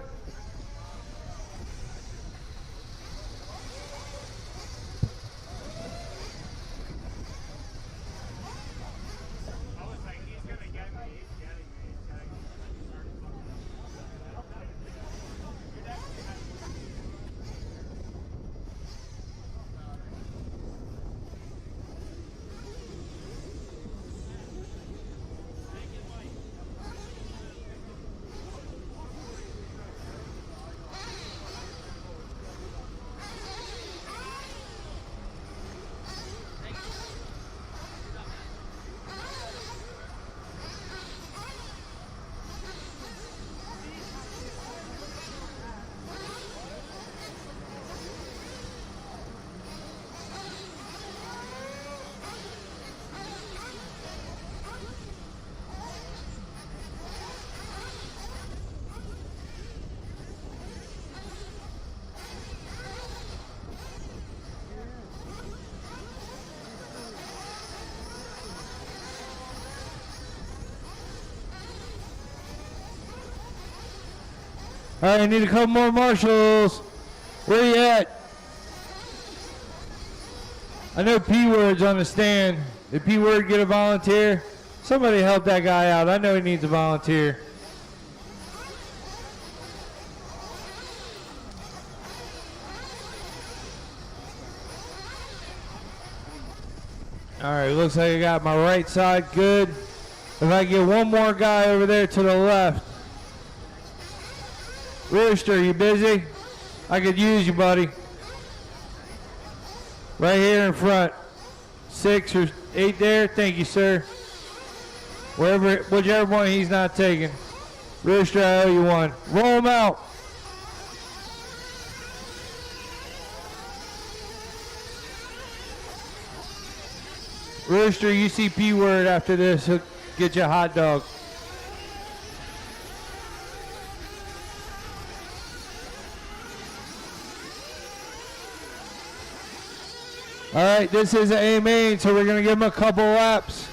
All right, I need a couple more marshals. Where you at? I know P-Word's on the stand. Did P-Word get a volunteer? Somebody help that guy out. I know he needs a volunteer. All right, looks like I got my right side good. If I get one more guy over there to the left. Rooster, you busy? I could use you, buddy. Right here in front. 6 or 8 there. Thank you, sir. Whichever one he's not taking. Rooster, I owe you one. Roll him out. Rooster, you see P-Word after this. He'll get you a hot dog. All right, this is an A main, so we're going to give him a couple laps.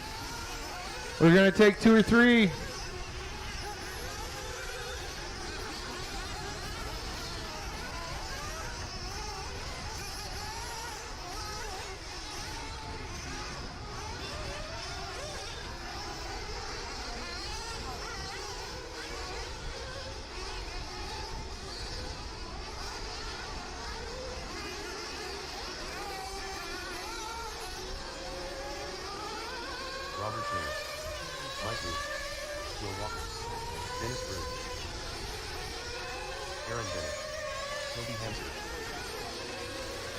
We're going to take 2 or 3. Robert James, Mike Root, Will Walker, Dennis Brew, Aaron Bennett, Toby Hansen,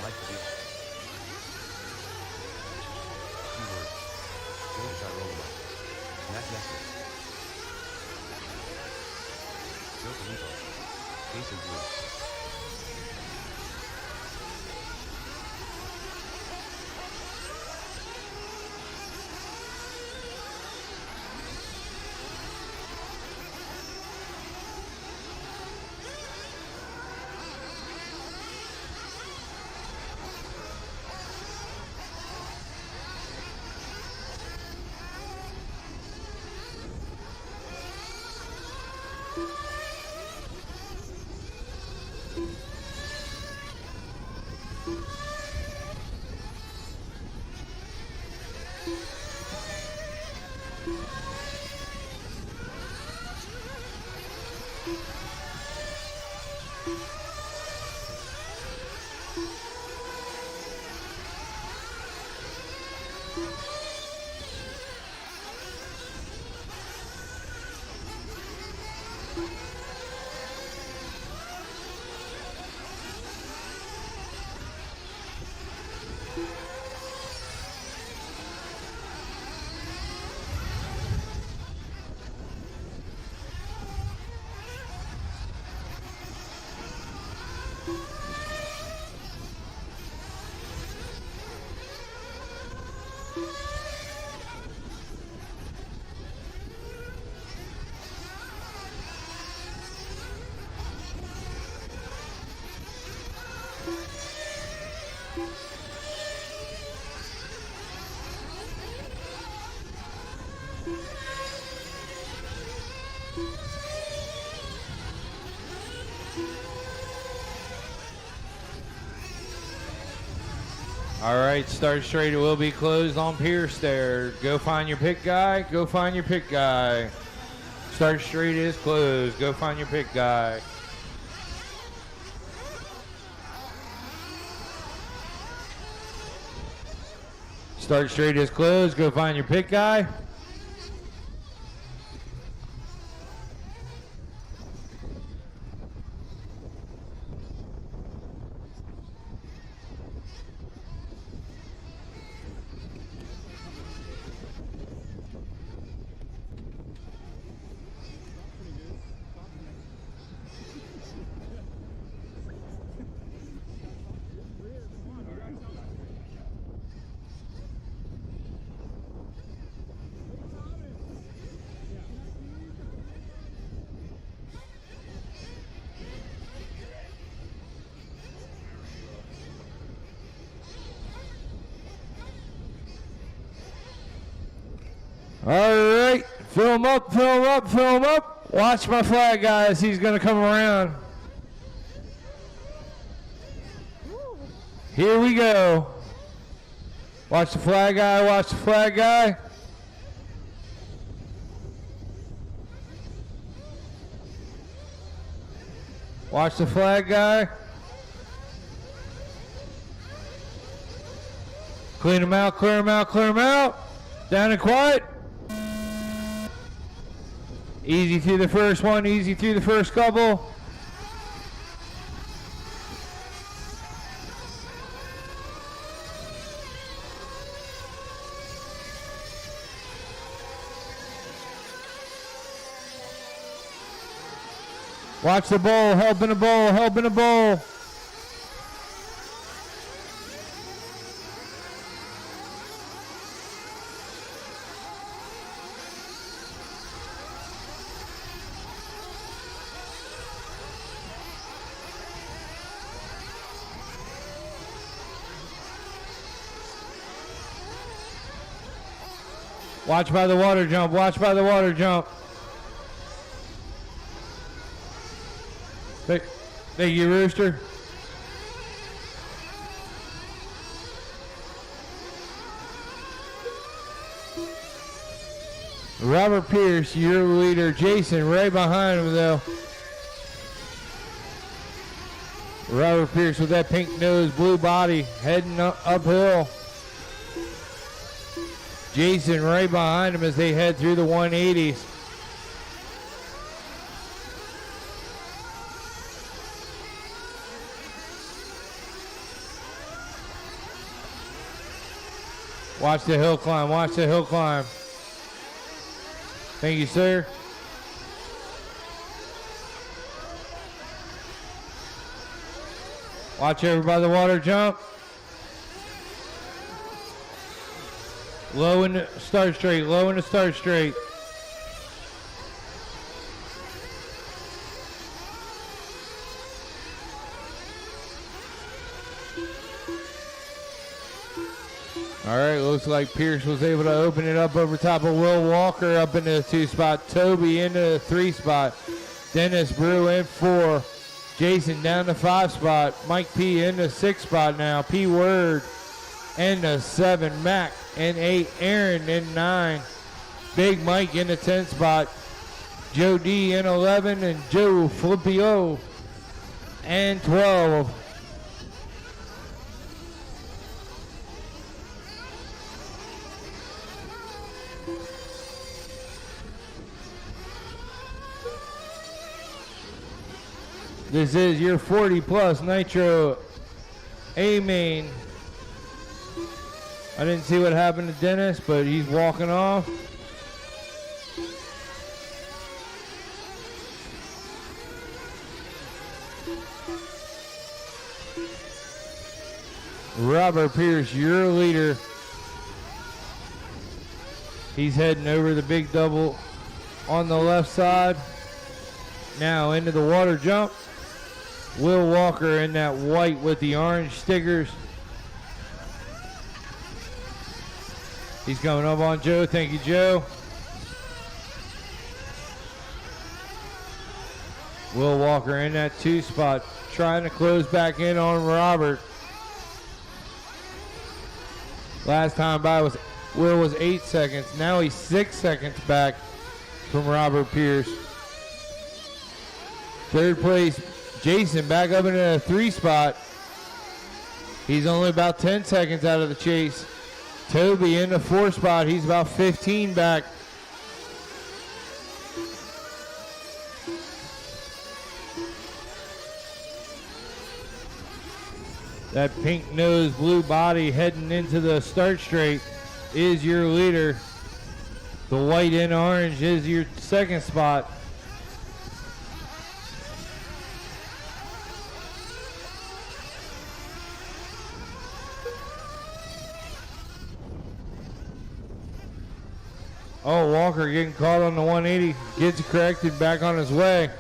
Mike Beach, P-Word, Joe Girolamo, Matt Nestor, Joe Filippo, Jason Blue. All right, start straight. It will be closed on Pierce there. Go find your pick guy. Go find your pick guy. Start straight is closed. Go find your pick guy. Start straight is closed. Go find your pick guy. All right, fill him up, fill him up, fill him up. Watch my flag, guys. He's going to come around. Here we go. Watch the flag guy, watch the flag guy. Watch the flag guy. Clean him out, clear him out, clear him out. Down and quiet. Easy through the first one, easy through the first couple. Watch the bowl, help in the bowl, help in the bowl. Watch by the water jump, watch by the water jump. Thank you, Rooster. Robert Pierce, your leader. Jason, right behind him, though. Robert Pierce with that pink nose, blue body, heading uphill. Jason right behind him as they head through the 180s. Watch the hill climb, watch the hill climb. Thank you, sir. Watch everybody the water jump. Low in the start straight, low in the start straight. All right, looks like Pierce was able to open it up over top of Will Walker up into the 2 spot. Toby into the 3 spot. Dennis Brew in 4. Jason down the 5 spot. Mike P in the 6 spot now. P Word in the 7. Mac in 8. Aaron in 9. Big Mike in the 10th spot. Joe D in 11 and Joe Flippio and 12. This is your 40 plus Nitro A main. I didn't see what happened to Dennis, but he's walking off. Robert Pierce, your leader. He's heading over the big double on the left side. Now into the water jump. Will Walker in that white with the orange stickers. He's coming up on Joe. Thank you, Joe. Will Walker in that 2 spot, trying to close back in on Robert. Last time by Will was 8 seconds. Now he's 6 seconds back from Robert Pierce. 3rd place, Jason back up into the 3 spot. He's only about 10 seconds out of the chase. Toby in the 4 spot. He's about 15 back. That pink nose, blue body heading into the start straight is your leader. The white and orange is your 2nd spot. Oh, Walker getting caught on the 180. Gets corrected, back on his way.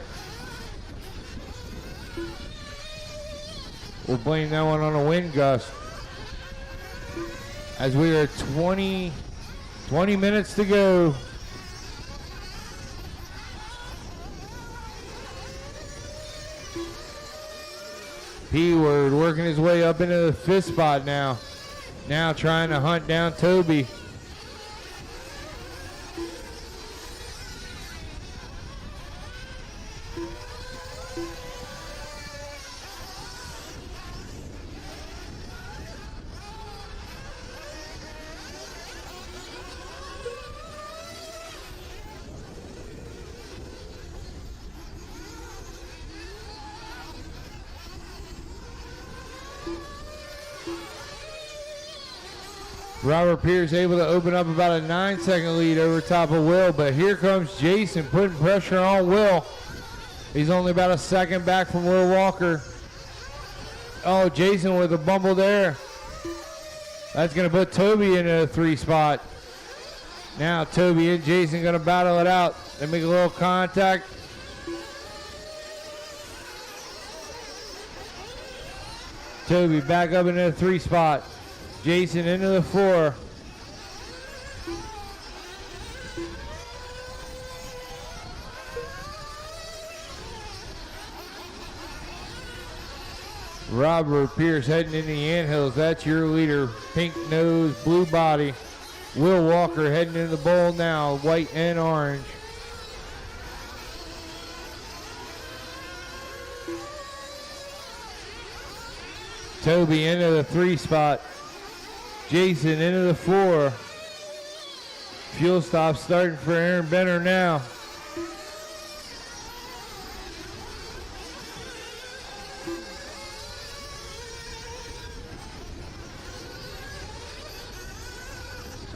We'll blame that one on a wind gust. As we are 20 minutes to go. P-Word working his way up into the 5th spot now. Now trying to hunt down Toby. Robert Pierce able to open up about a 9-second lead over top of Will, but here comes Jason putting pressure on Will. He's only about a second back from Will Walker. Oh, Jason with a bumble there. That's going to put Toby in a 3 spot. Now Toby and Jason going to battle it out. They make a little contact. Toby back up into the 3 spot. Jason into the 4. Robert Pierce heading in the anthills. That's your leader. Pink nose, blue body. Will Walker heading into the bowl now. White and orange. Toby into the 3 spot. Jason into the 4. Fuel stop starting for Aaron Benner now.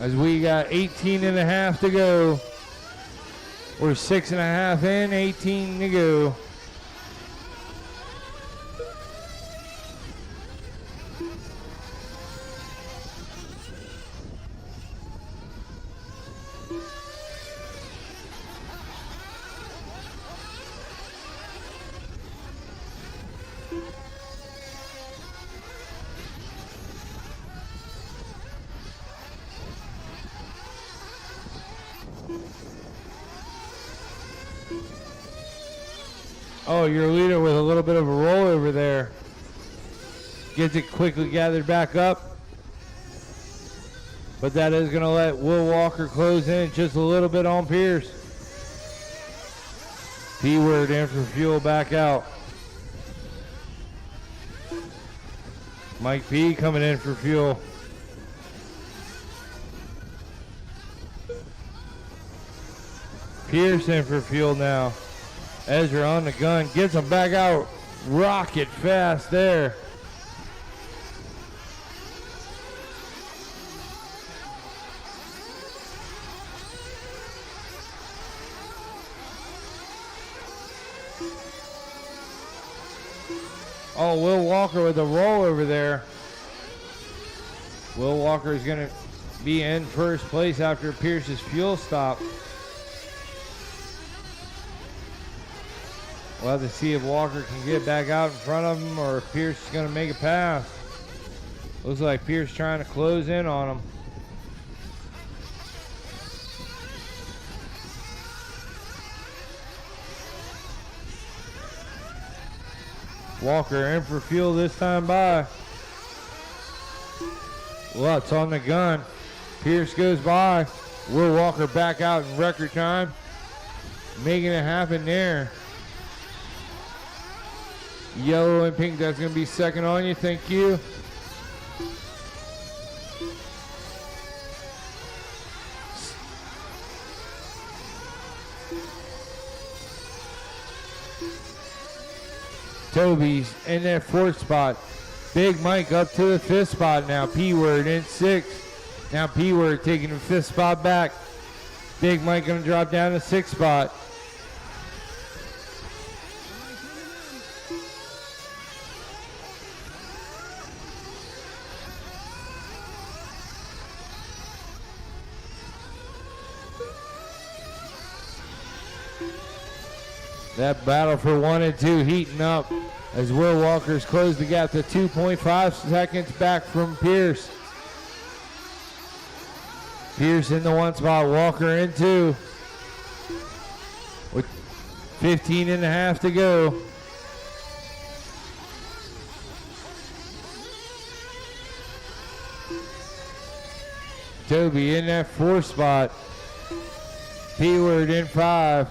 As we got 18 and a half to go. We're 6 and a half in, 18 to go. Oh, your leader with a little bit of a rollover there. Gets it quickly gathered back up. but that is going to let Will Walker close in just a little bit on Pierce. P-word in for fuel back out. Mike P coming in for fuel. Pierce in for fuel now. Ezra on the gun, gets him back out. Rocket fast there. Oh, Will Walker with a roll over there. Will Walker is going to be in first place after Pierce's fuel stop. We'll have to see if Walker can get back out in front of him or if Pierce is going to make a pass. Looks like Pierce trying to close in on him. Walker in for fuel this time by. Lutz on the gun. Pierce goes by. Will Walker back out in record time. Making it happen there. Yellow and pink, that's going to be second on you. Thank you. Toby's in that fourth spot. Big Mike up to the fifth spot now. P-word in sixth. Now P-word taking the fifth spot back. Big Mike going to drop down to sixth spot. That battle for 1 and 2 heating up as Will Walker's closed the gap to 2.5 seconds back from Pierce. Pierce in the 1 spot, Walker in 2 with 15 and a half to go. Toby in that 4th spot. P-word in 5.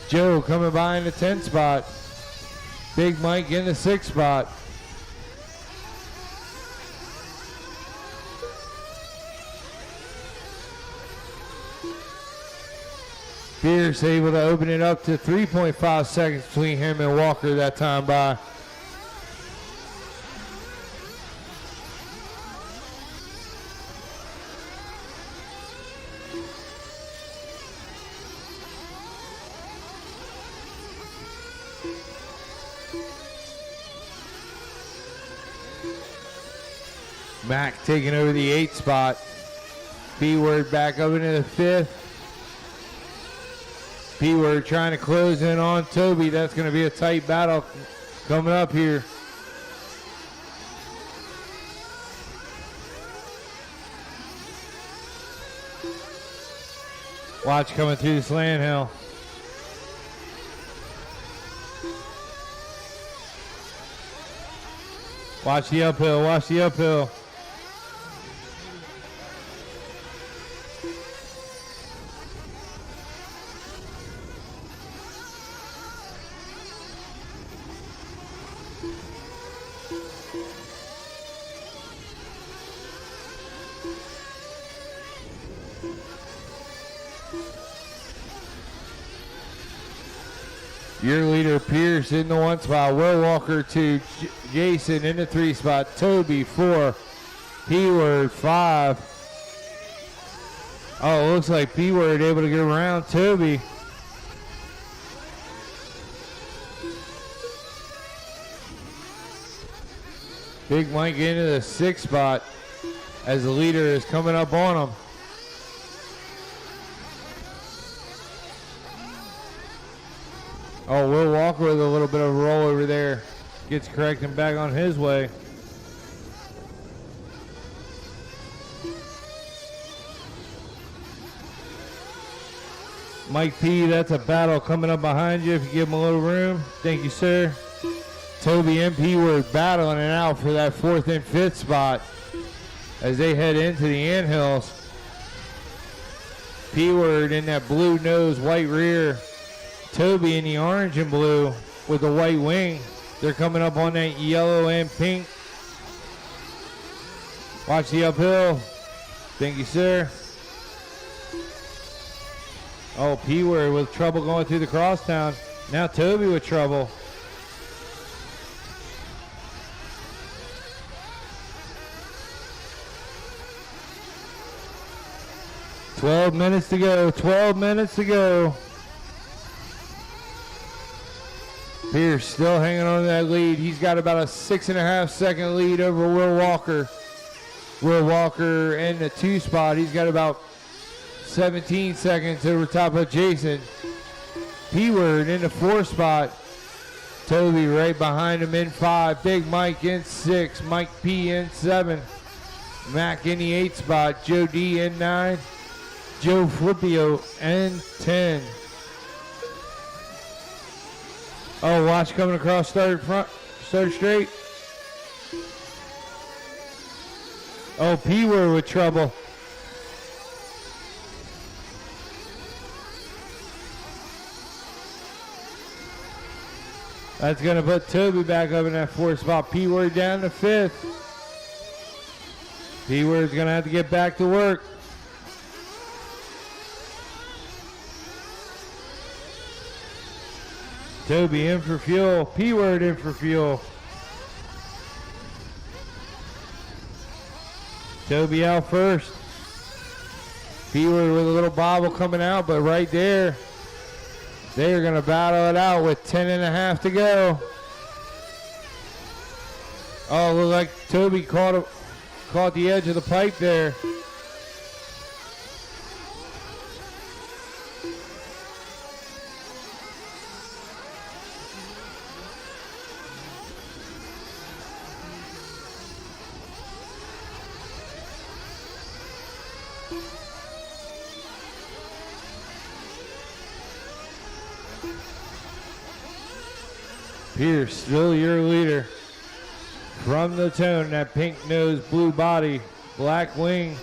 Joe coming by in the 10th spot. Big Mike in the 6th spot. Pierce able to open it up to 3.5 seconds between him and Walker that time by. Mac taking over the 8th spot. P-word back up into the 5th. P-word trying to close in on Toby. That's going to be a tight battle coming up here. Watch coming through the slant hill. Watch the uphill, watch the uphill. Your leader, Pierce, in the 1 spot. Will Walker to Jason in the 3 spot. Toby, 4. P-word, 5. Oh, it looks like P-word able to get around Toby. Big Mike into the 6th spot as the leader is coming up on him. Oh, Will Walker with a little bit of a roll over there. Gets corrected back on his way. Mike P, that's a battle coming up behind you if you give him a little room. Thank you, sir. Toby and P-Word battling it out for that 4th and 5th spot as they head into the anthills. P-Word in that blue nose, white rear. Toby in the orange and blue with the white wing. They're coming up on that yellow and pink. Watch the uphill. Thank you, sir. Oh, P-Word with trouble going through the crosstown. Now Toby with trouble. "12 minutes to go, 12 minutes to go." Pierce still hanging on to that lead. He's got about a 6.5 second lead over Will Walker. Will Walker in the 2 spot. He's got about 17 seconds over top of Jason. P-Word in the 4 spot. Toby right behind him in 5. Big Mike in 6. Mike P in 7. Mac in the 8 spot. Joe D in 9. Joe Flippio in 10. Oh, watch coming across, start straight. Oh, P-Word with trouble. That's going to put Toby back up in that 4th spot. P-Word down to 5th. P-Word's going to have to get back to work. Toby in for fuel. P-Word in for fuel. Toby out first. P-Word with a little bobble coming out, but right there, they're going to battle it out with 10.5 to go. Oh, look like Toby caught the edge of the pipe there. Pierce, still your leader. From the tone, that pink nose, blue body, black wing.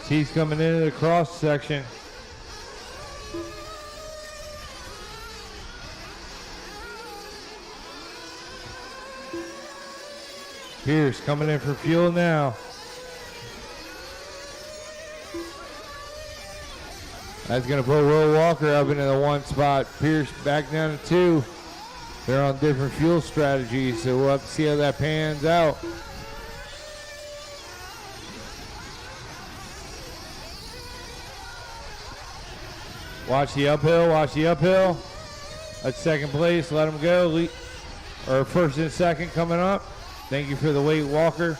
He's coming into the cross section. Pierce coming in for fuel now. That's going to put Will Walker up into the 1 spot. Pierce back down to 2. They're on different fuel strategies, so we'll have to see how that pans out. Watch the uphill, watch the uphill. That's 2nd place, let him go. Or 1st and 2nd coming up. Thank you for the wait, Walker.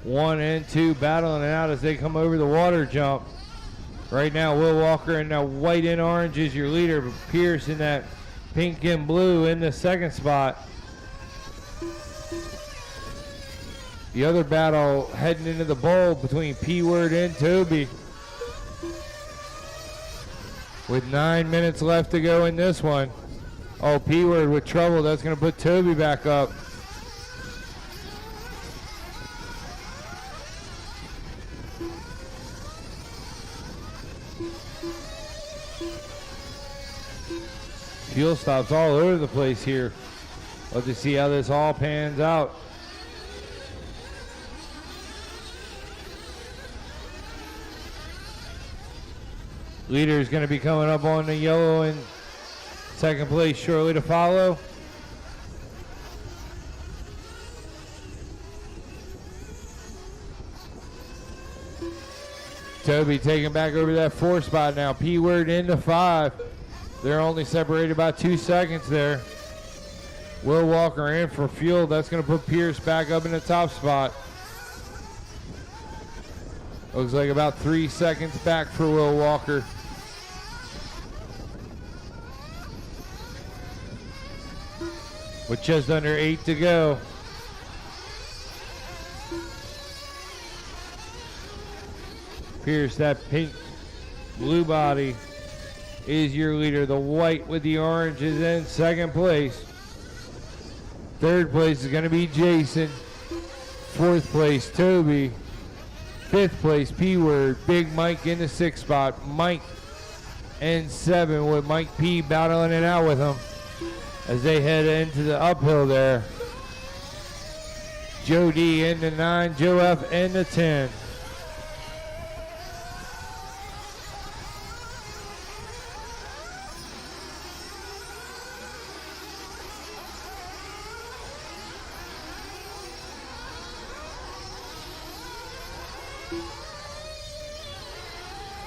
One and 2 battling it out as they come over the water jump. Right now, Will Walker in that white and orange is your leader, but Pierce in that pink and blue in the 2nd spot. The other battle heading into the bowl between P-Word and Toby. With 9 minutes left to go in this one. Oh, P-Word with trouble. That's going to put Toby back up. Fuel stops all over the place here. Let's see how this all pans out. Leader is going to be coming up on the yellow in 2nd place shortly to follow. Toby taking back over that 4 spot now. P-Word into 5. They're only separated by 2 seconds there. Will Walker in for fuel. That's going to put Pierce back up in the top spot. Looks like about 3 seconds back for Will Walker. With just under 8 to go. Pierce, that pink blue body is your leader. The white with the orange is in second place. Third place is going to be Jason. Fourth place, Toby. Fifth place, P-Word. Big Mike in the sixth spot. Mike in 7 with Mike P battling it out with him as they head into the uphill there. Joe D in the 9, Joe F in the 10.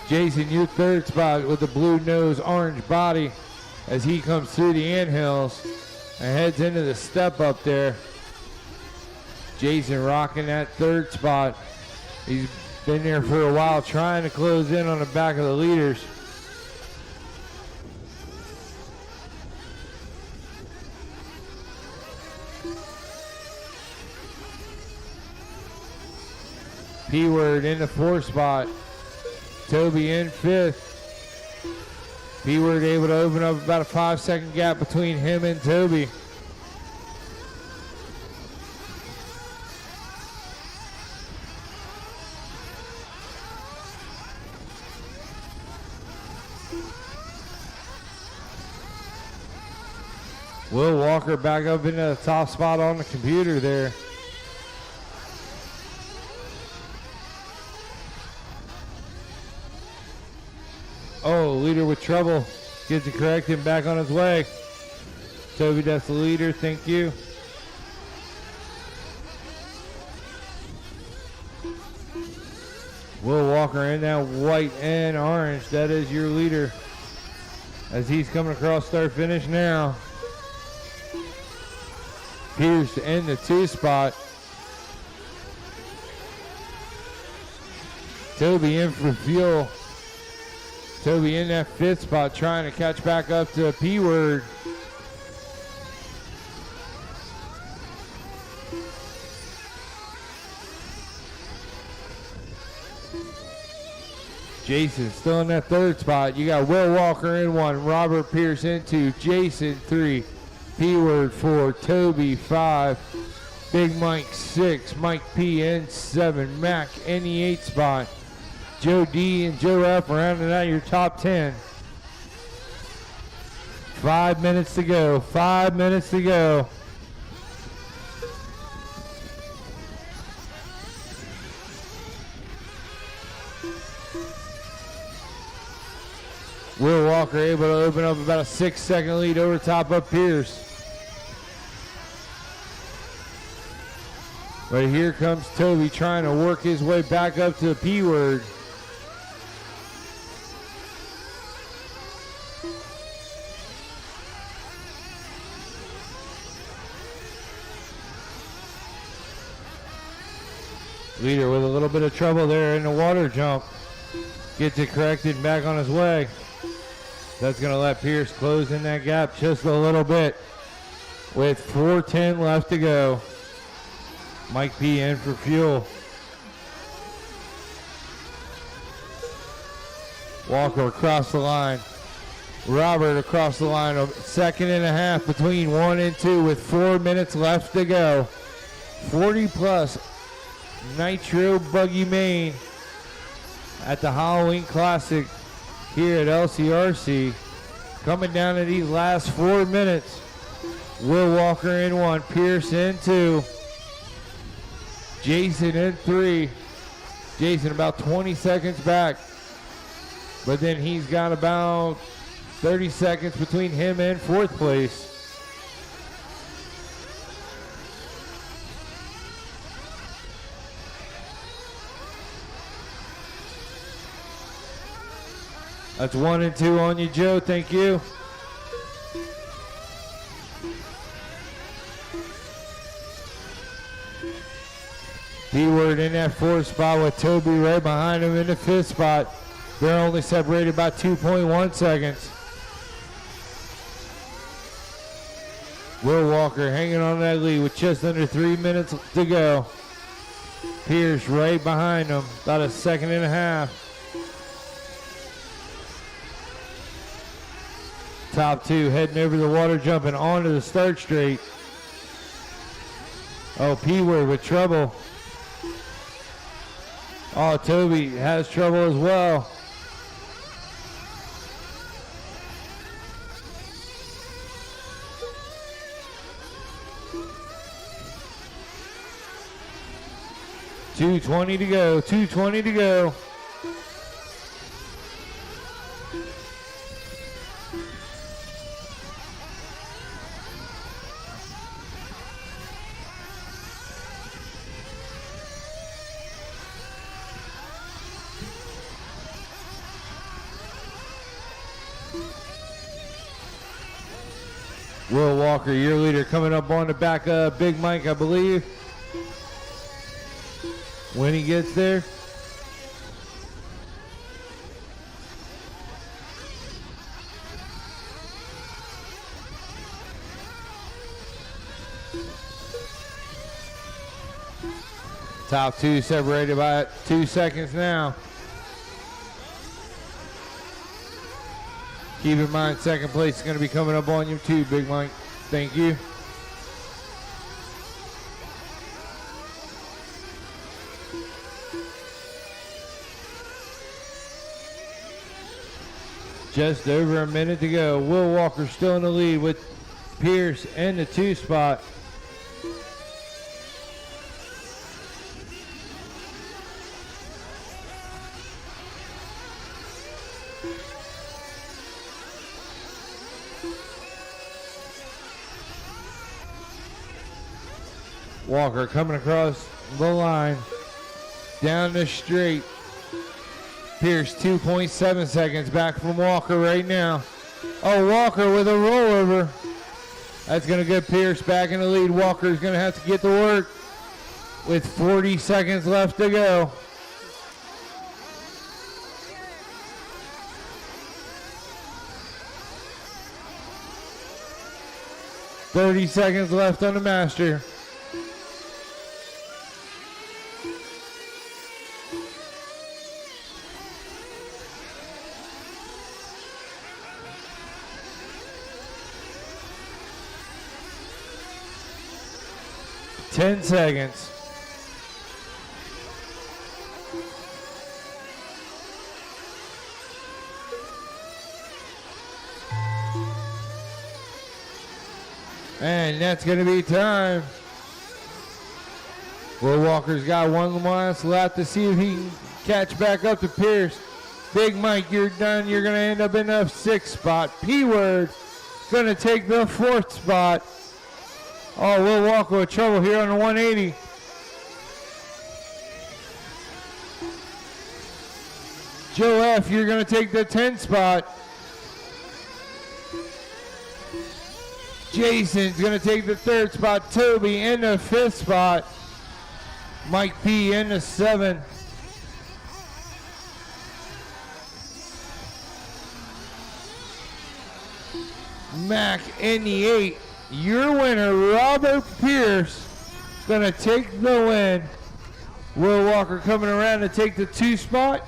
Jason, your third spot with the blue nose, orange body as he comes through the anthills and heads into the step up there. Jason rocking that third spot. He's been there for a while trying to close in on the back of the leaders. P-Word in the 4th spot. Toby in 5th. P-Word able to open up about a 5-second gap between him and Toby. Will Walker back up into the top spot on the computer there. Oh, leader with trouble. Gets it corrected, back on his way. Toby, that's the leader. Thank you. Will Walker in that white and orange. That is your leader. As he's coming across start finish now. Pierce in the 2 spot. Toby in for fuel. Toby in that 5th spot trying to catch back up to P-Word. Jason still in that 3rd spot. You got Will Walker in 1, Robert Pierce in 2, Jason 3, P-Word 4, Toby 5, Big Mike 6, Mike P in 7, Mac in the 8th spot. Joe D and Joe F rounding out your top 10. 5 minutes to go. 5 minutes to go. Will Walker able to open up about a 6-second lead over top of Pierce. But here comes Toby trying to work his way back up to the P-Word. Leader with a little bit of trouble there in the water jump. Gets it corrected, back on his way. That's going to let Pierce close in that gap just a little bit. With 4:10 left to go. Mike P in for fuel. Walker across the line. Robert across the line. A second and a half between 1 and 2 with 4 minutes left to go. 40 plus Nitro Buggy Main at the Halloween Classic here at LCRC. Coming down to these last 4 minutes. Will Walker in 1, Pierce in 2, Jason in 3. Jason about 20 seconds back, but then he's got about 30 seconds between him and 4th place. That's 1 and 2 on you, Joe. Thank you. P-Word in that 4th spot with Toby right behind him in the 5th spot. They're only separated by 2.1 seconds. Will Walker hanging on that lead with just under 3 minutes to go. Pierce right behind him, about a second and a half. Top two heading over the water, jumping onto the start straight. Oh, P-Word with trouble. Oh, Toby has trouble as well. .220 to go, 2:20 to go. Will Walker, your leader, coming up on the back of Big Mike, I believe. When he gets there. Top two separated by 2 seconds now. Keep in mind, second place is going to be coming up on you too, Big Mike. Thank you. Just over a minute to go. Will Walker still in the lead with Pierce in the 2 spot. Walker coming across the line, down the straight. Pierce 2.7 seconds back from Walker right now. Oh, Walker with a rollover. That's going to get Pierce back in the lead. Walker's going to have to get to work with 40 seconds left to go. .30 seconds left on the master. Ten seconds. And that's going to be time. Will Walker's got one last lap to see if he can catch back up to Pierce. Big Mike, you're done. You're going to end up in the 6th spot. P-Word going to take the 4th spot. Oh, Will Walker with trouble here on the 180. Joe F., you're going to take the 10th spot. Jason's going to take the 3rd spot. Toby in the 5th spot. Mike P. in the 7th. Mac in the 8th. Your winner, Robert Pierce, gonna take the win. Will Walker coming around to take the 2 spot.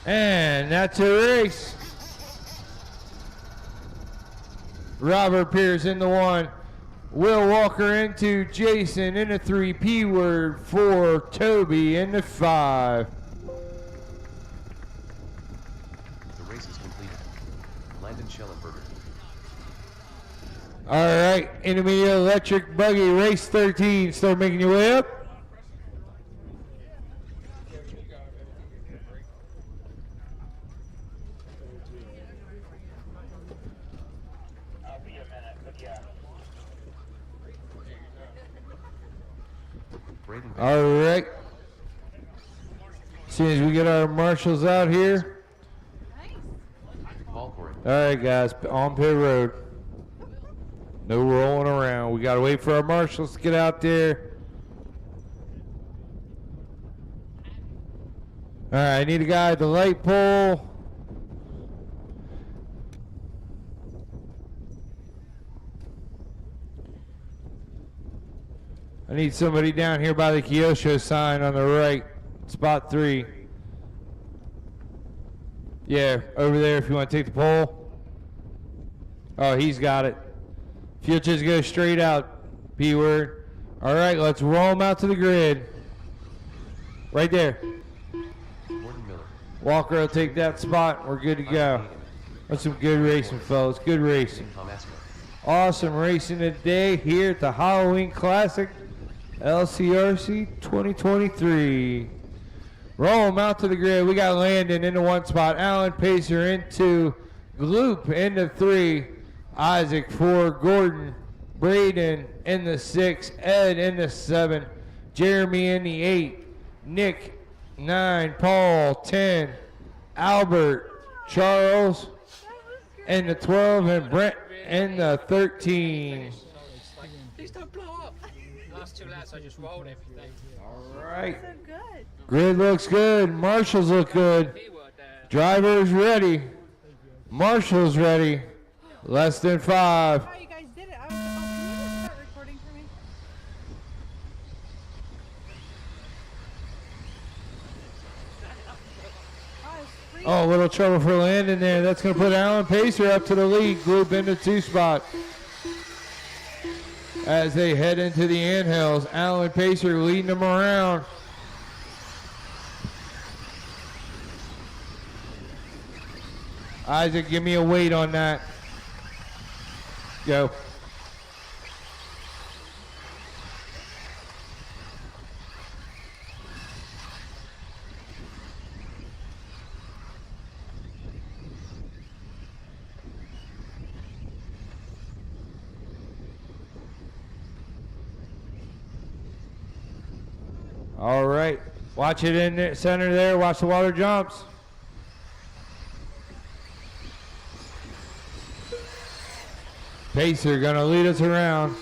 And that's a race. Robert Pierce in the 1. Will Walker into Jason in the 3. P-Word for Toby in the 5. The race is completed. Landon Schellenberger. All right, Intermediate Electric Buggy, race 13. Start making your way up. I'll be a minute, but yeah. Braden All right. As soon as we get our marshals out here. call for it. All right, guys, on pit road. No rolling around. We got to wait for our marshals to get out there. All right, I need a guy at the light pole. I need somebody down here by the Kyosho sign on the right, spot 3. Yeah, over there if you want to take the pole. Oh, he's got it. If you'll just go straight out, P-word. All right, let's roll him out to the grid. Right there. Gordon Miller. Walker will take that spot. We're good to go. That's some good racing, fellas. Good racing. Tom Esco. Awesome racing today here at the Halloween Classic LCRC 2023. Roll him out to the grid. We got Landon into one spot. Alan Pacer into Gloop into 3. Isaac 4. Gordon. Braden in the 6. Ed in the 7. Jeremy in the 8. Nick 9. Paul 10. Albert. Charles in the 12. And Brent in the 13. Please don't blow up. Last 2 laps, I just rolled everything. All right. So good. Grid looks good. Marshals look good. Driver's ready. Marshals ready. Less than 5. How you guys did it. Can you just start recording for me? Oh, a little trouble for Landon there. That's going to put Alan Pacer up to the lead. Group into 2 spot. As they head into the anthills, Alan Pacer leading them around. Isaac, give me a weight on that. Go. All right, watch it in the center there. Watch the water jumps. Pacer gonna lead us around.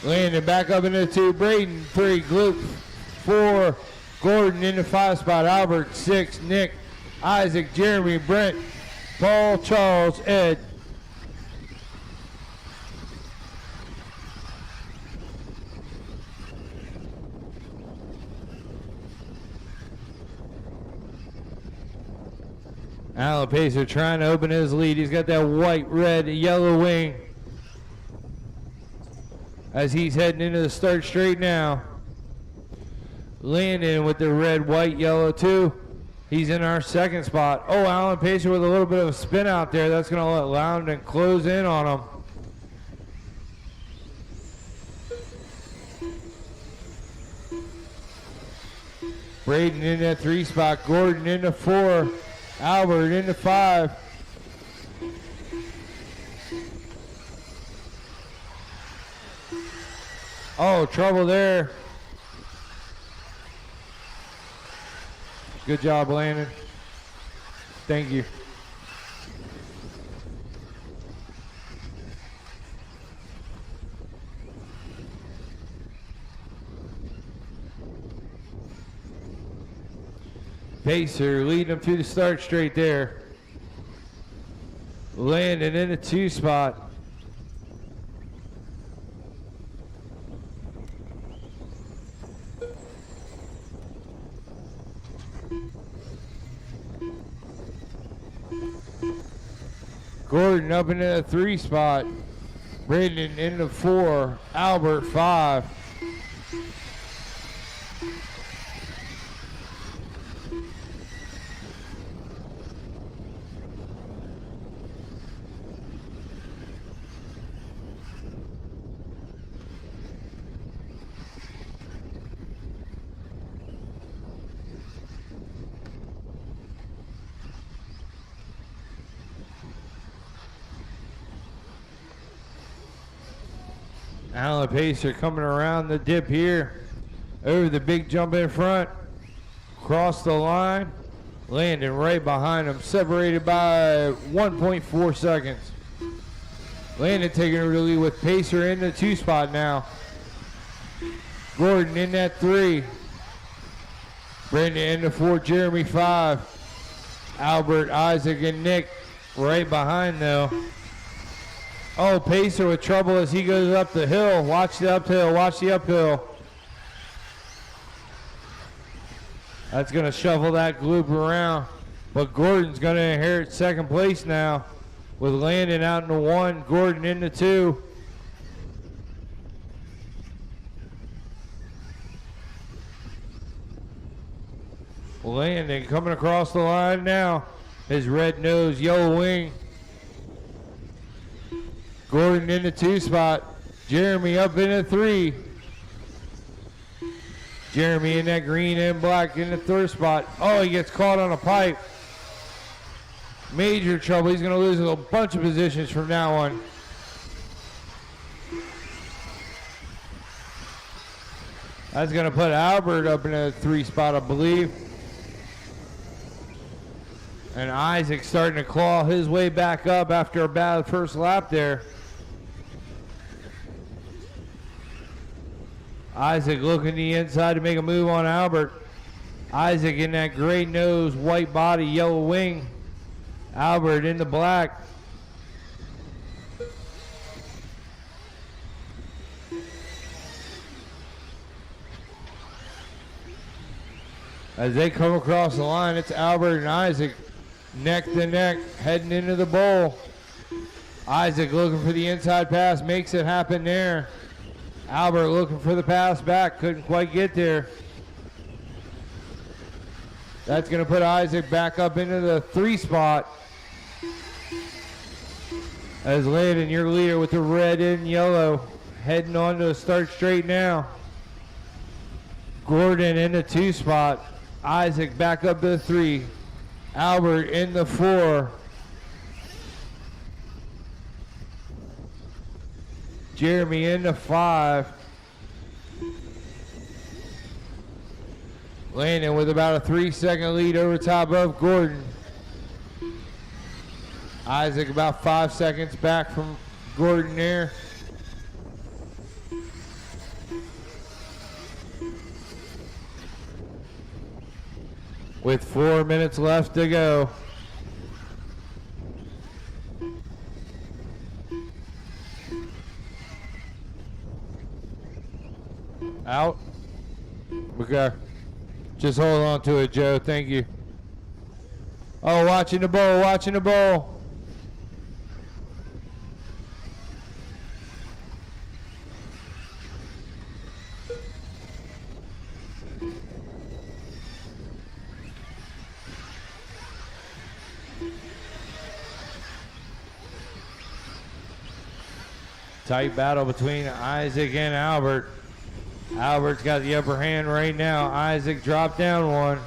Landon back up into 2. Braden 3. Gloop 4. Gordon in the 5 spot. Albert 6. Nick, Isaac, Jeremy, Brent, Paul, Charles, Ed. Alan Pacer trying to open his lead. He's got that white, red, yellow wing as he's heading into the start straight now. Landon with the red, white, yellow too. He's in our 2nd spot. Oh, Alan Pacer with a little bit of a spin out there. That's going to let Loudon close in on him. Braden in that 3 spot. Gordon in the 4. Albert in the 5. Oh, trouble there. Good job, Landon. Thank you. Pacer leading them through the start straight there. Landon in the 2 spot. Gordon up into the 3 spot. Braden in the 4. Albert 5. Alan Pacer coming around the dip here. Over the big jump in front. Cross the line. Landon right behind him. Separated by 1.4 seconds. Landon taking over the lead with Pacer in the 2 spot now. Gordon in that 3. Brandon in the 4. Jeremy 5. Albert, Isaac, and Nick right behind though. Oh, Pacer with trouble as he goes up the hill. Watch the uphill, watch the uphill. That's going to shuffle that gloop around. But Gordon's going to inherit second place now with Landon out in the 1, Gordon in the 2. Landon coming across the line now. His red nose, yellow wing. Gordon in the 2 spot. Jeremy up in the 3. Jeremy in that green and black in the 3rd spot. Oh, he gets caught on a pipe. Major trouble. He's going to lose a bunch of positions from now on. That's going to put Albert up in the 3 spot, I believe. And Isaac starting to claw his way back up after a bad first lap there. Isaac looking the inside to make a move on Albert. Isaac in that gray nose, white body, yellow wing. Albert in the black. As they come across the line, it's Albert and Isaac neck to neck, heading into the bowl. Isaac looking for the inside pass, makes it happen there. Albert looking for the pass back, couldn't quite get there. That's going to put Isaac back up into the 3 spot. As Landon, your leader with the red and yellow, heading on to the start straight now. Gordon in the 2 spot. Isaac back up to the 3. Albert in the 4. Jeremy in the 5. Landon with about a 3-second lead over top of Gordon. Isaac about 5 seconds back from Gordon there. With 4 minutes left to go. Out. Okay. Just hold on to it, Joe. Thank you. Oh, watching the bowl, watching the bowl. Tight battle between Isaac and Albert. Albert's got the upper hand right now. Isaac dropped down one.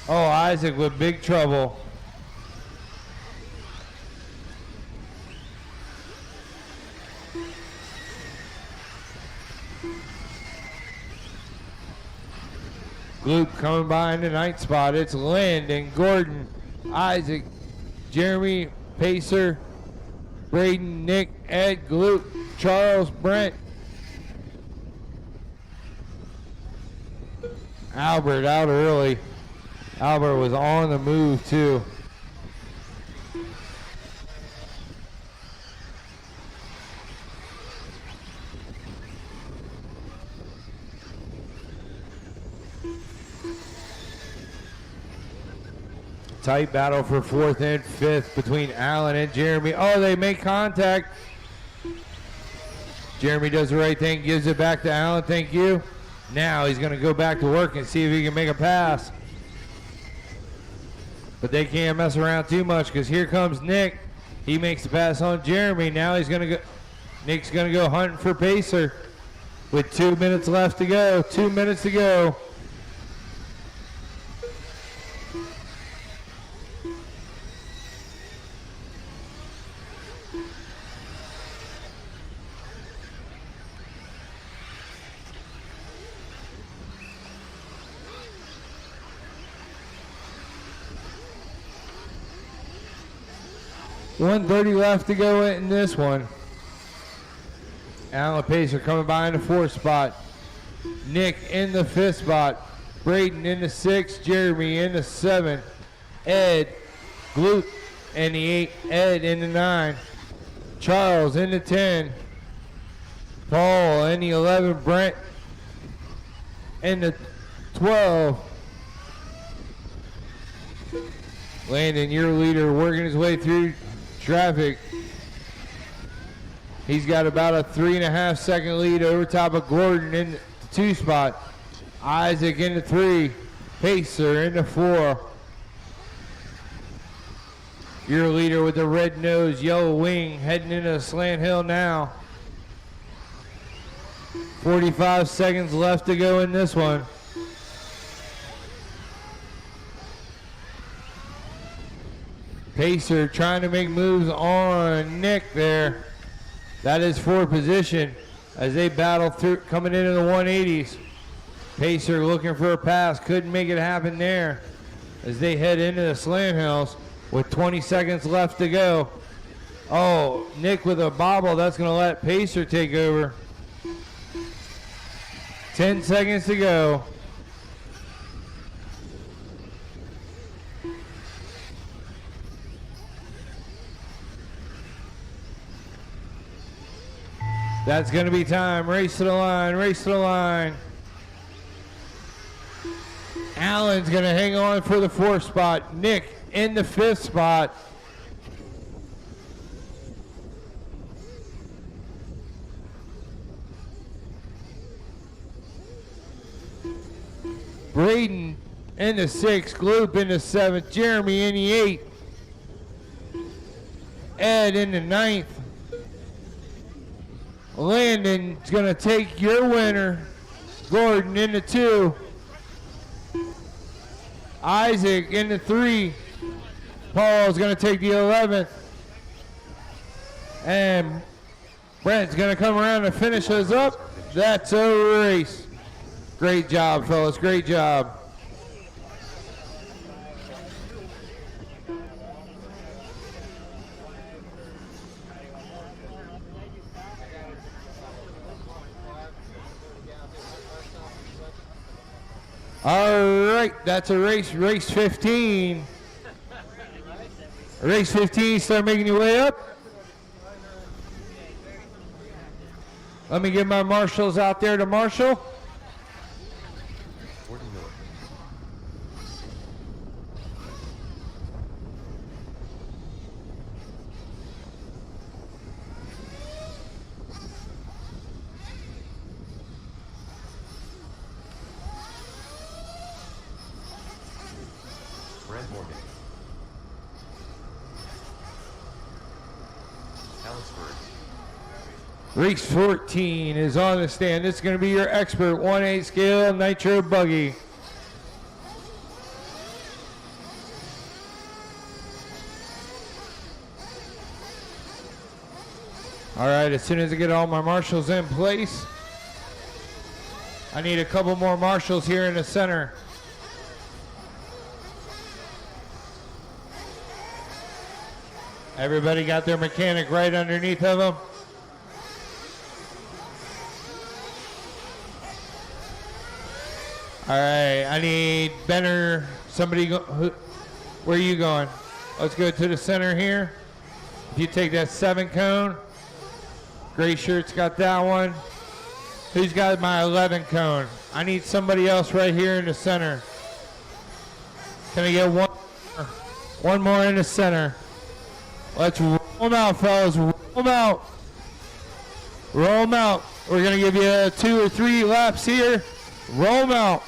Oh, Isaac with big trouble. Gloop coming by in the 9th spot. It's Landon, Gordon, Isaac, Jeremy, Pacer, Braden, Nick, Ed, Gloop, Charles, Brent. Albert out early. Albert was on the move too. Tight battle for 4th and 5th between Allen and Jeremy. Oh, they make contact. Jeremy does the right thing, gives it back to Allen. Thank you. Now he's going to go back to work and see if he can make a pass. But they can't mess around too much because here comes Nick. He makes the pass on Jeremy. Now he's going to go. Nick's going to go hunting for Pacer with 2 minutes left to go. 2 minutes to go. .130 left to go in this one. Alan Pacer coming by in the 4th spot. Nick in the 5th spot. Braden in the 6th. Jeremy in the 7th. Ed, Gloop in the 8. Ed in the 9. Charles in the 10. Paul in the 11. Brent in the 12. Landon, your leader, working his way through traffic. He's got about a 3.5 second lead over top of Gordon in the 2 spot. Isaac into 3. Pacer into 4. Your leader with the red nose, yellow wing, heading into the slant hill now. 45 seconds left to go in this one. Pacer trying to make moves on Nick there. That is for position as they battle through, coming into the 180s. Pacer looking for a pass, couldn't make it happen there as they head into the slant hills with 20 seconds left to go. Oh, Nick with a bobble, that's gonna let Pacer take over. 10 seconds to go. That's going to be time. Race to the line, race to the line. Allen's going to hang on for the 4th spot. Nick in the 5th spot. Braden in the 6th. Gloop in the 7th. Jeremy in the 8th. Ed in the 9th. Landon's gonna take your winner. Gordon in the 2. Isaac in the 3. Paul's gonna take the 11th. And Brent's gonna come around and finish us up. That's a race. Great job, fellas, great job. All right, that's a race 15. Race 15, start making your way up. Let me get my marshals out there to marshal. Race 14 is on the stand. This is going to be your expert 1/8 scale nitro buggy. All right, as soon as I get all my marshals in place, I need a couple more marshals here in the center. Everybody got their mechanic right underneath of them. All right, I need Benner, somebody, where are you going? Let's go to the center here. If you take that 7 cone, gray shirt's got that one. Who's got my 11 cone? I need somebody else right here in the center. Can I get one more in the center? Let's roll them out, fellas, roll them out. Roll them out. We're gonna give you 2 or 3 laps here. Roll them out.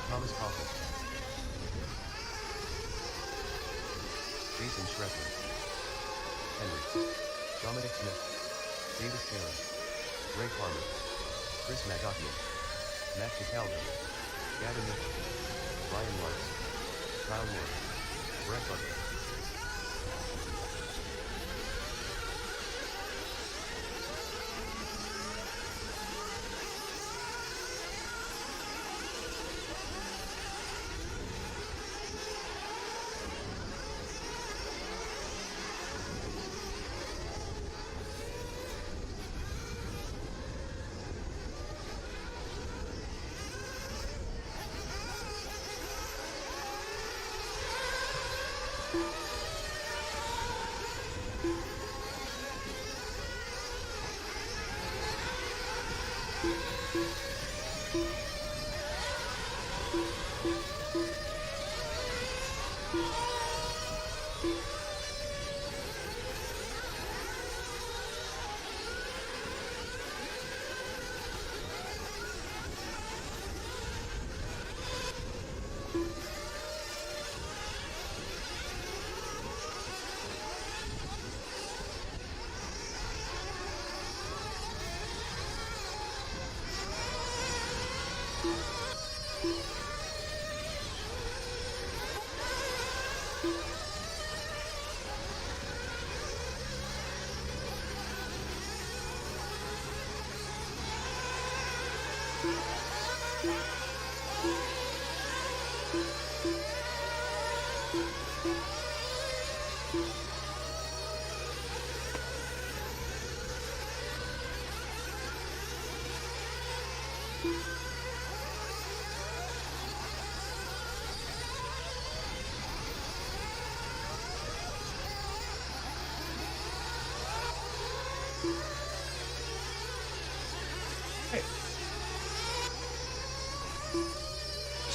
Thomas Coughlin, Jason Schreckler, Henry, Dominic Smith, Davis Taylor, Greg Farmer, Chris McGoughlin, Matt Cataldo, Gavin Mitchell, Ryan Lars, Kyle Moore, Brett Butler.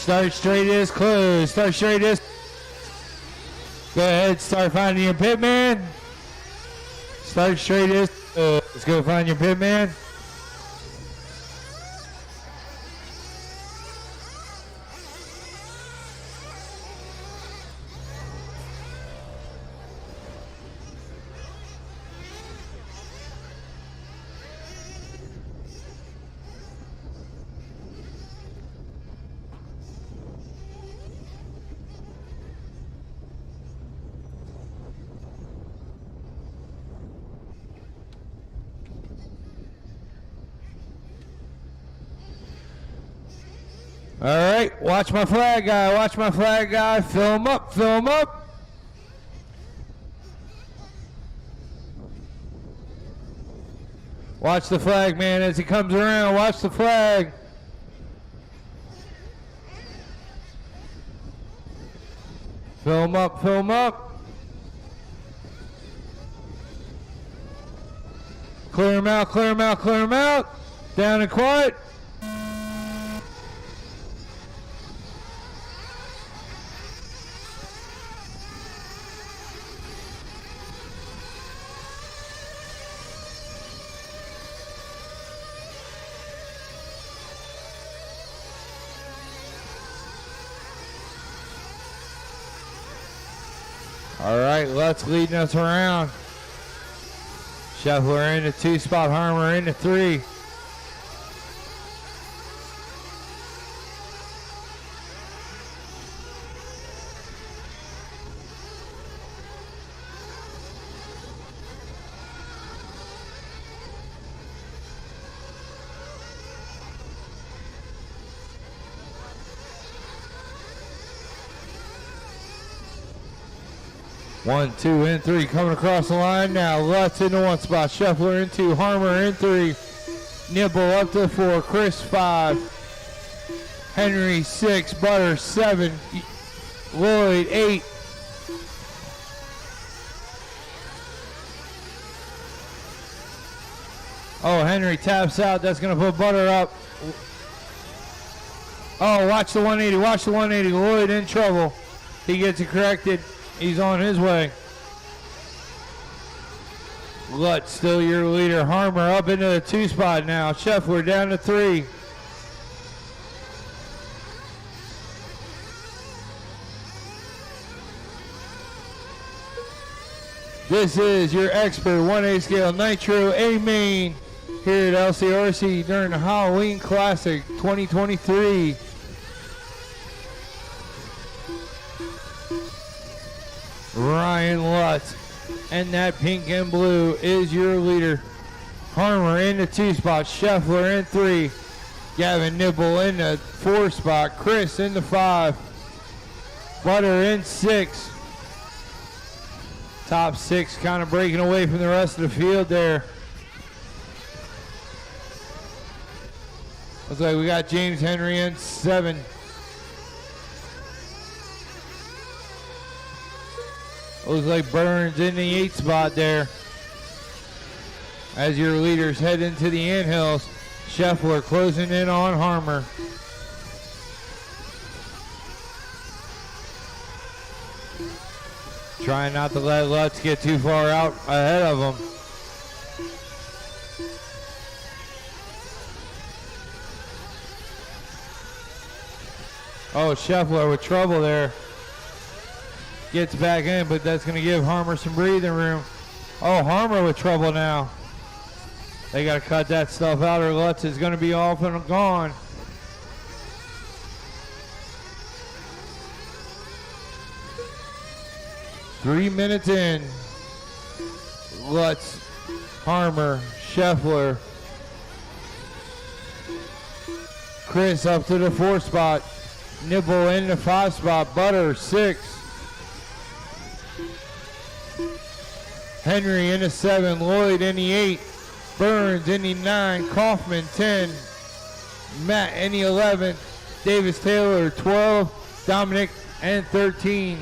Start straight is closed. Start straight is. Go ahead, start finding your pit man. Start straight is. Let's go find your pit man. All right, watch my flag guy, watch my flag guy. Fill him up, fill him up. Watch the flag man as he comes around, watch the flag. Fill him up, fill him up. Clear him out, clear him out, clear him out. Down and quiet. All right, Lutz leading us around. Scheffler in the 2 spot, Harmer in the 3. One, 2, and 3 coming across the line now. Lutz in the 1 spot. Scheffler in 2. Harmer in 3. Nibble up to 4. Chris 5. Henry 6. Butter 7. Lloyd 8. Oh, Henry taps out. That's going to put Butter up. Oh, watch the 180. Watch the 180. Lloyd in trouble. He gets it corrected. He's on his way. Lutz still your leader. Harmer up into the 2 spot now. Scheffler down to 3. This is your expert 1A scale Nitro A main here at LCRC during the Halloween Classic 2023. Ryan Lutz, and that pink and blue is your leader. Harmer in the 2 spot, Scheffler in 3, Gavin Nibble in the 4 spot, Chris in the 5, Butter in 6. Top 6 kind of breaking away from the rest of the field there. Looks like we got James Henry in 7. Looks like Burns in the 8 spot there. As your leaders head into the anthills. Scheffler closing in on Harmer. Trying not to let Lutz get too far out ahead of him. Oh, Scheffler with trouble there. Gets back in, but that's going to give Harmer some breathing room. Oh, Harmer with trouble now. They got to cut that stuff out or Lutz is going to be off and gone. Three minutes in. Lutz, Harmer, Scheffler. Chris up to the 4 spot. Nibble in the 5 spot. Butter 6. Henry in the 7. Lloyd in the 8. Burns in the 9. Kaufman 10. Matt in the 11. Davis Taylor 12. Dominic and 13.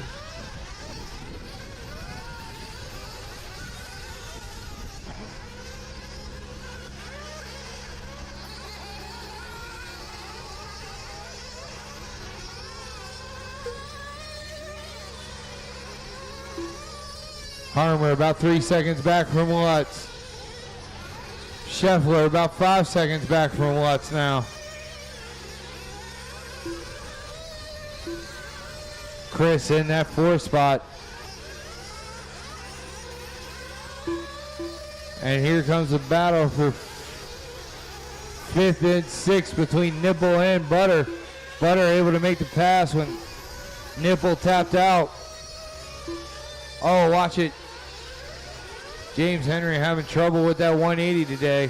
Harmer about 3 seconds back from Lutz. Scheffler about 5 seconds back from Lutz now. Chris in that 4 spot. And here comes the battle for 5th and 6th between Nipple and Butter. Butter able to make the pass when Nipple tapped out. Oh, watch it. James Henry having trouble with that 180 today.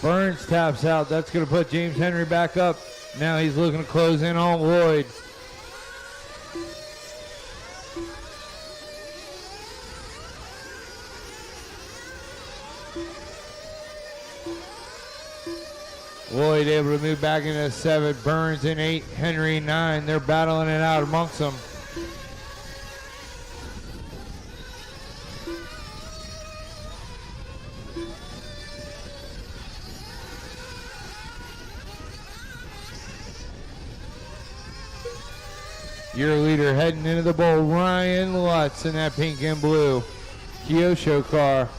Burns taps out. That's going to put James Henry back up. Now he's looking to close in on Lloyd. Lloyd able to move back into 7. Burns in 8. Henry 9. They're battling it out amongst them. Your leader heading into the bowl, Ryan Lutz in that pink and blue Kyosho car.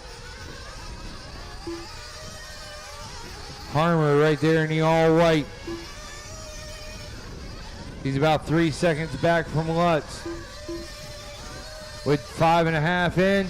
Harmer right there in the all white. He's about 3 seconds back from Lutz. With 5.5 in.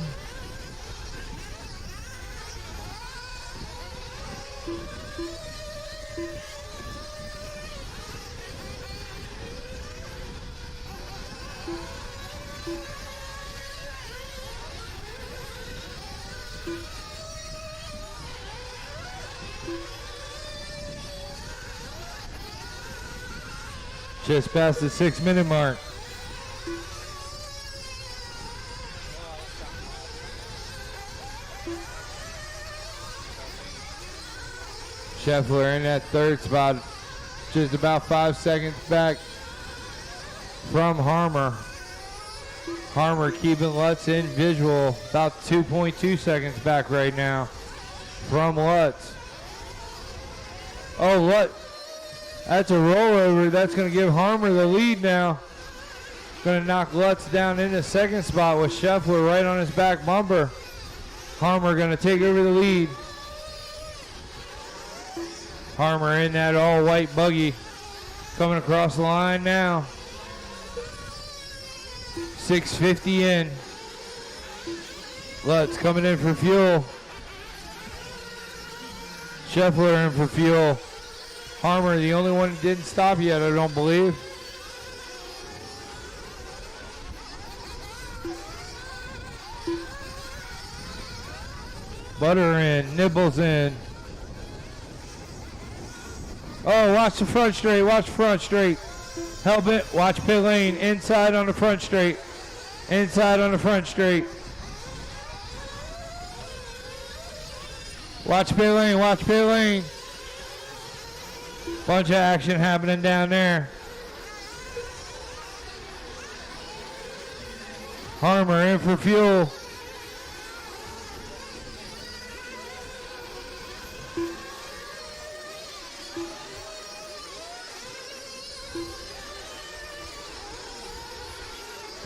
Just past the 6-minute mark. Scheffler in that 3rd spot, just about 5 seconds back from Harmer. Harmer keeping Lutz in visual, about 2.2 seconds back right now from Lutz. Oh, Lutz. That's a rollover. That's going to give Harmer the lead now. Going to knock Lutz down in the 2nd spot with Scheffler right on his back bumper. Harmer going to take over the lead. Harmer in that all-white buggy. Coming across the line now. 6:50 in. Lutz coming in for fuel. Scheffler in for fuel. Harmer, the only one that didn't stop yet, I don't believe. Butter in, Nibbles in. Oh, watch the front straight, watch the front straight. Helmet, watch pit lane, inside on the front straight. Inside on the front straight. Watch pit lane, watch pit lane. Bunch of action happening down there. Harmer in for fuel.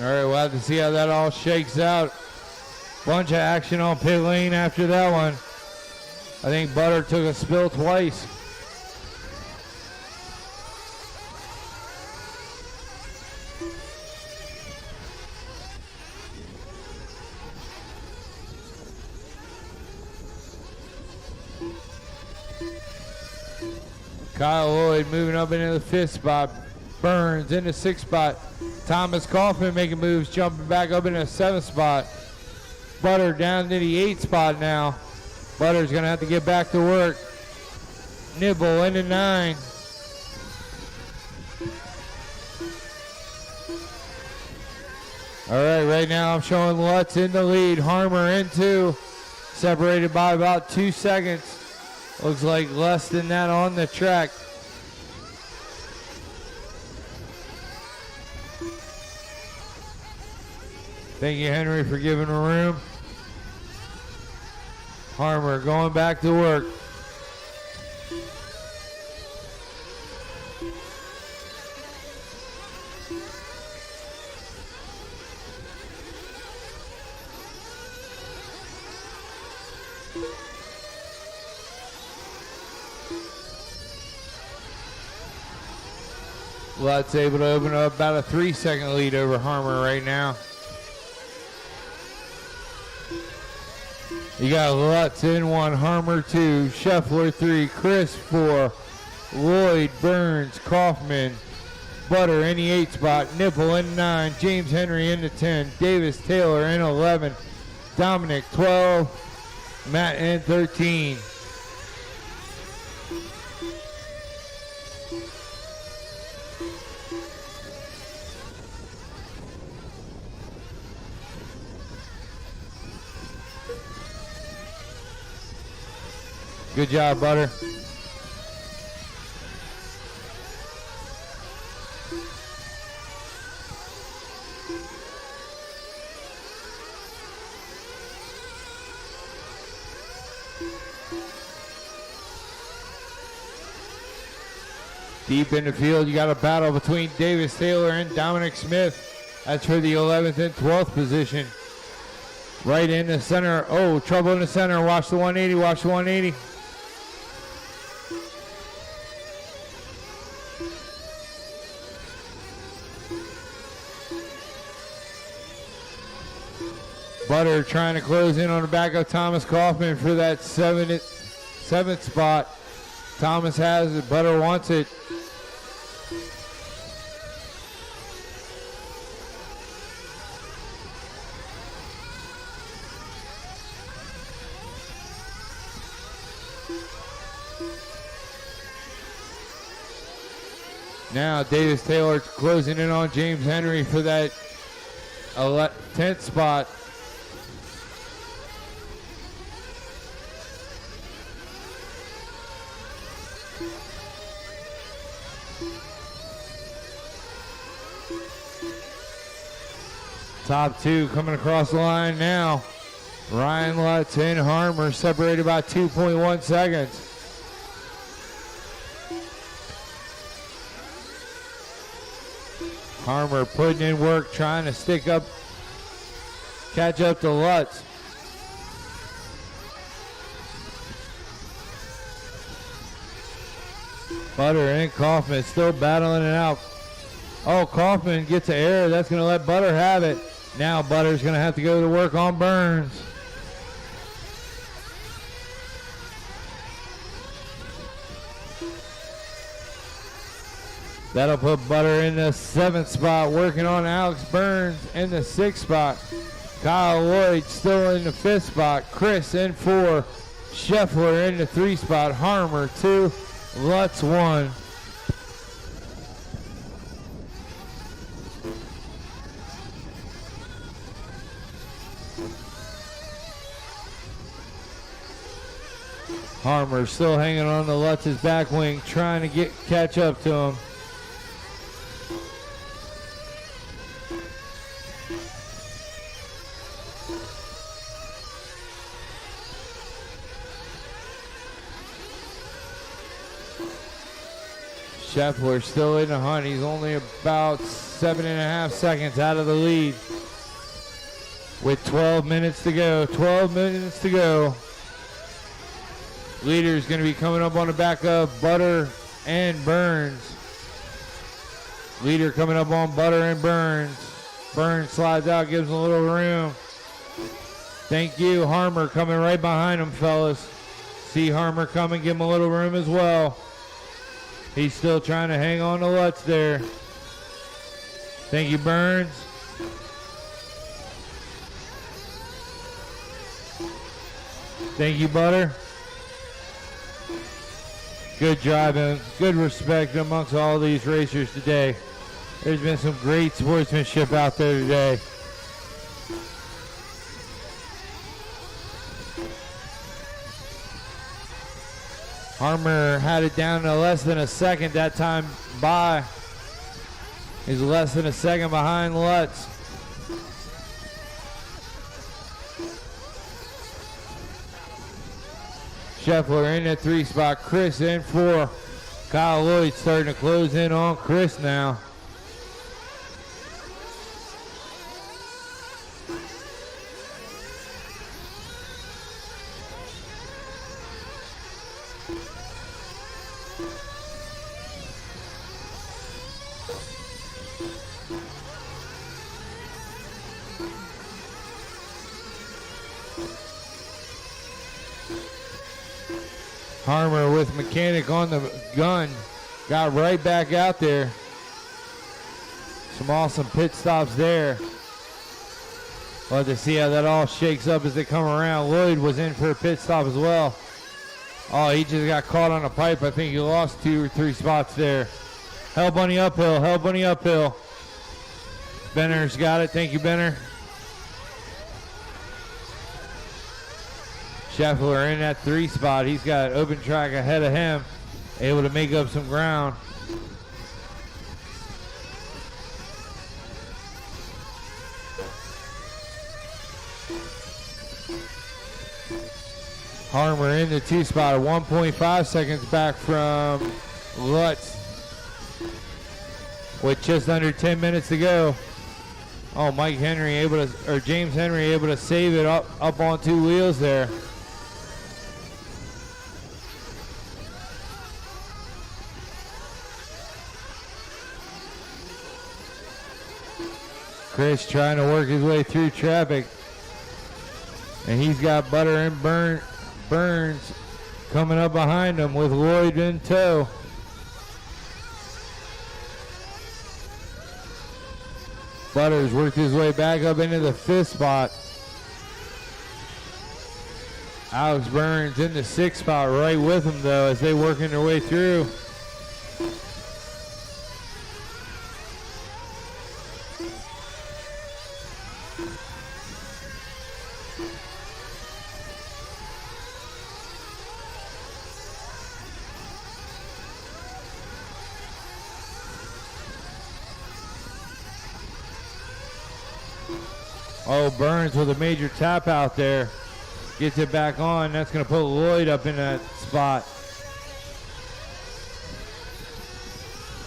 All right, we'll have to see how that all shakes out. Bunch of action on pit lane after that one. I think Butter took a spill twice. Kyle Lloyd moving up into the 5th spot. Burns in the 6th spot. Thomas Kaufman making moves, jumping back up in the 7th spot. Butter down to the 8th spot now. Butter's gonna have to get back to work. Nibble into 9. All right now I'm showing Lutz in the lead. Harmer in 2, separated by about 2 seconds. Looks like less than that on the track. Thank you, Henry, for giving the room. Harmer going back to work. Lutz able to open up about a 3-second lead over Harmer right now. You got Lutz in 1, Harmer 2, Scheffler 3, Chris 4, Lloyd, Burns, Kaufman, Butter in the 8th spot, Nipple in 9, James Henry in the 10, Davis Taylor in 11, Dominic 12, Matt in 13. Good job, Butter. Deep in the field, you got a battle between Davis Taylor and Dominic Smith. That's for the 11th and 12th position. Right in the center. Oh, trouble in the center. Watch the 180, watch the 180. Butter trying to close in on the back of Thomas Kaufman for that 7th spot. Thomas has it, Butter wants it. Now Davis Taylor closing in on James Henry for that 10th spot. Top 2 coming across the line now. Ryan Lutz and Harmer separated by 2.1 seconds. Harmer putting in work, trying to catch up to Lutz. Butter and Kaufman still battling it out. Oh, Kaufman gets an error. That's going to let Butter have it. Now Butter's going to have to go to work on Burns. That'll put Butter in the 7th spot, working on Alex Burns in the 6th spot. Kyle Lloyd still in the 5th spot. Chris in 4. Scheffler in the 3 spot. Harmer 2. Lutz 1. Harmer still hanging on to Lutz's back wing, trying to catch up to him. Scheffler still in the hunt. He's only about 7.5 seconds out of the lead with 12 minutes to go. 12 minutes to go. Leader is going to be coming up on the back of Butter and Burns. Leader coming up on Butter and Burns. Burns slides out, gives him a little room. Thank you. Harmer coming right behind him, fellas. See Harmer coming, give him a little room as well. He's still trying to hang on to Lutz there. Thank you, Burns. Thank you, Butter. Good driving, good respect amongst all these racers today. There's been some great sportsmanship out there today. Harmer had it down to less than a second that time by. He's less than a second behind Lutz. Scheffler in at 3 spot. Chris in 4. Kyle Lloyd starting to close in on Chris now. Harmer with Mechanic on the gun. Got right back out there. Some awesome pit stops there. We'll have to see how that all shakes up as they come around. Lloyd was in for a pit stop as well. Oh, he just got caught on a pipe. I think he lost 2 or 3 spots there. Hell Bunny uphill, Hell Bunny uphill. Benner's got it. Thank you, Benner. Scheffler in that 3 spot. He's got open track ahead of him. Able to make up some ground. Harmer in the 2 spot. 1.5 seconds back from Lutz. With just under 10 minutes to go. Oh, Mike Henry able to, or James Henry able to save it up on 2 wheels there. Chris trying to work his way through traffic. And he's got Butter and Burns coming up behind him with Lloyd in tow. Butters worked his way back up into the 5th spot. Alex Burns in the 6th spot right with him though as they working their way through. Oh, Burns with a major tap out there. Gets it back on. That's going to put Lloyd up in that spot.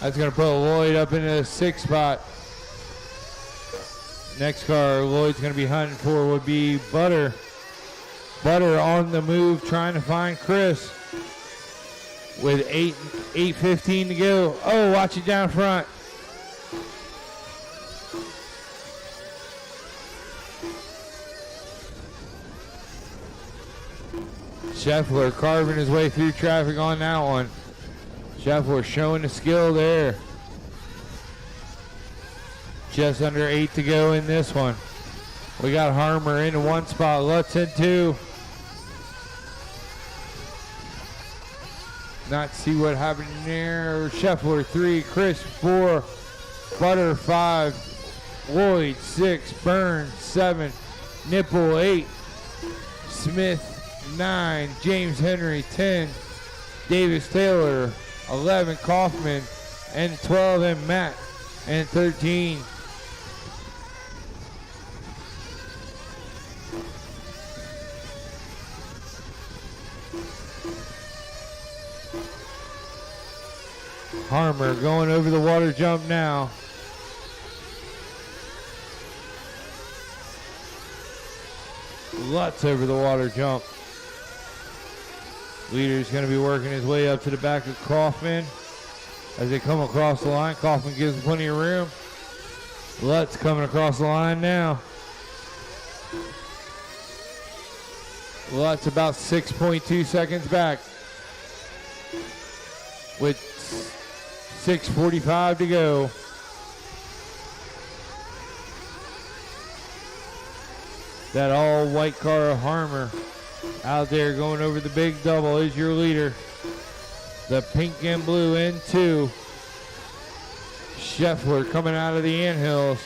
That's going to put Lloyd up in the 6th spot. Next car Lloyd's going to be hunting for would be Butter. Butter on the move trying to find Chris. With 8:15 to go. Oh, watch it down front. Scheffler carving his way through traffic on that one. Scheffler showing the skill there. Just under 8 to go in this one. We got Harmer in 1 spot, Lutz in 2. Not see what happened there. Scheffler 3, Chris 4, Butter 5, Lloyd 6, Burns 7, Nipple 8, Smith 9, James Henry, 10, Davis Taylor, 11, Kaufman, and 12, and Matt, and 13. Harmer going over the water jump now. Lutz over the water jump. Leader's going to be working his way up to the back of Kaufman. As they come across the line, Kaufman gives him plenty of room. Lutz coming across the line now. Lutz about 6.2 seconds back with 6:45 to go. That all white car of Harmer out there going over the big double is your leader. The pink and blue in 2. Scheffler coming out of the anthills,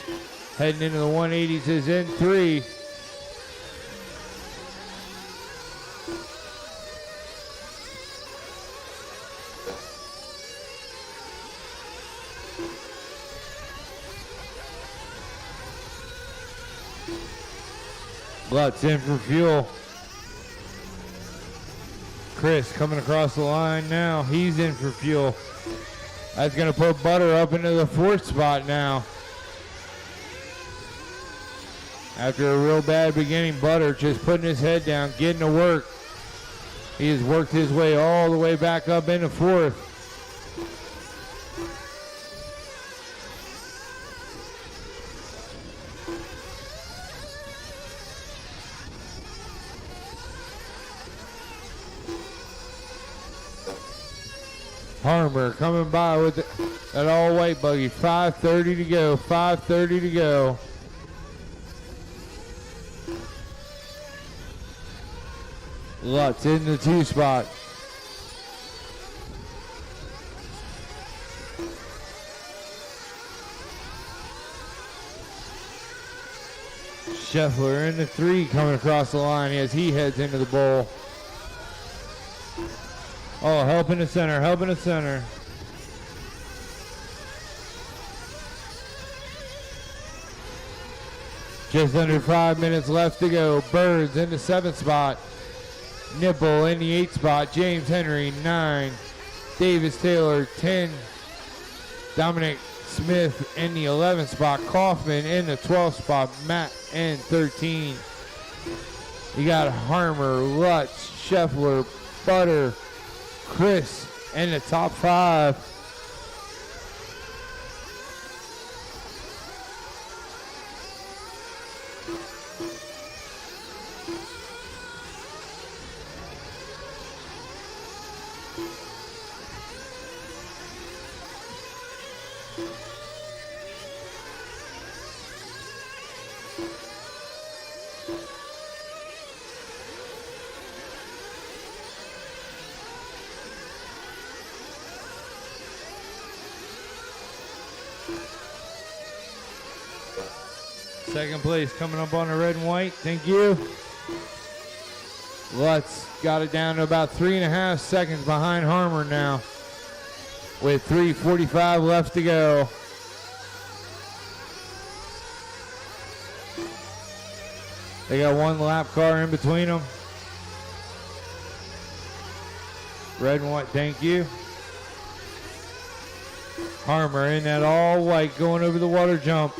heading into the 180s is in 3. Lutz in for fuel. Chris coming across the line now. He's in for fuel. That's going to put Butter up into the 4th spot now. After a real bad beginning, Butter just putting his head down, getting to work. He has worked his way all the way back up into 4th. Harmer coming by with that all-white buggy. 5:30 to go. 5:30 to go. Lutz in the 2 spot. Scheffler in the 3 coming across the line as he heads into the bowl. Oh, help in the center, help in the center. Just under 5 minutes left to go. Birds in the 7th spot. Nipple in the 8th spot. James Henry, 9. Davis Taylor, 10. Dominic Smith in the 11th spot. Kaufman in the 12th spot. Matt in 13. You got Harmer, Lutz, Scheffler, Butter, Chris in the top 5. Second place coming up on the red and white. Thank you. Lutz got it down to about 3.5 seconds behind Harmer now with 3:45 left to go. They got one lap car in between them. Red and white, thank you. Harmer in that all white going over the water jump.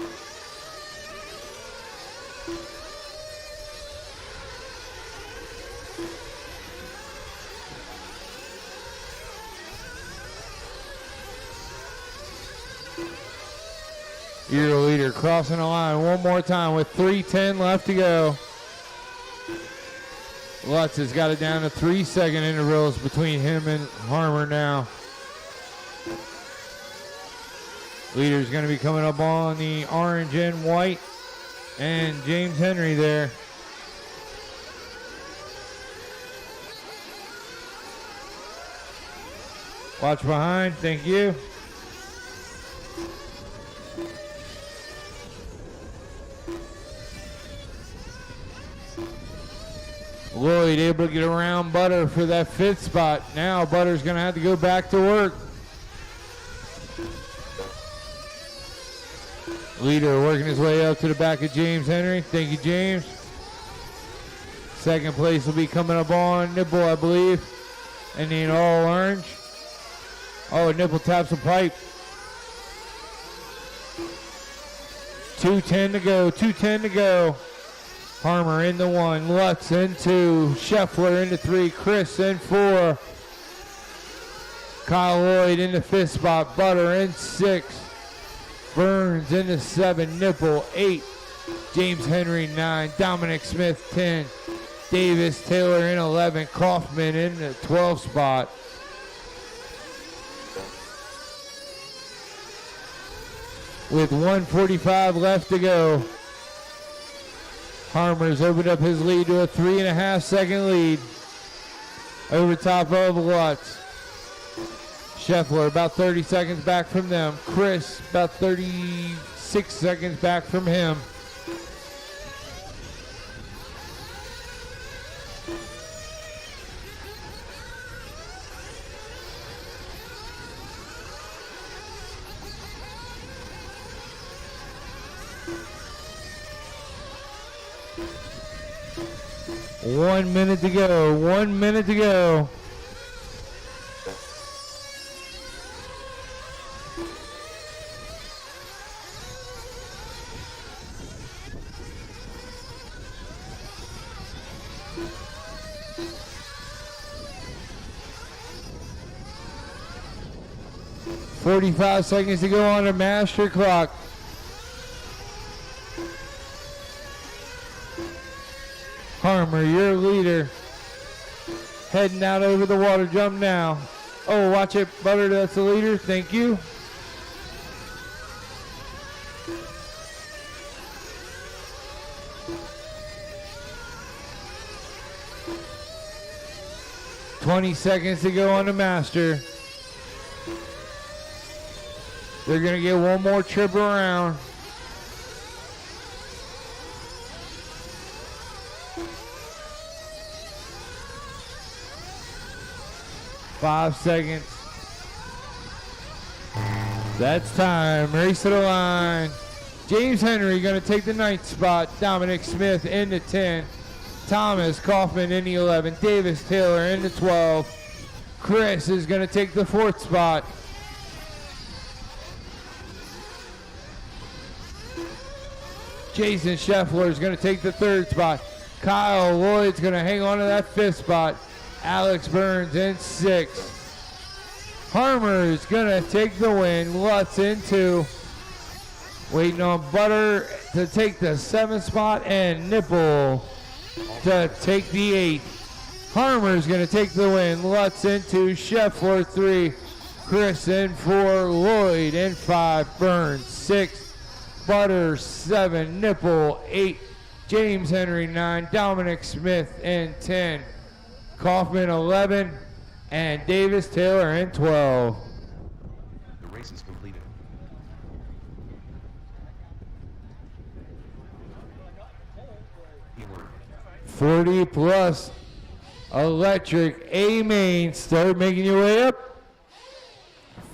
Your leader crossing the line one more time with 3:10 left to go. Lutz has got it down to 3-second intervals between him and Harmer now. Leader's going to be coming up on the orange and white, and James Henry there. Watch behind, thank you. Lloyd able to get around Butter for that 5th spot. Now Butter's going to have to go back to work. Leader working his way up to the back of James Henry. Thank you, James. Second place will be coming up on Nipple, I believe. And then all orange. Oh, Nipple taps a pipe. 2:10 to go, 2:10 to go. Harmer in the 1, Lutz in 2, Scheffler in the 3, Chris in 4. Kyle Lloyd in the 5th spot, Butter in 6. Burns in the 7, Nipple 8. James Henry 9, Dominic Smith 10. Davis Taylor in 11, Kaufman in the 12th spot. With 1:45 left to go. Harmer's opened up his lead to a 3.5-second lead over top of Lutz. Scheffler about 30 seconds back from them. Chris about 36 seconds back from him. One minute to go. 1 minute to go. "45 seconds to go on the master clock." Harmer, your leader, heading out over the water jump now. Oh, watch it, Butter, that's the leader. Thank you. "20 seconds to go on the master." They're going to get one more trip around. "5 seconds. That's time. Race to the line. James Henry going to take the 9th spot. Dominic Smith in the 10. Thomas Kaufman in the 11. Davis Taylor in the 12. Chris is going to take the 4th spot. Jason Scheffler is going to take the 3rd spot. Kyle Lloyd's going to hang on to that 5th spot. Alex Burns in 6. Harmer is going to take the win. Lutz in 2. Waiting on Butter to take the 7th spot and Nipple to take the 8th. Harmer is going to take the win. Lutz in 2. Scheffler 3. Chris in 4. Lloyd in 5. Burns 6. Butter 7. Nipple 8. James Henry 9. Dominic Smith in 10. Kaufman 11, and Davis Taylor in 12. The race is completed. 40 plus electric A main. Start making your way up.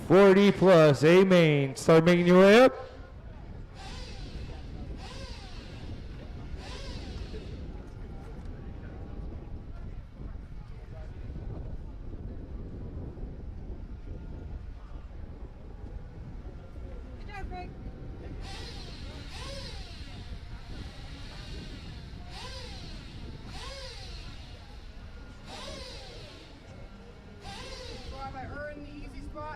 40 plus A main. Start making your way up.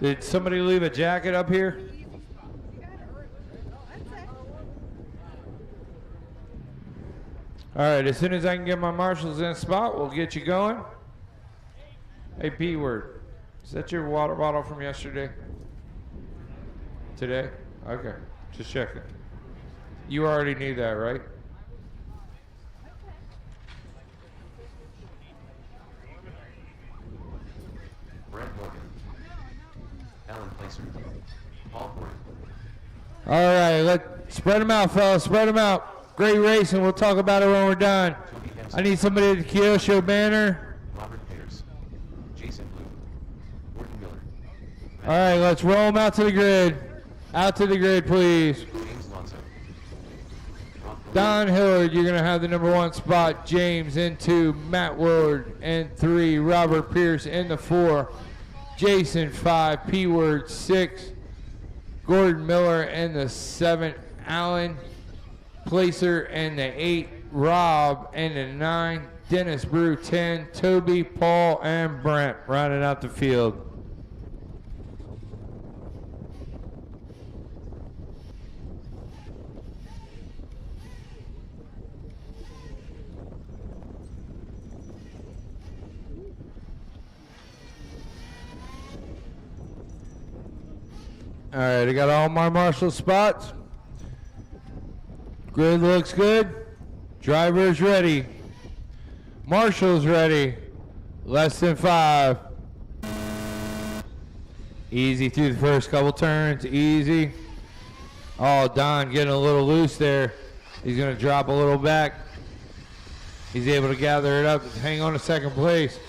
Did somebody leave a jacket up here? All right, as soon as I can get my marshals in spot, we'll get you going. Hey, P-word, is that your water bottle from yesterday? Today? Okay, just checking. You already knew that, right? Brett Morgan. Alan Placer. Paul Ford. All right, let's spread them out, fellas. Spread them out. Great racing. We'll talk about it when we're done. I need somebody at the Kyosho banner. Robert Pierce, Jason Blue, Gordon Miller, All right, let's roll them out to the grid. Out to the grid, please. James Lonzo, Don Hillard, you're going to have the number 1 spot. James in 2, Matt Willard in 3, Robert Pierce in the 4, Jason 5, P Word 6, Gordon Miller in the 7, Allen Placer in the 8, Rob in the 9, Dennis Brew 10, Toby, Paul, and Brent rounding out the field. All right, I got all my marshal spots. Grid looks good. Driver's ready. Marshal's ready. Less than 5. Easy through the first couple turns. Easy. Oh, Don getting a little loose there. He's going to drop a little back. He's able to gather it up and hang on to second place.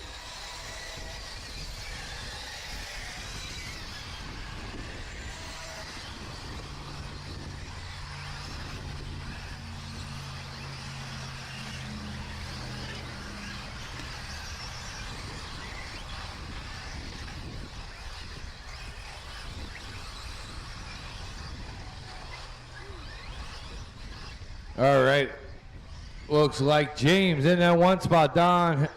All right. Looks like James in that 1 spot. Don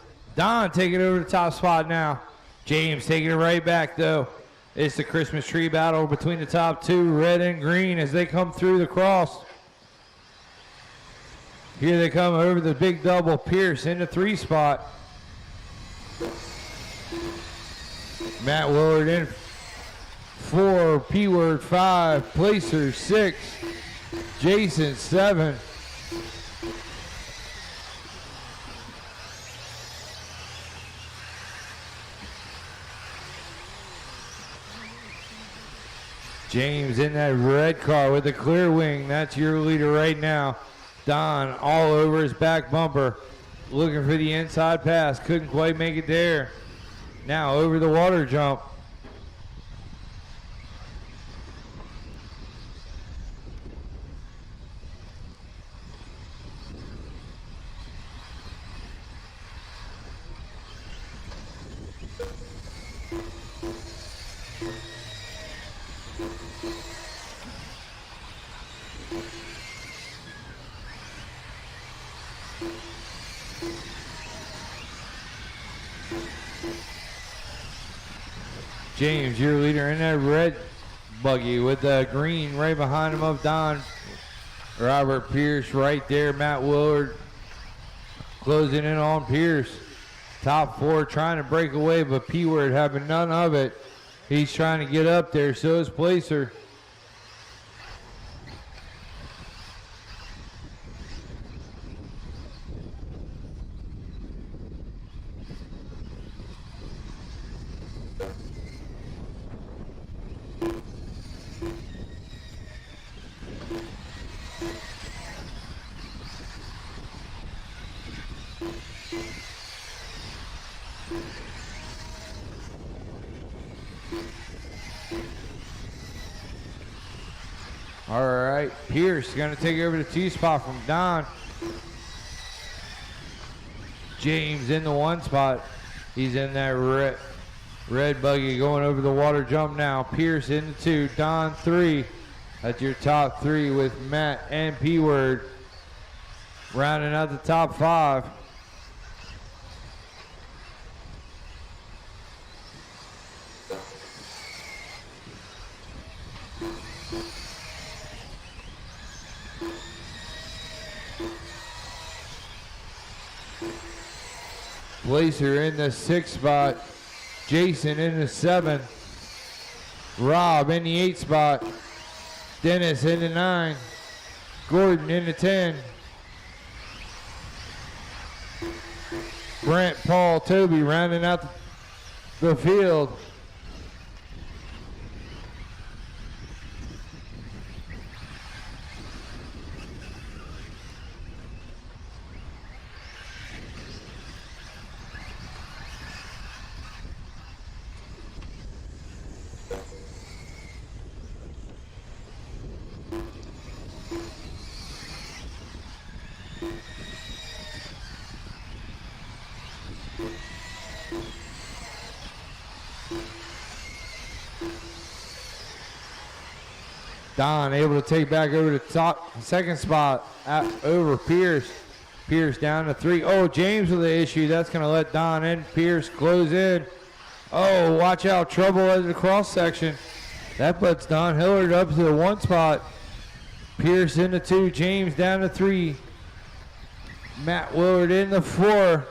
taking over the top spot now. James taking it right back, though. It's the Christmas tree battle between the top 2, red and green, as they come through the cross. Here they come over the big double. Pierce in the 3 spot. Matt Willard in 4, P Word 5, Placer 6, Jason 7. James in that red car with the clear wing. That's your leader right now. Don all over his back bumper. Looking for the inside pass. Couldn't quite make it there. Now over the water jump. James, your leader in that red buggy with the green right behind him of Don. Robert Pierce right there. Matt Willard closing in on Pierce. Top 4 trying to break away, but P Word having none of it. He's trying to get up there, so is Placer. All right, Pierce going to take over the 2 spot from Don. James in the 1 spot. He's in that red buggy going over the water jump now. Pierce in the 2, Don 3. That's your top 3 with Matt and P Word. Rounding out the top 5. Placer in the 6 spot. Jason in the 7. Rob in the 8 spot. Dennis in the 9. Gordon in the 10. Brent, Paul, Toby rounding out the field. Don able to take back over the top second spot over Pierce. Pierce down to 3. Oh, James with the issue. That's going to let Don in. Pierce close in. Oh, watch out. Trouble at the cross section. That puts Don Hillard up to the 1 spot. Pierce in the 2. James down to 3. Matt Willard in the 4.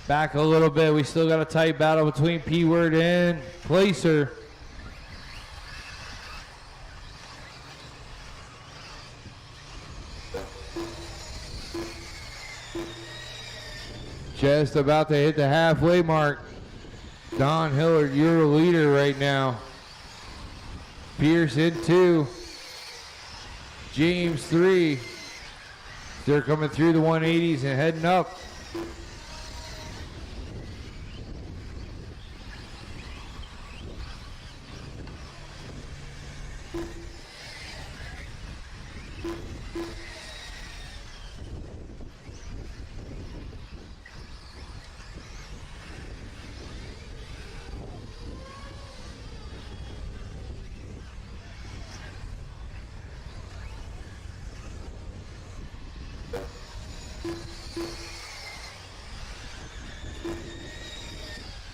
Back a little bit. We still got a tight battle between P-Word and Placer. Just about to hit the halfway mark. Don Hillard, you're the leader right now. Pierce in 2. James 3. They're coming through the 180s and heading up.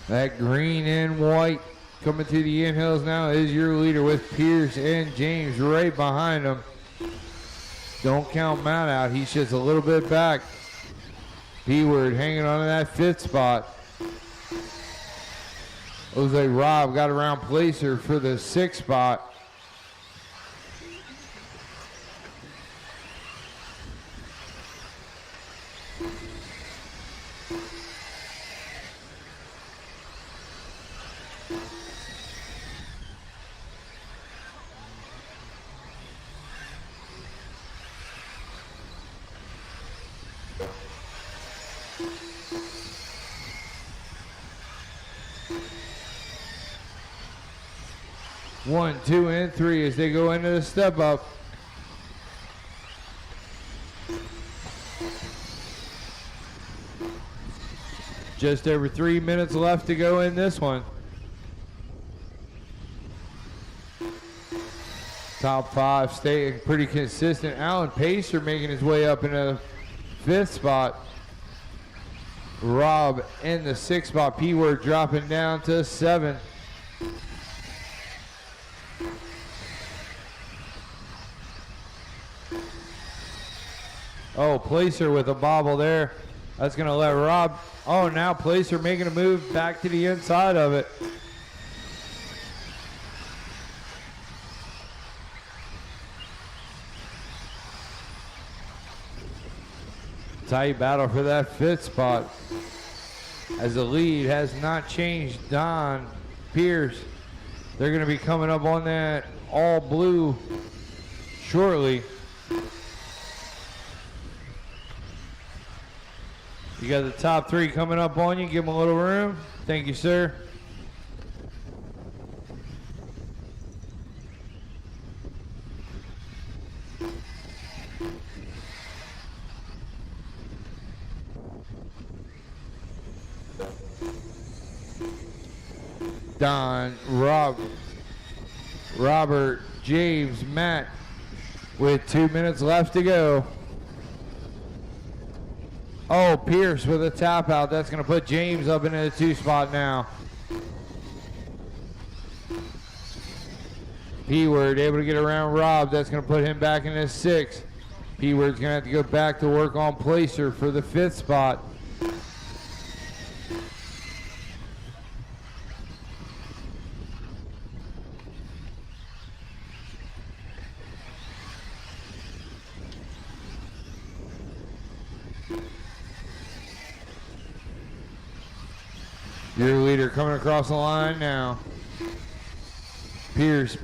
That green and white coming through the in-hills now is your leader with Pierce and James right behind him. Don't count Matt out. He's just a little bit back. P-Word hanging on to that 5th spot. Looks like Rob got around Placer for the 6th spot. One, 2, and 3 as they go into the step up. Just over 3 minutes left to go in this one. Top 5 staying pretty consistent. Alan Pacer making his way up in the 5th spot. Rob in the 6th spot. P-Word dropping down to 7. Oh, Placer with a bobble there. That's going to let Rob. Oh, now Placer making a move back to the inside of it. Tight battle for that 5th spot. As the lead has not changed. Don Pierce. They're going to be coming up on that all blue shortly. You got the top 3 coming up on you. Give them a little room. Thank you, sir. Don, Robert, James, Matt with 2 minutes left to go. Oh, Pierce with a tap out. That's going to put James up into the 2 spot now. P-Word able to get around Rob. That's going to put him back in his 6. P-Word's going to have to go back to work on Placer for the 5th spot. Your leader coming across the line now. Pierce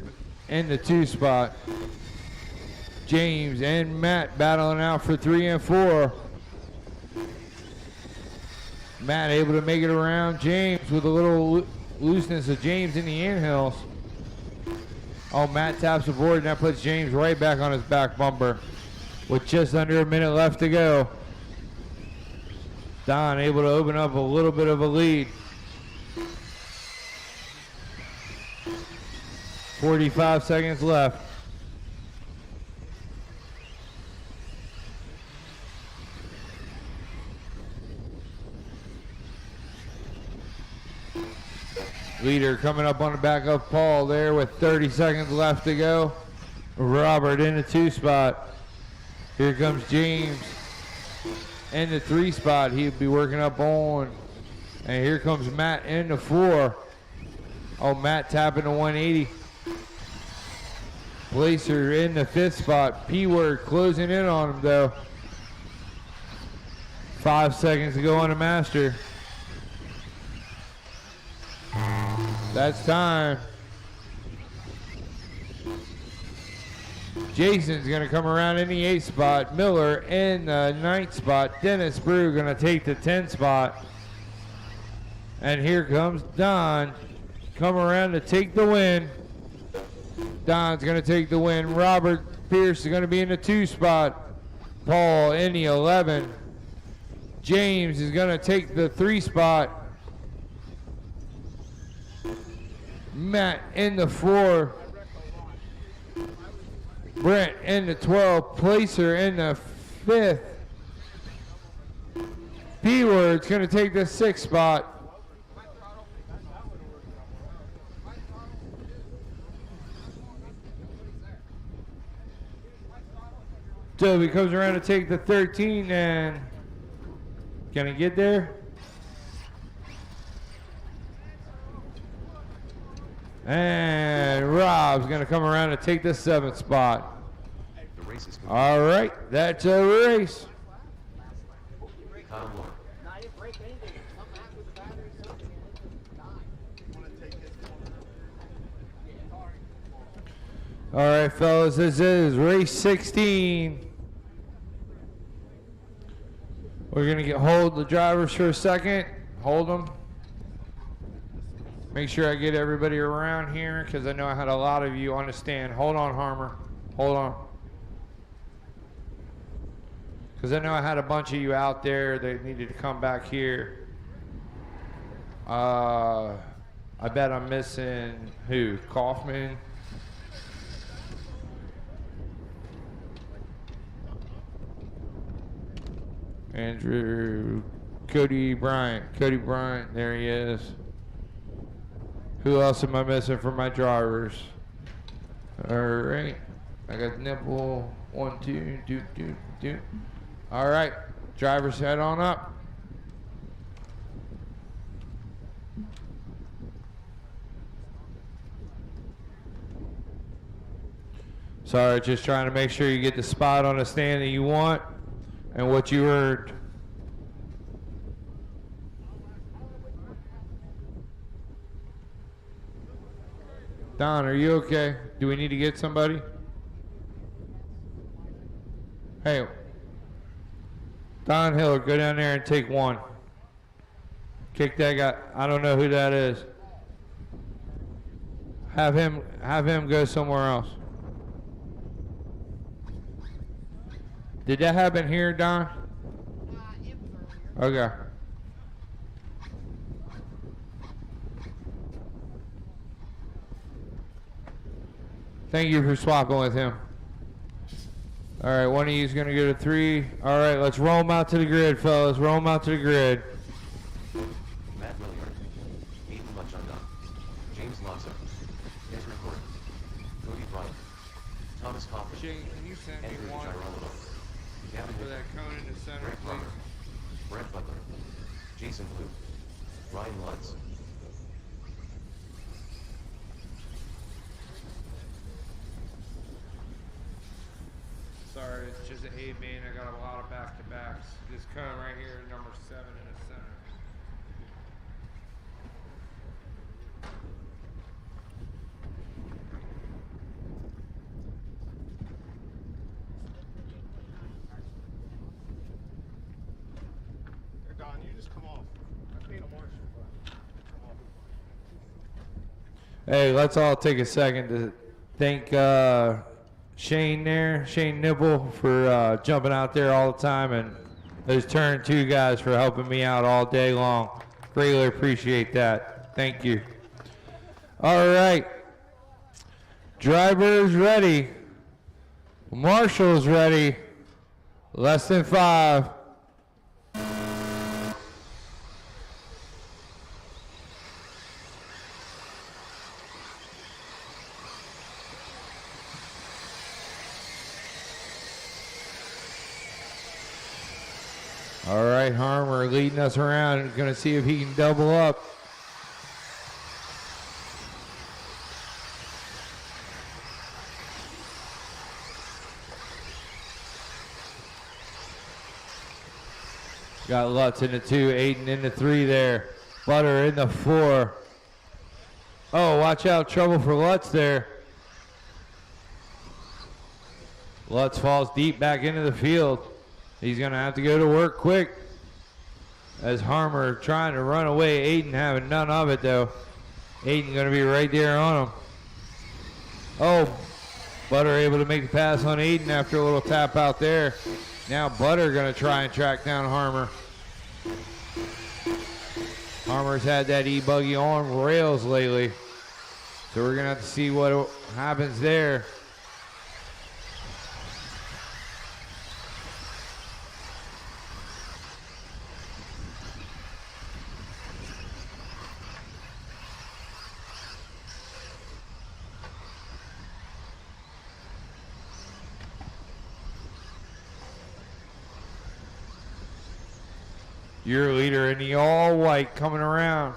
in the 2 spot. James and Matt battling out for 3 and 4. Matt able to make it around James with a little looseness of James in the in-hills. Oh, Matt taps the board and that puts James right back on his back bumper with just under a minute left to go. Don able to open up a little bit of a lead. 45 seconds left. Leader coming up on the back of Paul there with 30 seconds left to go. Robert in the 2 spot. Here comes James in the 3 spot. He'll be working up on. And here comes Matt in the 4. Oh, Matt tapping the 180. Placer in the 5th spot. P-Word closing in on him though. 5 seconds to go on the master. That's time. Jason's gonna come around in the 8th spot. Miller in the 9th spot. Dennis Brew gonna take the 10th spot. And here comes Don. Come around to take the win. Don's gonna take the win. Robert Pierce is gonna be in the 2 spot. Paul in the 11. James is gonna take the 3 spot. Matt in the 4. Brent in the 12. Placer in the 5th. P-Word's gonna take the 6th spot. Toby comes around to take the 13 and can he get there? And Rob's gonna come around and take the 7th spot. The race is complete. All right, that's a race. Kyle Moore. All right, fellas, this is race 16. We're gonna hold the drivers for a second. Hold them. Make sure I get everybody around here because I know I had a lot of you on the stand. Hold on, Harmer. Hold on. Because I know I had a bunch of you out there that needed to come back here. I bet I'm missing who? Kaufman. Andrew. Cody Bryant. Cody Bryant. There he is. Who else am I missing for my drivers? All right. I got Nipple. 1, 2, do. All right. Drivers head on up. Sorry, just trying to make sure you get the spot on the stand that you want and what you earned. Don, are you okay? Do we need to get somebody? Hey, Don Hill, go down there and take 1. Kick that guy. I don't know who that is. Have him go somewhere else. Did that happen here, Don? Okay. Thank you for swapping with him. All right, one of you is going to go to 3. All right, let's roll them out to the grid, fellas. Roll them out to the grid. Matt Williard. Aiden Machanda. James Lawson. Ezra Gordon. Cody Bryant. Thomas Hoffman. Shane, can you send me Andrew one Girolamo. Gavin for Hickman. that cone in the center, Brett please? Plummer. Brett Butler. Jason Blue. Ryan Lutz. Sorry, it's just an A main. I got a lot of back-to-backs. This cone right here, number 7 in the center. Here, Don, you just come off. I paid a marshal. Hey, let's all take a second to thank Shane there, Shane Nibble, for jumping out there all the time, and those turn 2 guys for helping me out all day long. Greatly appreciate that. Thank you. All right. Drivers ready. Marshall's ready. Less than 5. All right, Harmer leading us around. Going to see if he can double up. Got Lutz in the 2, Aiden in the 3 there. Butter in the 4. Oh, watch out, trouble for Lutz there. Lutz falls deep back into the field. He's gonna have to go to work quick. As Harmer trying to run away, Aiden having none of it though. Aiden gonna be right there on him. Oh, Butter able to make the pass on Aiden after a little tap out there. Now Butter gonna try and track down Harmer. Harmer's had that e-buggy on rails lately. So we're gonna have to see what happens there. Your leader in the all white coming around.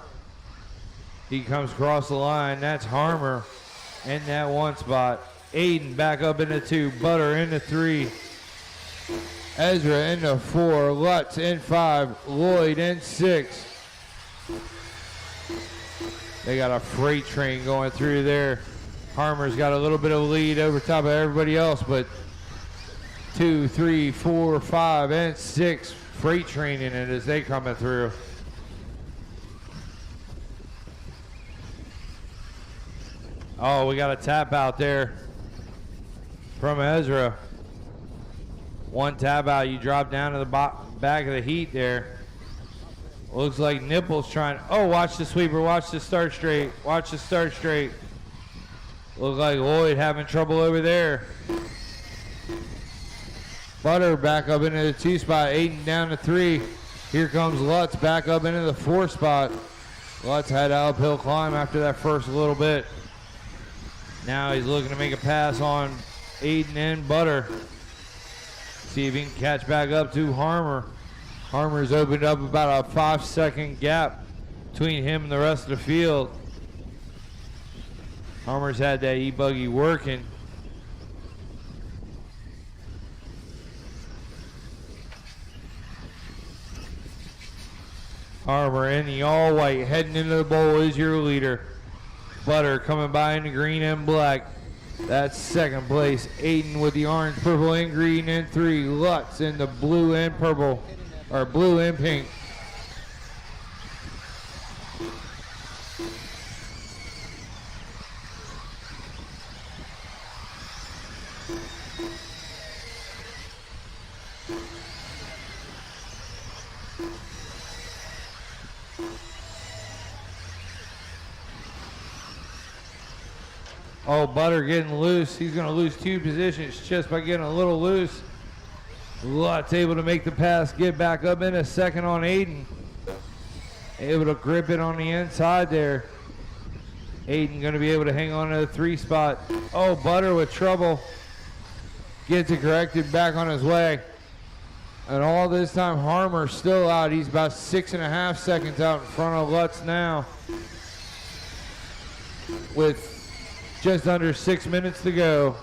He comes across the line. That's Harmer in that 1 spot. Aiden back up in the 2. Butter in the 3. Ezra in the 4. Lutz in 5. Lloyd in 6. They got a freight train going through there. Harmer's got a little bit of a lead over top of everybody else, but 2, 3, 4, 5, and 6 freight train in it as they coming through. Oh, we got a tap out there from Ezra. 1 tap out, you drop down to the back of the heat there. Looks like Nipples trying, oh, watch the sweeper, watch the start straight, watch the start straight. Looks like Lloyd having trouble over there. Butter back up into the 2 spot, Aiden down to 3. Here comes Lutz back up into the 4 spot. Lutz had an uphill climb after that first little bit. Now he's looking to make a pass on Aiden and Butter. See if he can catch back up to Harmer. Harmer's opened up about a 5-second gap between him and the rest of the field. Harmer's had that e-buggy working. Harmer in the all white, heading into the bowl is your leader. Butter coming by in the green and black. That's 2nd place. Aiden with the orange, purple, and green in 3. Lutz in the blue and purple, or blue and pink. Oh, Butter getting loose. He's going to lose 2 positions just by getting a little loose. Lutz able to make the pass, get back up in a 2nd on Aiden. Able to grip it on the inside there. Aiden going to be able to hang on to the 3 spot. Oh, Butter with trouble. Gets it corrected, back on his way. And all this time, Harmer still out. He's about 6.5 seconds out in front of Lutz now. With just under 6 minutes to go.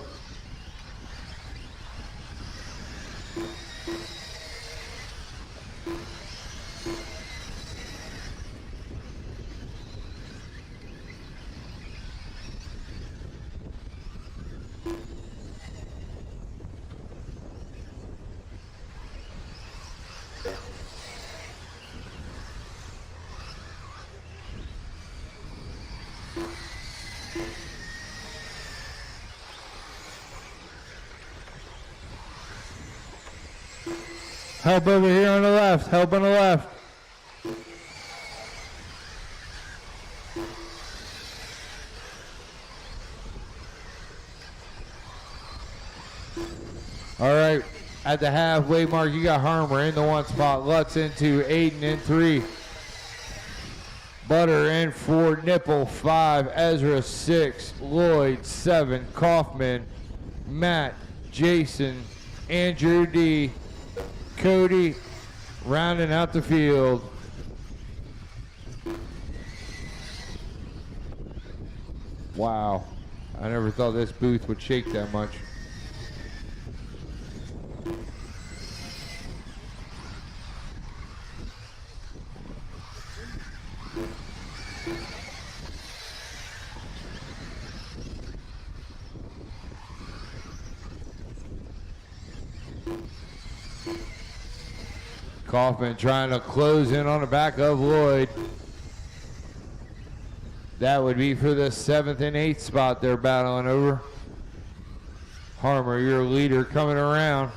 Help over here on the left. Help on the left. All right, at the halfway mark, you got Harmer in the 1 spot. Lutz into Aiden in 3. Butter in 4. Nipple 5. Ezra 6. Lloyd 7. Kaufman, Matt, Jason, Andrew D, Cody, rounding out the field. Wow, I never thought this booth would shake that much. Kaufman trying to close in on the back of Lloyd. That would be for the 7th and 8th spot they're battling over. Harmer, your leader, coming around.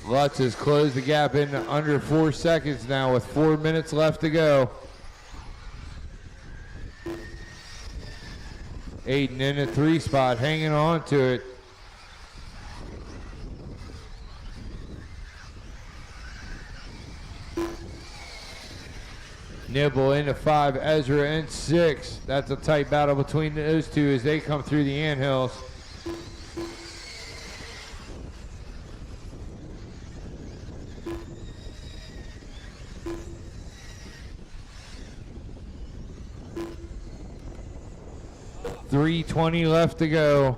Lutz has closed the gap in under 4 seconds now with 4 minutes left to go. Aiden in the 3 spot, hanging on to it. Nibble into 5, Ezra in 6. That's a tight battle between those two as they come through the anthills. .320 left to go.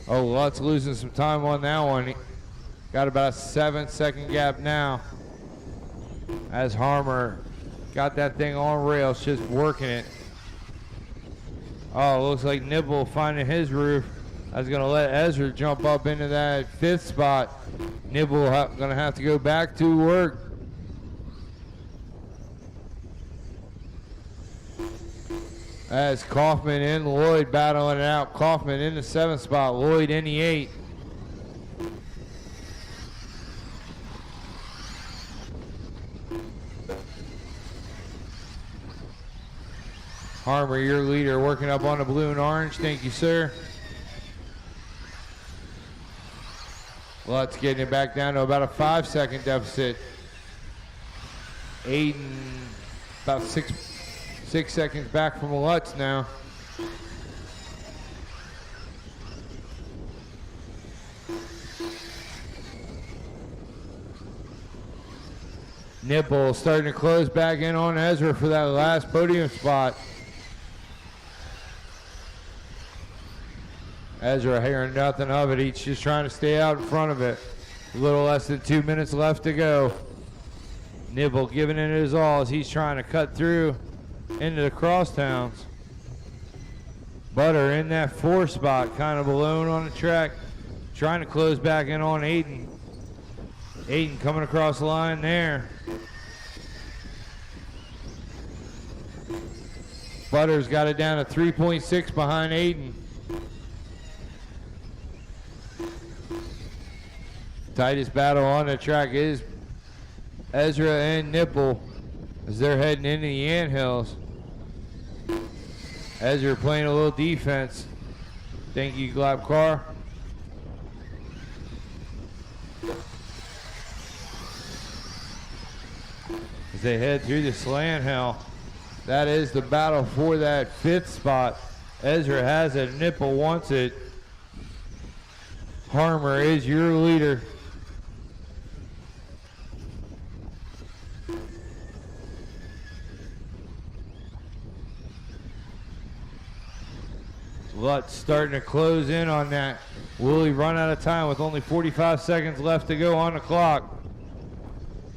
Oh, Lutz losing some time on that one. Got about a 7-second gap now as Harmer got that thing on rails, just working it. Oh, looks like Nibble finding his roof. That's going to let Ezra jump up into that 5th spot. Nibble going to have to go back to work. As Kaufman and Lloyd battling it out. Kaufman in the 7th spot, Lloyd in the 8th. Harmer, your leader, working up on the blue and orange. Thank you, sir. Lutz getting it back down to about a 5-second deficit. Aiden about 6 seconds back from Lutz now. Nibble starting to close back in on Ezra for that last podium spot. Ezra hearing nothing of it. He's just trying to stay out in front of it. A little less than 2 minutes left to go. Nibble giving it his all as he's trying to cut through into the crosstowns. Butter in that 4 spot, kind of alone on the track, trying to close back in on Aiden. Aiden coming across the line there. Butter's got it down to 3.6 behind Aiden. Tightest battle on the track is Ezra and Nipple as they're heading into the anthills. Ezra playing a little defense. Thank you, Glab Car. As they head through the slant hell. That is the battle for that 5th spot. Ezra has it, Nipple wants it. Harmer is your leader. Lutz starting to close in on that. Will he run out of time with only 45 seconds left to go on the clock?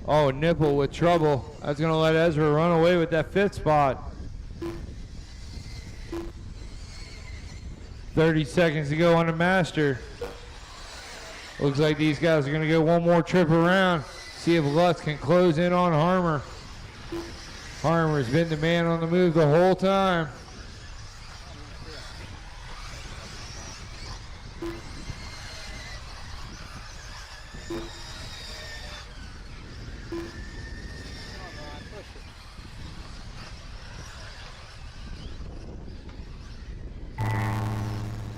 Oh, Nipple with trouble. That's going to let Ezra run away with that 5th spot. 30 seconds to go on the master. Looks like these guys are going to go one more trip around. See if Lutz can close in on Harmer. Harmer's been the man on the move the whole time.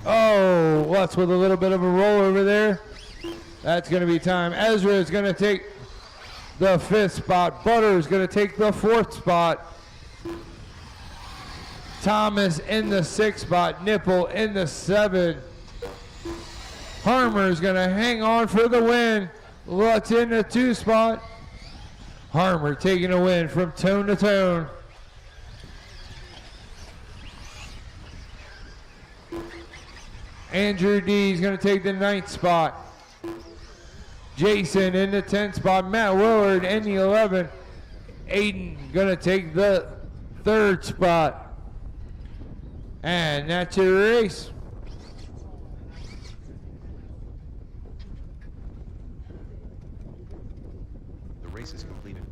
Oh, Lutz with a little bit of a roll over there. That's going to be time. Ezra is going to take the 5th spot. Butter is going to take the 4th spot. Thomas in the 6 spot. Nipple in the 7. Harmer's going to hang on for the win. Lutz in the 2 spot. Harmer taking a win from tone to tone. Andrew D is going to take the 9th spot. Jason in the 10th spot. Matt Willard in the 11. Aiden going to take the 3rd spot. And that's your race. The race is completed.